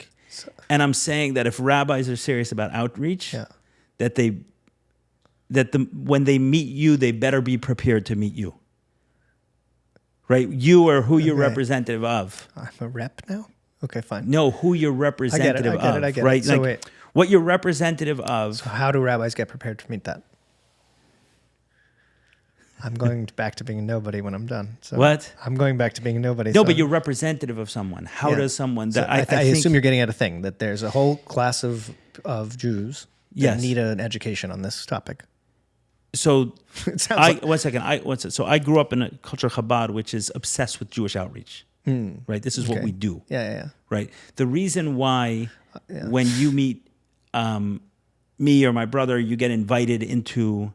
And I'm saying that if rabbis are serious about outreach, Yeah. when they meet you, they better be prepared to meet you. Right? You are who you're Okay. representative of. I'm a rep now? Okay, fine. No, who you're representative I get it, of. I get it. Right? So Like, wait. what you're representative of. How do rabbis get prepared to meet that? I'm going back to being a nobody when I'm done. So What? I'm going back to being a nobody. No, so- but you're representative of someone. How Yeah. does someone So that I think, assume you're getting at a thing that there's a whole class of Jews that Yes. need an education on this topic. so It sounds like one second. So I grew up in a culture of Chabad, which is obsessed with Jewish outreach. Right? This is what Okay. we do. yeah. Right? The reason why when you meet me or my brother, you get invited into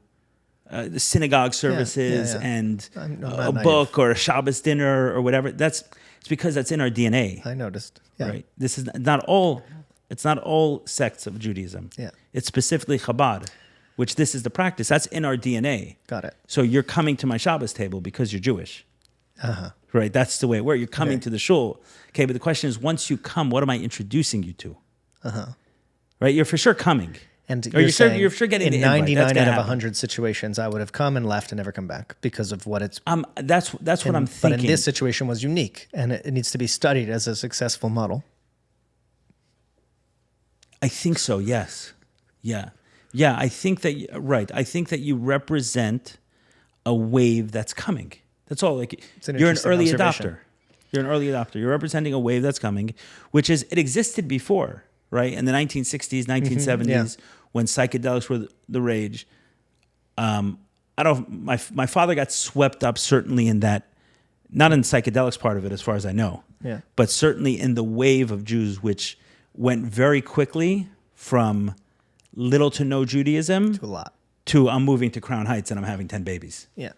the synagogue services yeah. and I'm not a naive. book or a Shabbos dinner or whatever. It's because that's in our DNA. I noticed. Yeah. Right? This is not all. It's not all sects of Judaism. Yeah. It's specifically Chabad, which this is the practice. That's in our DNA. Got it. So you're coming to my Shabbos table because you're Jewish. Uh-huh. Right? That's the way it works. You're coming Okay. to the shul. Okay, but the question is, once you come, what am I introducing you to? Right? You're for sure coming. And Or you're saying you're sure getting in the invite. That's 99 gonna out of happen. 100 situations, I would have come and left and never come back because of what it's. That's what I'm But thinking. in this situation was unique, and it needs to be studied as a successful model. I think so. Yes. Yeah. Yeah. I think that right. I think that you represent a wave that's coming. That's all. Like an you're an interesting early observation. adopter. You're an early adopter. You're representing a wave that's coming, which is it existed before, right? In the 1960s, 1970s, when psychedelics were the rage. I don't. My father got swept up certainly in that, not in the psychedelics part of it, as far as I know. Yeah. But certainly in the wave of Jews, which went very quickly from little to no Judaism A lot. to I'm moving to Crown Heights and I'm having 10 babies. Yeah.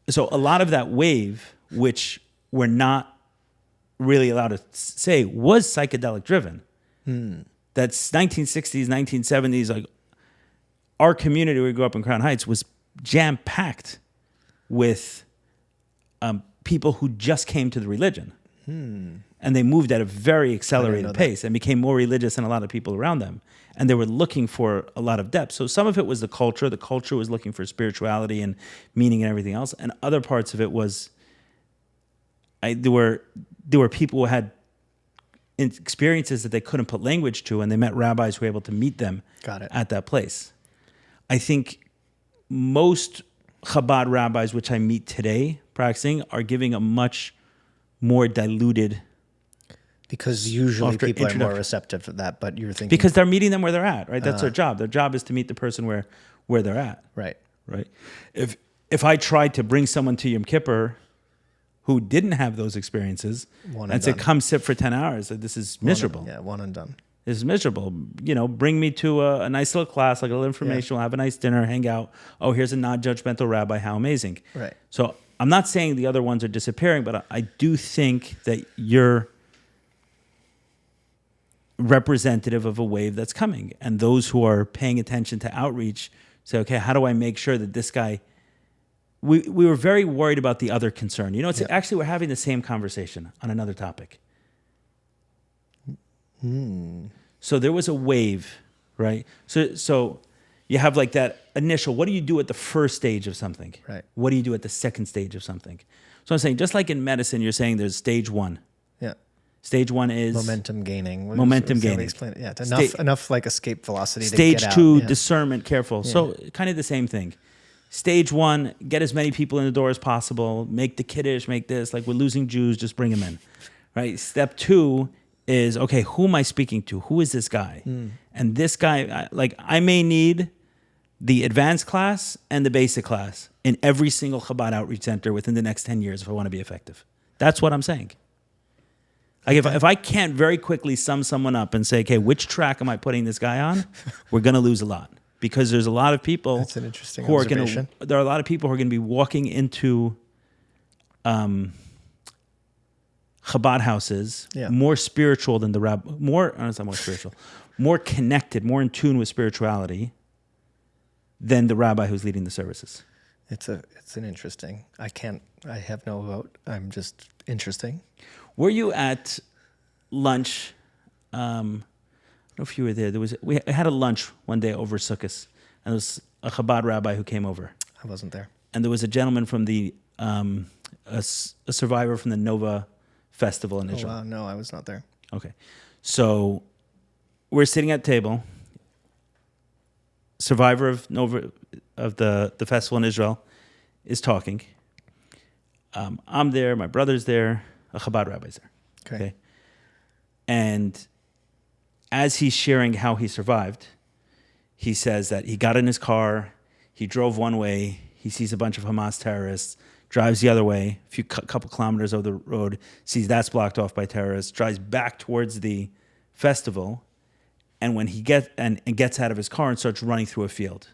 So a lot of that wave, which we're not really allowed to say was psychedelic driven. That's 1960s, 1970s. Like our community, where we grew up in Crown Heights, was jam packed with people who just came to the religion. And they moved at a very accelerated pace and became more religious than a lot of people around them. And they were looking for a lot of depth. So some of it was the culture. The culture was looking for spirituality and meaning and everything else. And other parts of it was there were people who had experiences that they couldn't put language to, and they met rabbis who were able to meet them Got it. at that place. I think most Chabad rabbis, which I meet today practicing, are giving a much more diluted, Because usually After people are more introduction. receptive to that, but you're thinking. because they're meeting them where they're at, right? That's their job. Their job is to meet the person where they're at, Right. right? If I tried to bring someone to Yom Kippur who didn't have those experiences One and and said, done. come sit for 10 hours, this is miserable. Yeah, one and done. This is miserable. Bring me to a nice little class, like a little information. We'll have a nice dinner, hang out. Oh, here's a non-judgmental rabbi. How amazing. Right. So I'm not saying the other ones are disappearing, but I do think that you're representative of a wave that's coming. And those who are paying attention to outreach say, okay, how do I make sure that this guy... We were very worried about the other concern. It's actually we're having the same conversation on another topic. So there was a wave, right? So you have like that initial, what do you do at the first stage of something? Right. What do you do at the second stage of something? So I'm saying, just like in medicine, you're saying there's stage one. Yeah. Stage one is Momentum gaining. Momentum Is that how we gaining. explain it? Yeah. It's Sta- enough like escape velocity Stage to get two, out. Yeah. discernment, careful. So kind of the same thing. Stage one, get as many people in the door as possible. Make the kiddush, make this. Like, we're losing Jews, just bring them in. Right? Step two is, okay, who am I speaking to? Who is this guy? And this guy, I may need the advanced class and the basic class in every single Chabad outreach center within the next 10 years if I want to be effective. That's what I'm saying. Like, if I can't very quickly sum someone up and say, okay, which track am I putting this guy on? We're going to lose a lot. Because there's a lot of people. That's an interesting who are observation. there are a lot of people who are going to be walking into Chabad houses more spiritual than the rabbi. It's not more spiritual, more connected, more in tune with spirituality than the rabbi who's leading the services. It's an interesting. I have no vote. I'm just interesting. Were you at lunch? I don't know if you were there. We had a lunch one day over Sukkot, and there was a Chabad rabbi who came over. I wasn't there. And there was a gentleman from a survivor from the Nova Festival in Israel. Oh, wow. No, I was not there. Okay. So we're sitting at table. Survivor of Nova of the festival in Israel is talking. I'm there. My brother's there. A Chabad rabbi's there. Okay. And as he's sharing how he survived, he says that he got in his car, he drove one way, he sees a bunch of Hamas terrorists, drives the other way, a couple kilometers over the road, sees that's blocked off by terrorists, drives back towards the festival, and when he gets out of his car and starts running through a field.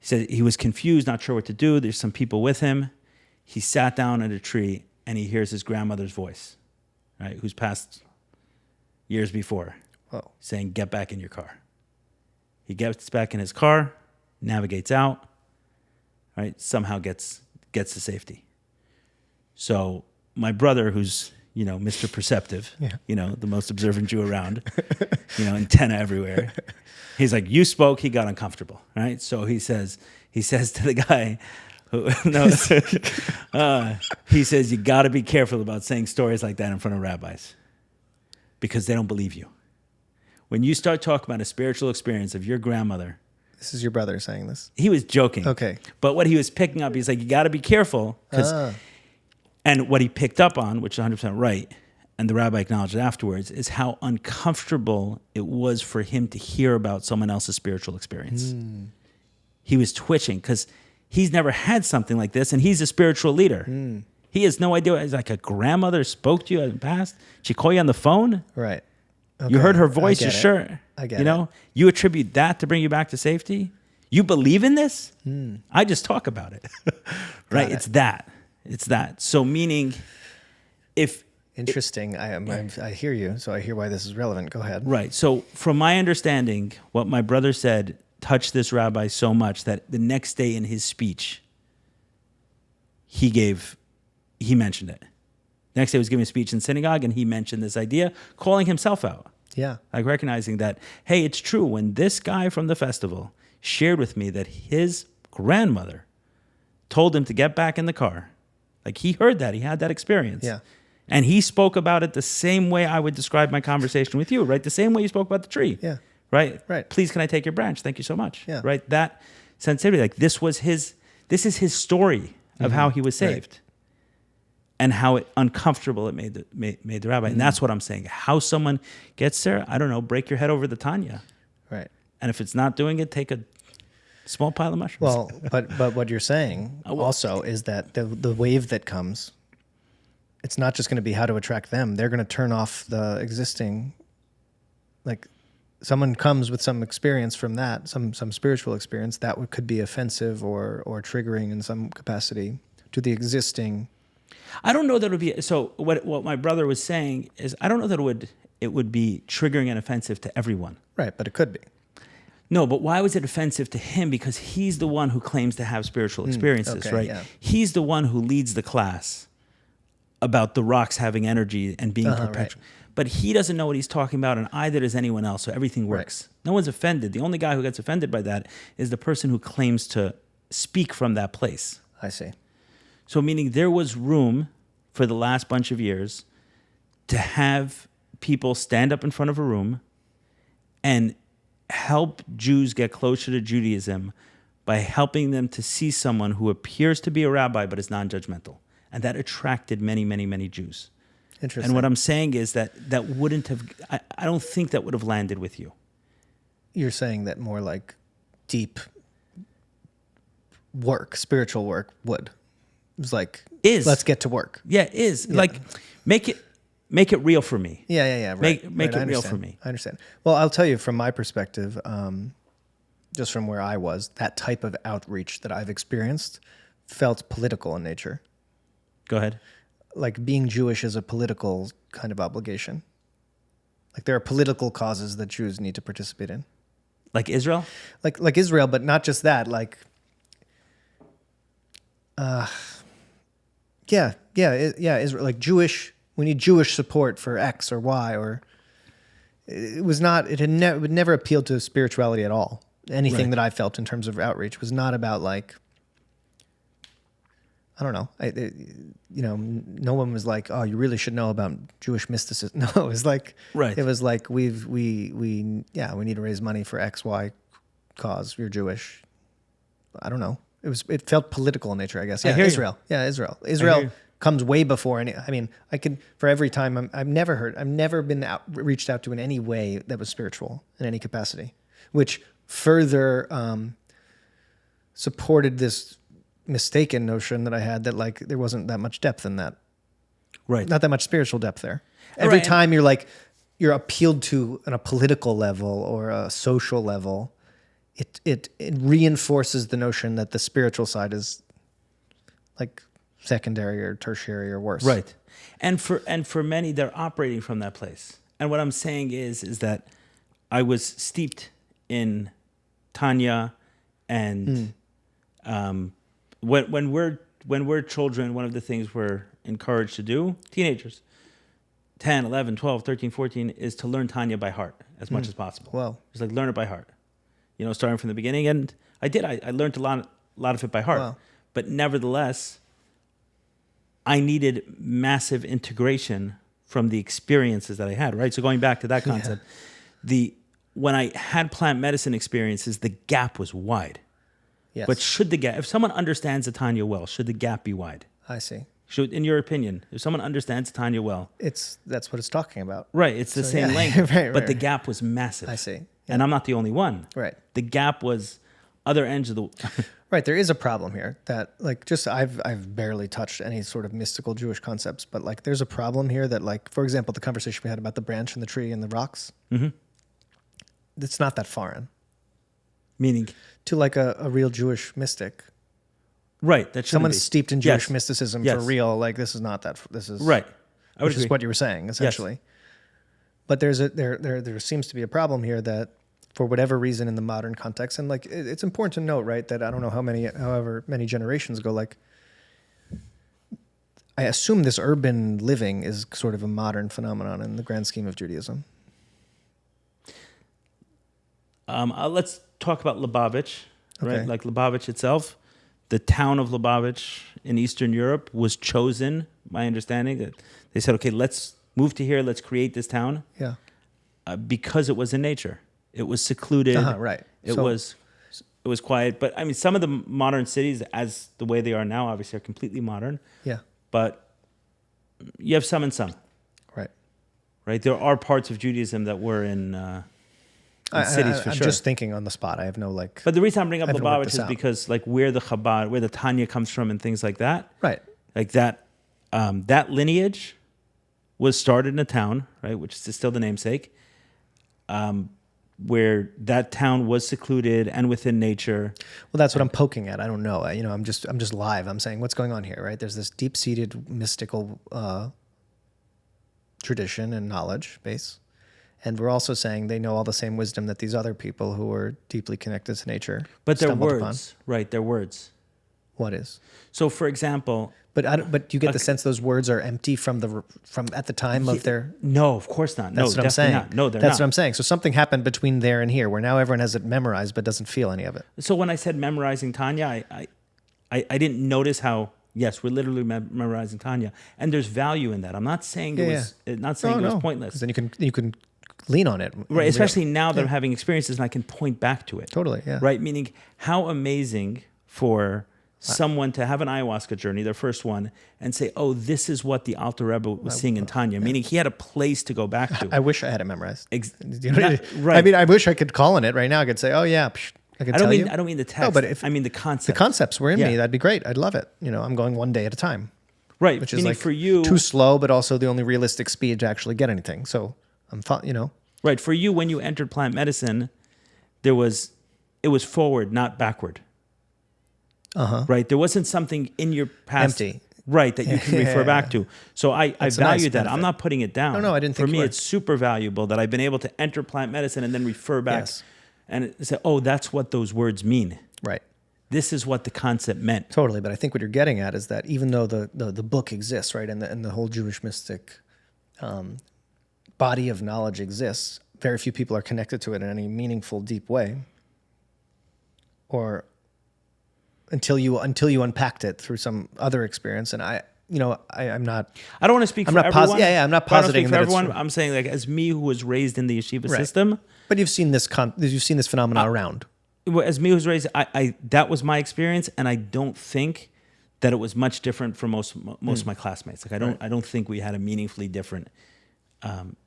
He said he was confused, not sure what to do. There's some people with him. He sat down at a tree and he hears his grandmother's voice, right, who's passed years before. Whoa. Saying, get back in your car. He gets back in his car, navigates out, right? Somehow gets to safety. So my brother, who's, Mr. Perceptive, the most observant Jew around, antenna everywhere. He's like, you spoke, he got uncomfortable, right? So he says to the guy, he says, you got to be careful about saying stories like that in front of rabbis because they don't believe you. When you start talking about a spiritual experience of your grandmother. This is your brother saying this? He was joking. Okay. But what he was picking up, he's like, you got to be careful. And what he picked up on, which is 100% right, and the rabbi acknowledged it afterwards, is how uncomfortable it was for him to hear about someone else's spiritual experience. He was twitching because he's never had something like this, and he's a spiritual leader. He has no idea. It's like, a grandmother spoke to you in the past? She called you on the phone? Right. Okay. You heard her voice, you're sure. I get it. You attribute that to bring you back to safety? You believe in this? I just talk about it. Right? It's that. So meaning, if... Interesting. I hear you, so I hear why this is relevant. Go ahead. Right. So from my understanding, what my brother said touched this rabbi so much that the next day in his speech, he mentioned it. Next day he was giving a speech in synagogue, and he mentioned this idea, calling himself out. Yeah. Like recognizing that, hey, it's true. When this guy from the festival shared with me that his grandmother told him to get back in the car, like he heard that, he had that experience. Yeah. And he spoke about it the same way I would describe my conversation with you, right? The same way you spoke about the tree. Yeah. Right? Right. Please, can I take your branch? Thank you so much. Yeah. Right? That sensitivity, like this is his story of how he was saved. Right. And how uncomfortable it made the rabbi. And that's what I'm saying. How someone gets there, I don't know, break your head over the Tanya. Right. And if it's not doing it, take a small pile of mushrooms. Well, but what you're saying also is that the wave that comes, it's not just going to be how to attract them. They're going to turn off the existing, like someone comes with some experience from that, some spiritual experience, that could be offensive or triggering in some capacity to the existing. I don't know that it would be, so what my brother was saying is, I don't know that it would be triggering and offensive to everyone. Right, but it could be. No, but why was it offensive to him? Because he's the one who claims to have spiritual experiences, right? Yeah. He's the one who leads the class about the rocks having energy and being Right. perpetual. But he doesn't know what he's talking about, and either does anyone else, so everything works. No one's offended. The only guy who gets offended by that is the person who claims to speak from that place. I see. So meaning there was room for the last bunch of years to have people stand up in front of a room and help Jews get closer to Judaism by helping them to see someone who appears to be a rabbi but is non-judgmental. And that attracted many, many, many Jews. Interesting. And what I'm saying is that wouldn't have, I don't think that would have landed with you. You're saying that more like deep work, spiritual work would. It was like, let's get to work. Yeah, it is. Yeah. Like, make it real for me. Yeah. Right. Make it real for me. I understand. Well, I'll tell you from my perspective, just from where I was, that type of outreach that I've experienced felt political in nature. Go ahead. Like being Jewish is a political kind of obligation. Like there are political causes that Jews need to participate in. Like Israel? Like Israel, but not just that. Like, Israel. Like Jewish. We need Jewish support for X or Y, or it was not. It would never appeal to spirituality at all. Anything that I felt in terms of outreach was not about like. I don't know. No one was like, "Oh, you really should know about Jewish mysticism." No, it was like, It was like we need to raise money for X, Y cause. You're Jewish. I don't know. It felt political in nature, I guess. Yeah, Israel. You. Yeah, Israel. Israel comes way before any. I mean, I could for every time I've never been reached out to in any way that was spiritual in any capacity, which further supported this mistaken notion that I had that like there wasn't that much depth in that. Right. Not that much spiritual depth there. Every time you're appealed to on a political level or a social level, it reinforces the notion that the spiritual side is like secondary or tertiary or worse. Right. And for many, they're operating from that place. And what I'm saying is that I was steeped in Tanya and when we're children, one of the things we're encouraged to do, teenagers, 10, 11, 12, 13, 14, is to learn Tanya by heart as much as possible. Wow. Just like learn it by heart, starting from the beginning. And I did. I learned a lot of it by heart. Wow. But nevertheless, I needed massive integration from the experiences that I had, right? So going back to that concept, when I had plant medicine experiences, the gap was wide. Yes. But if someone understands the Tanya well, should the gap be wide? I see. In your opinion, if someone understands Tanya well, that's what it's talking about. Right. It's the same length, but the gap was massive. I see. Yeah. And I'm not the only one. Right. The gap was other ends of the. Right. There is a problem here that like I've barely touched any sort of mystical Jewish concepts, but like there's a problem here that like, for example, the conversation we had about the branch and the tree and the rocks, it's not that foreign. Meaning? To like a real Jewish mystic. Right. That someone's steeped in Jewish mysticism for real. Like this is not that. This is right. Which is what you were saying essentially. Yes. But there seems to be a problem here that for whatever reason in the modern context, and like it's important to note, right, that I don't know however many generations ago, like I assume this urban living is sort of a modern phenomenon in the grand scheme of Judaism. Let's talk about Lubavitch, right? Okay. Like Lubavitch itself, the town of Lubavitch in Eastern Europe was chosen, my understanding, that they said, okay, let's move to here, let's create this town. Yeah. Because it was in nature. It was secluded. Right. It was quiet. But I mean, some of the modern cities, as the way they are now, obviously are completely modern. Yeah. But you have some and some. Right. Right. There are parts of Judaism that were in cities for I'm sure. just thinking on the spot. I have no like. But the reason I'm bringing up Lubavitch is because like where the Chabad, where the Tanya comes from, and things like that. Right. Like that, that lineage was started in a town, right, which is still the namesake, where that town was secluded and within nature. Well, that's what I'm poking at. I don't know. I'm just live. I'm saying what's going on here, right? There's this deep-seated mystical tradition and knowledge base. And we're also saying they know all the same wisdom that these other people who are deeply connected to nature but they're words, upon. Right? They're words. What is? So, for example, But you get the sense those words are empty from at the time of their. no, of course not. That's No, what I'm saying. definitely not. No, they're That's not. what I'm saying. So something happened between there and here, where now everyone has it memorized but doesn't feel any of it. So when I said memorizing Tanya, I didn't notice how. Yes, we're literally memorizing Tanya, and there's value in that. I'm not saying it was not saying it was pointless. 'Cause then you can lean on it. Right, especially now that I'm having experiences and I can point back to it. Totally, yeah. Right, meaning how amazing for someone to have an ayahuasca journey, their first one, and say, "Oh, this is what the Alter Rebbe was seeing in Tanya," meaning he had a place to go back to. I wish I had it memorized. Right. I mean, I wish I could call on it right now. I could say, "Oh yeah," I could tell you. I don't mean the text. No, but I mean the concept. The concepts were in me. That'd be great. I'd love it. I'm going one day at a time. Right, Which is meaning like for you too slow, but also the only realistic speed to actually get anything. So I'm fine. Right, for you when you entered plant medicine, it was forward, not backward. Right, there wasn't something in your past, Empty. right, that you can refer back to. So I value that. benefit. I'm not putting it down. No, I didn't think For you me, were. it's super valuable that I've been able to enter plant medicine and then refer back Yes. and say, "Oh, that's what those words mean. Right. This is what the concept meant." Totally. But I think what you're getting at is that even though the book exists, right, and the whole Jewish mystic body of knowledge exists, very few people are connected to it in any meaningful, deep way, or until you unpacked it through some other experience. And I'm not. I don't want to speak I'm for not everyone. I'm not But I don't positing speak for that it's everyone. true. I'm saying, like, as me who was raised in the yeshiva Right. system, But you've seen this phenomenon around. as me who was raised, I that was my experience, and I don't think that it was much different for most of my classmates. Like I don't think we had a meaningfully different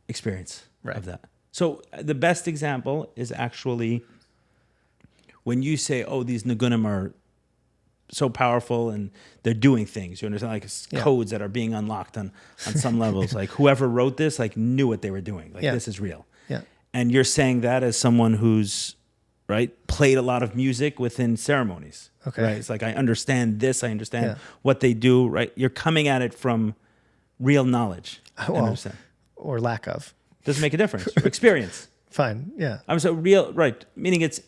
experience of that. So the best example is actually when you say, "Oh, these nigunim are so powerful and they're doing things." You understand, like codes that are being unlocked on some levels. Like whoever wrote this, like knew what they were doing. Like this is real. Yeah. And you're saying that as someone who's played a lot of music within ceremonies. Okay. Right. It's like I understand this. I understand what they do. Right. You're coming at it from real knowledge. Understand. Or lack of. Doesn't make a difference. Experience. Fine. Yeah. I'm so real. Right. Meaning it's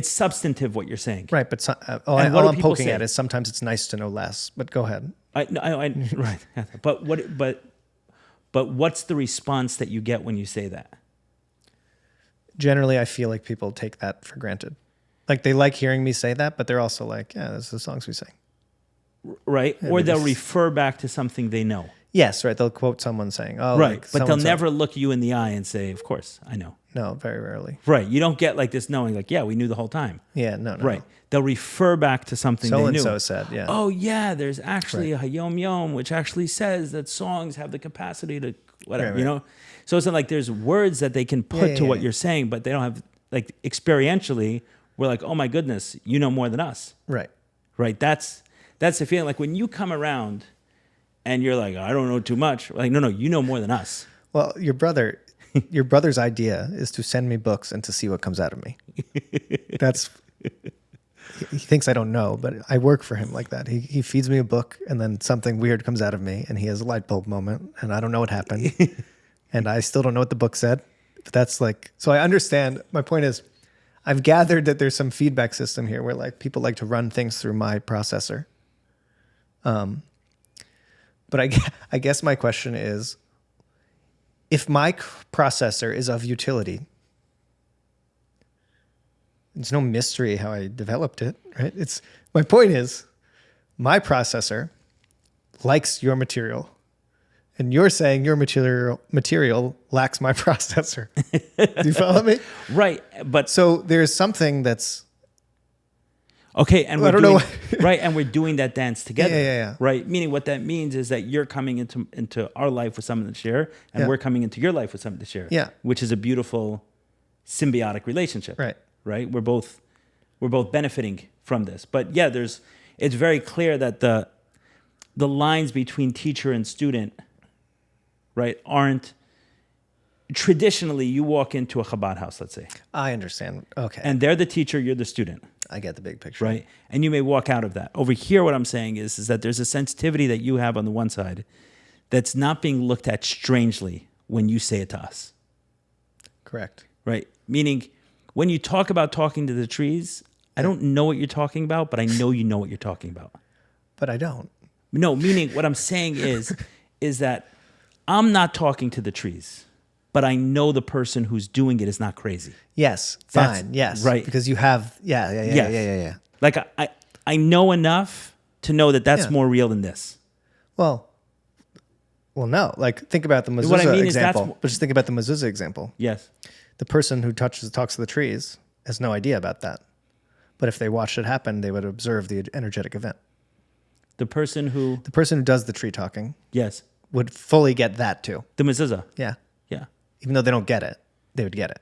substantive what you're saying. Right. But all what do I'm people poking say? at is sometimes it's nice to know less. But go ahead. Right. But what's the response that you get when you say that? Generally, I feel like people take that for granted. Like they like hearing me say that, but they're also like, yeah, those are the songs we sing. Right. Or they'll refer back to something they know. Yes, right. They'll quote someone saying, "Oh, right." like But they'll so-and-so. never look you in the eye and say, "Of course, I know." No, very rarely. Right. You don't get like this knowing, like, yeah, we knew the whole time. Yeah, no. Right. They'll refer back to something So they and knew. so said, yeah. Oh, yeah, there's actually a Hayom Yom, which actually says that songs have the capacity to whatever, Right. So it's not like there's words that they can put to what you're saying, but they don't have, like, experientially, we're like, oh my goodness, you know more than us. Right. Right. That's the feeling. Like when you come around and you're like, I don't know too much. Like, no, you know more than us. Well, your brother's idea is to send me books and to see what comes out of me. He thinks I don't know, but I work for him like that. He feeds me a book and then something weird comes out of me and he has a light bulb moment and I don't know what happened. And I still don't know what the book said. But that's like, so I understand. My point is, I've gathered that there's some feedback system here where like people like to run things through my processor. But I guess my question is, if my processor is of utility, it's no mystery how I developed it, right? My point is, my processor likes your material, and you're saying your material lacks my processor. Do you follow me? Right. But So there's something that's okay, and I don't know. right, and we're doing that dance together. Yeah. Right, meaning what that means is that you're coming into our life with something to share, and we're coming into your life with something to share. Yeah. Which is a beautiful symbiotic relationship. Right. Right. We're both benefiting from this. But yeah, it's very clear that the lines between teacher and student, right, aren't traditionally. You walk into a Chabad house, let's say, I understand. Okay. and they're the teacher, you're the student. I get the big picture. Right. And you may walk out of that. Over here, what I'm saying is that there's a sensitivity that you have on the one side that's not being looked at strangely when you say it to us. Correct. Right. Meaning when you talk about talking to the trees, I don't know what you're talking about, but I know you know what you're talking about. But I don't. No, meaning what I'm saying is that I'm not talking to the trees, but I know the person who's doing it is not crazy. Yes, That's fine, yes. right. Because you have, yeah. Like I know enough to know that that's Yeah. more real than this. Well, no. Like, think about the mezuzah What I mean is example. But just think about the mezuzah example. Yes. The person who talks to the trees has no idea about that. But if they watched it happen, they would observe the energetic event. The person who does the tree talking yes, would fully get that too. the mezuzah. Yeah. Yeah. Even though they don't get it, they would get it.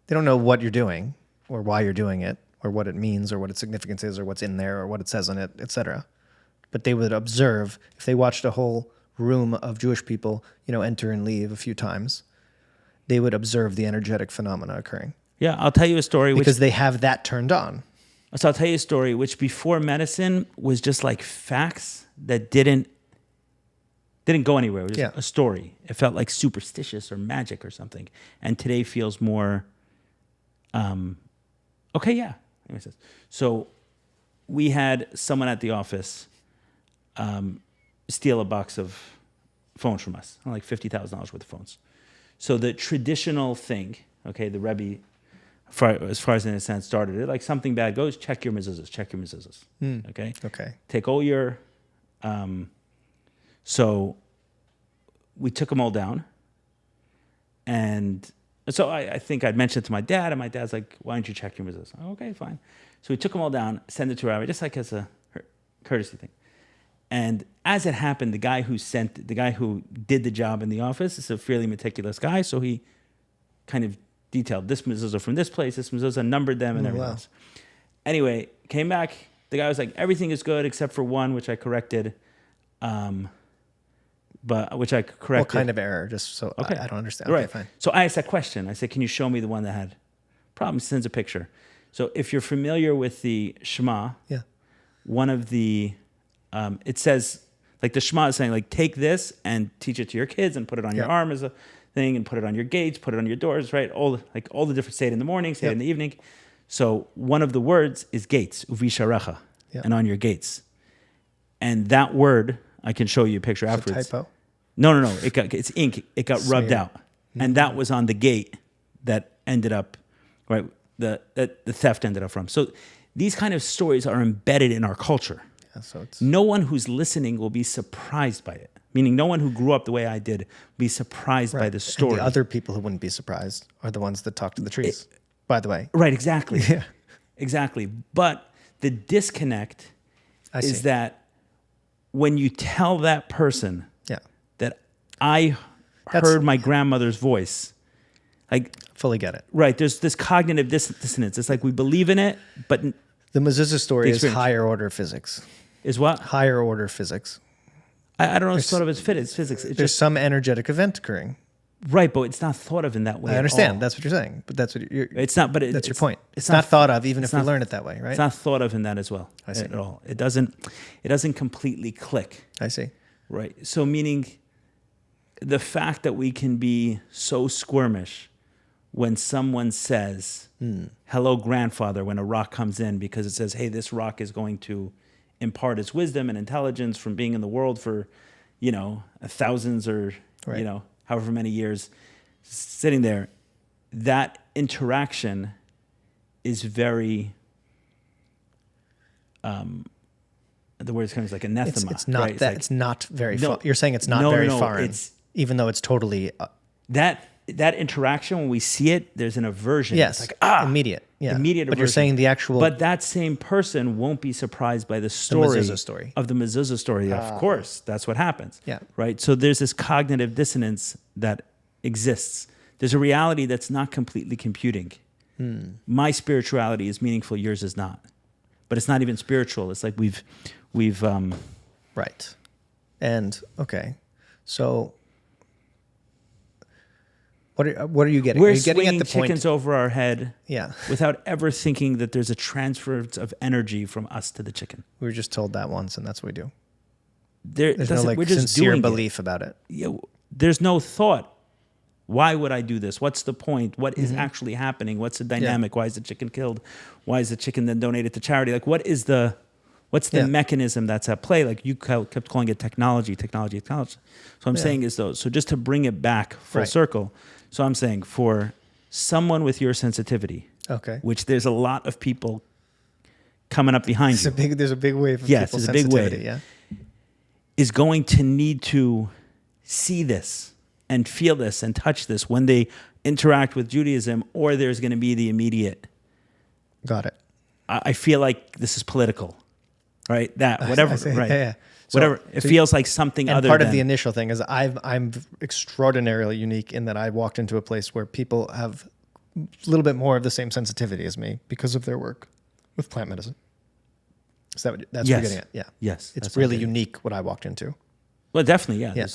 They don't know what you're doing or why you're doing it or what it means or what its significance is or what's in there or what it says on it, etc. But they would observe, if they watched a whole room of Jewish people, enter and leave a few times, they would observe the energetic phenomena occurring. Yeah, I'll tell you a story Because they have that turned on. So I'll tell you a story which before medicine was just like facts that didn't go anywhere. It was just a story. It felt like superstitious or magic or something. And today feels more, okay, yeah. So we had someone at the office steal a box of phones from us, like $50,000 worth of phones. So the traditional thing, okay, the Rebbe, as far as in a sense started it, like something bad goes, check your mezuzahs. Okay? Okay. Take all your, so we took them all down. And so I think I'd mentioned it to my dad, and my dad's like, why don't you check your mezuzahs? Okay, fine. So we took them all down, sent it to Rabbi, just like as a courtesy thing. And as it happened, the guy who did the job in the office is a fairly meticulous guy, so he kind of detailed this mezuzah from this place, this mezuzah, numbered them and everything else. Anyway, came back. The guy was like, everything is good except for one, which I corrected. What kind of error? Just so I don't understand. Right. Okay, fine. So I asked that question. I said, can you show me the one that had problems? Sends a picture. So if you're familiar with the Shema, one of the, it says, like the Shema is saying, like, take this and teach it to your kids and put it on your arm as a thing and put it on your gates, put it on your doors, right? All the different, say it in the morning, say it in the evening. So one of the words is gates, uvisharecha, and on your gates. And that word, I can show you a picture afterwards. A typo? No. It's ink. It got rubbed out. And that was on the gate that ended up, right, the theft ended up from. So these kind of stories are embedded in our culture. Yeah, so it's... No one who's listening will be surprised by it. Meaning no one who grew up the way I did will be surprised by the story. And the other people who wouldn't be surprised are the ones that talk to the trees, by the way. Right, exactly. Yeah. Exactly. But the disconnect is that when you tell that person that I heard my grandmother's voice, like... Fully get it. Right, there's this cognitive dissonance. It's like we believe in it, but... The mezuzah story is higher order physics. Is what? Higher order physics. I don't know. It's thought of as physics. It's there's some energetic event occurring. Right, but it's not thought of in that way. I understand. At all. That's what you're saying. But that's what you're. It's not. But that's your point. It's not thought of, even if we learn it that way, right? It's not thought of in that as well. I see. At all. It doesn't completely click. I see. Right. So meaning, the fact that we can be so squirmish when someone says, "Hello, grandfather," when a rock comes in, because it says, "Hey, this rock is going to impart its wisdom and intelligence from being in the world for, thousands or however many years, sitting there." That interaction is very. The word is kind of like anathema. It's not right? that. It's not very. You're saying it's not very foreign, even though it's totally. That interaction, when we see it, there's an aversion. Yes, it's like, immediate. Yeah, immediate. But aversion. you're saying the actual. But that same person won't be surprised by the mezuzah story of the mezuzah story. Of course, that's what happens. Yeah. Right. So there's this cognitive dissonance that exists. There's a reality that's not completely computing. My spirituality is meaningful. Yours is not. But it's not even spiritual. It's like we've. Right. And okay, so. What are you getting? We're are you getting swinging at the point? chickens over our head, yeah, without ever thinking that there's a transference of energy from us to the chicken. We were just told that once, and that's what we do. There's no we're just sincere doing belief about it. Yeah, there's no thought Why would I do this? What's the point? What is actually happening? What's the dynamic? Why is the chicken killed? Why is the chicken then donated to charity? Like, what's the mechanism that's at play? Like, you kept calling it technology. So I'm saying is though, so just to bring it back full circle. So I'm saying for someone with your sensitivity, which there's a lot of people coming up behind you. There's a big wave of yes, people's there's a big sensitivity. wave. Is going to need to see this and feel this and touch this when they interact with Judaism, or there's going to be the immediate. Got it. I feel like this is political, right? That whatever, right? Yeah. So, whatever. It feels like something and other. Part than, of the initial thing is I'm extraordinarily unique in that I walked into a place where people have a little bit more of the same sensitivity as me because of their work with plant medicine. Is that what that's what you're getting at? Yeah. Yes. It's really unique what I walked into. Well, definitely, yeah.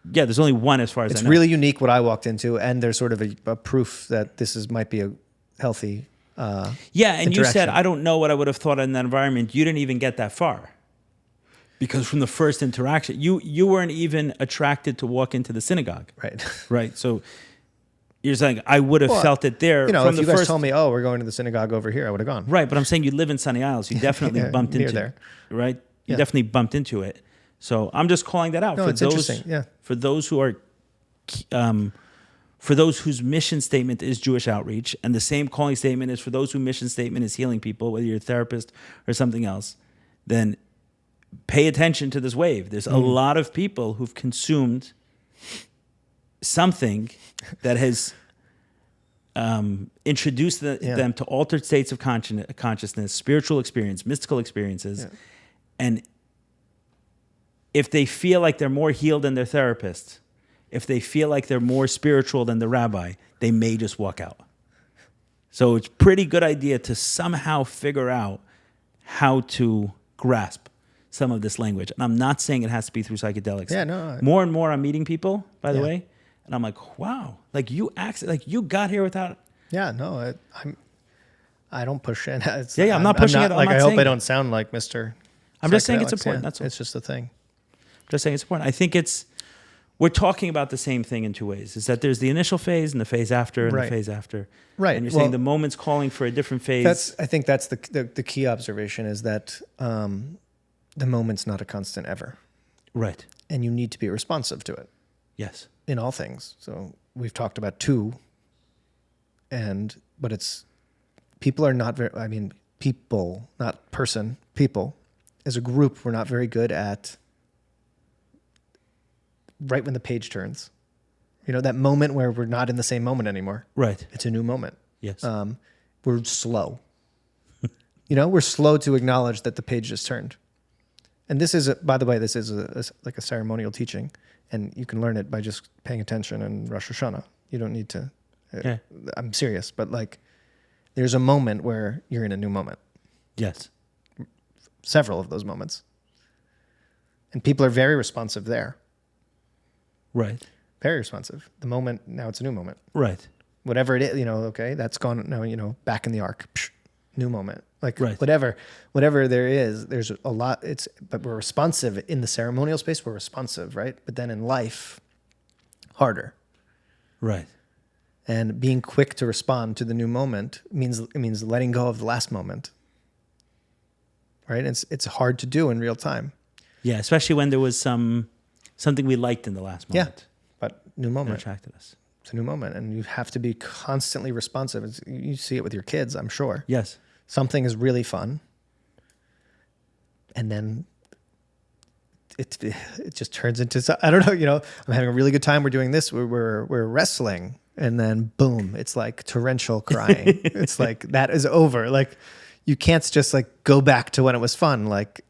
There's only one as far as I know. It's really unique what I walked into, and there's sort of a proof that this might be a healthy and you said, I don't know what I would have thought in that environment. You didn't even get that far. Because from the first interaction, you weren't even attracted to walk into the synagogue. Right. Right. So you're saying I would have felt it there. You know, from if the you guys first, told me, we're going to the synagogue over here, I would have gone. Right, but I'm saying you live in Sunny Isles. You definitely bumped into there. Right? You definitely bumped into it. So I'm just calling that out. No, it's interesting. Yeah. For those who are, for those whose mission statement is Jewish outreach, and the same calling statement is for those whose mission statement is healing people, whether you're a therapist or something else, then pay attention to this wave. There's a lot of people who've consumed something that has introduced them to altered states of consciousness, spiritual experience, mystical experiences, and if they feel like they're more healed than their therapist, if they feel like they're more spiritual than the rabbi, they may just walk out. So it's a pretty good idea to somehow figure out how to grasp some of this language. And I'm not saying it has to be through psychedelics. Yeah, no. More and more I'm meeting people, by the way, and I'm like, wow, like you got here without. Yeah, no, I don't push in. I'm not pushing it. I hope I don't sound like Mr. I'm just saying it's important. That's all. It's just a thing. Just saying it's important. I think we're talking about the same thing in two ways. Is that there's the initial phase and the phase after and the phase after. Right. And you're saying the moment's calling for a different phase. I think that's the key observation is that the moment's not a constant ever. Right. And you need to be responsive to it. Yes. In all things. So we've talked about two, but it's people are not very, people, not person, people as a group, we're not very good at right when the page turns. You know, that moment where we're not in the same moment anymore. Right. It's a new moment. Yes. We're slow. We're slow to acknowledge that the page just turned. And this is, by the way, like a ceremonial teaching, and you can learn it by just paying attention in Rosh Hashanah. You don't need to. I'm serious, but like, there's a moment where you're in a new moment. Yes. Several of those moments, and people are very responsive there. Right. Very responsive. The moment now, it's a new moment. Right. Whatever it is, that's gone now. Back in the ark. Psh, new moment. Like whatever there is, there's a lot. But we're responsive in the ceremonial space. We're responsive, right? But then in life, harder. Right. And being quick to respond to the new moment means letting go of the last moment. Right. It's hard to do in real time. Yeah, especially when there was something we liked in the last moment. Yeah, but new moment. It attracted us. It's a new moment, and you have to be constantly responsive. You see it with your kids, I'm sure. Yes. Something is really fun, and then it just turns into, I don't know, I'm having a really good time. We're doing this. We're wrestling, and then boom, it's like torrential crying. It's like that is over. Like you can't just like go back to when it was fun. Like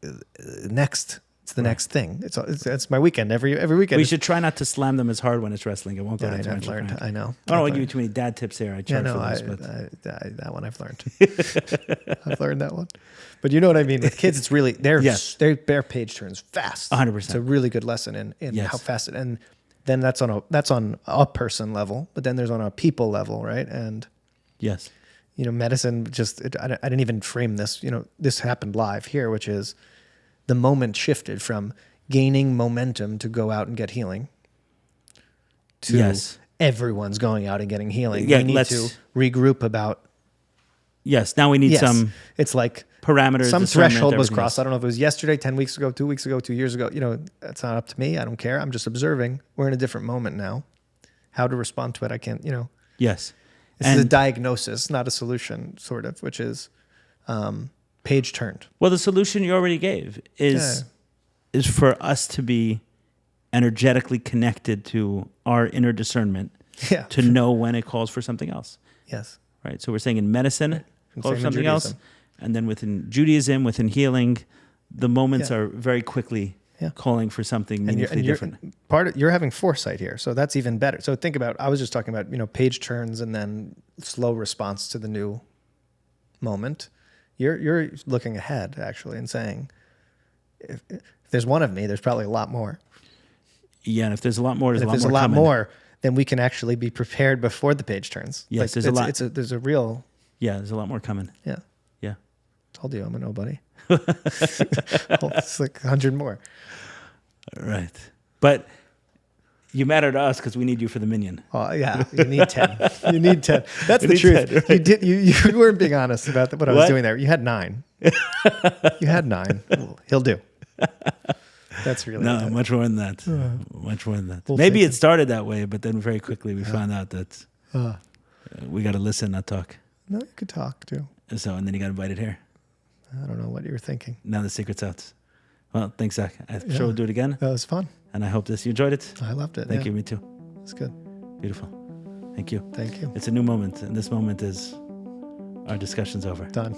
next. It's the next thing. It's my weekend every weekend. We should try not to slam them as hard when it's wrestling. It won't go into I've learned. I know. I don't want to give you too many dad tips here. I charge for this, but that one I've learned. I've learned that one. But you know what I mean. With kids, it's really their page turns fast. 100%. It's a really good lesson in how fast it. And then that's on a person level, but then there's on a people level, right? And yes, medicine I didn't even frame this. This happened live here, which is. The moment shifted from gaining momentum to go out and get healing to everyone's going out and getting healing. Yeah, we need to regroup about. Yes, now we need some It's like parameters. some discernment, threshold was everything crossed. else. I don't know if it was yesterday, 10 weeks ago, 2 weeks ago, 2 years ago. That's not up to me. I don't care. I'm just observing. We're in a different moment now. How to respond to it, I can't, Yes. This is a diagnosis, not a solution, sort of, which is page turned. Well, the solution you already gave is for us to be energetically connected to our inner discernment to know when it calls for something else. Yes. Right. So we're saying in medicine, it calls for same in something else. Judaism. And then within Judaism, within healing, the moments are very quickly calling for something meaningfully different. You're having foresight here, so that's even better. So think about, I was just talking about, page turns and then slow response to the new moment. You're looking ahead, actually, and saying, if there's one of me, there's probably a lot more. Yeah, and if there's a lot more, If there's a lot more, then we can actually be prepared before the page turns. Yes, there's a lot. There's a real... Yeah, there's a lot more coming. Yeah. Yeah. Told you I'm a nobody. It's like 100 more. Right. But you matter to us because we need you for the minion. Oh, yeah. You need 10. You need 10. That's the truth. 10, right? You weren't being honest about what I was doing there. You had 9. You had 9. He'll do. That's really no, much more than that. Much more than that. We'll Maybe it started that way, but then very quickly we found out that Uh, we got to listen, not talk. no, you could talk too. So, and then you got invited here. I don't know what you were thinking. Now the secret's out. Well, thanks, Zach. I'm sure we'll do it again. That was fun. And I hope you enjoyed it. I loved it. Thank you, me too. It's good. Beautiful. Thank you. Thank you. It's a new moment, and this moment is our discussion's over. Done.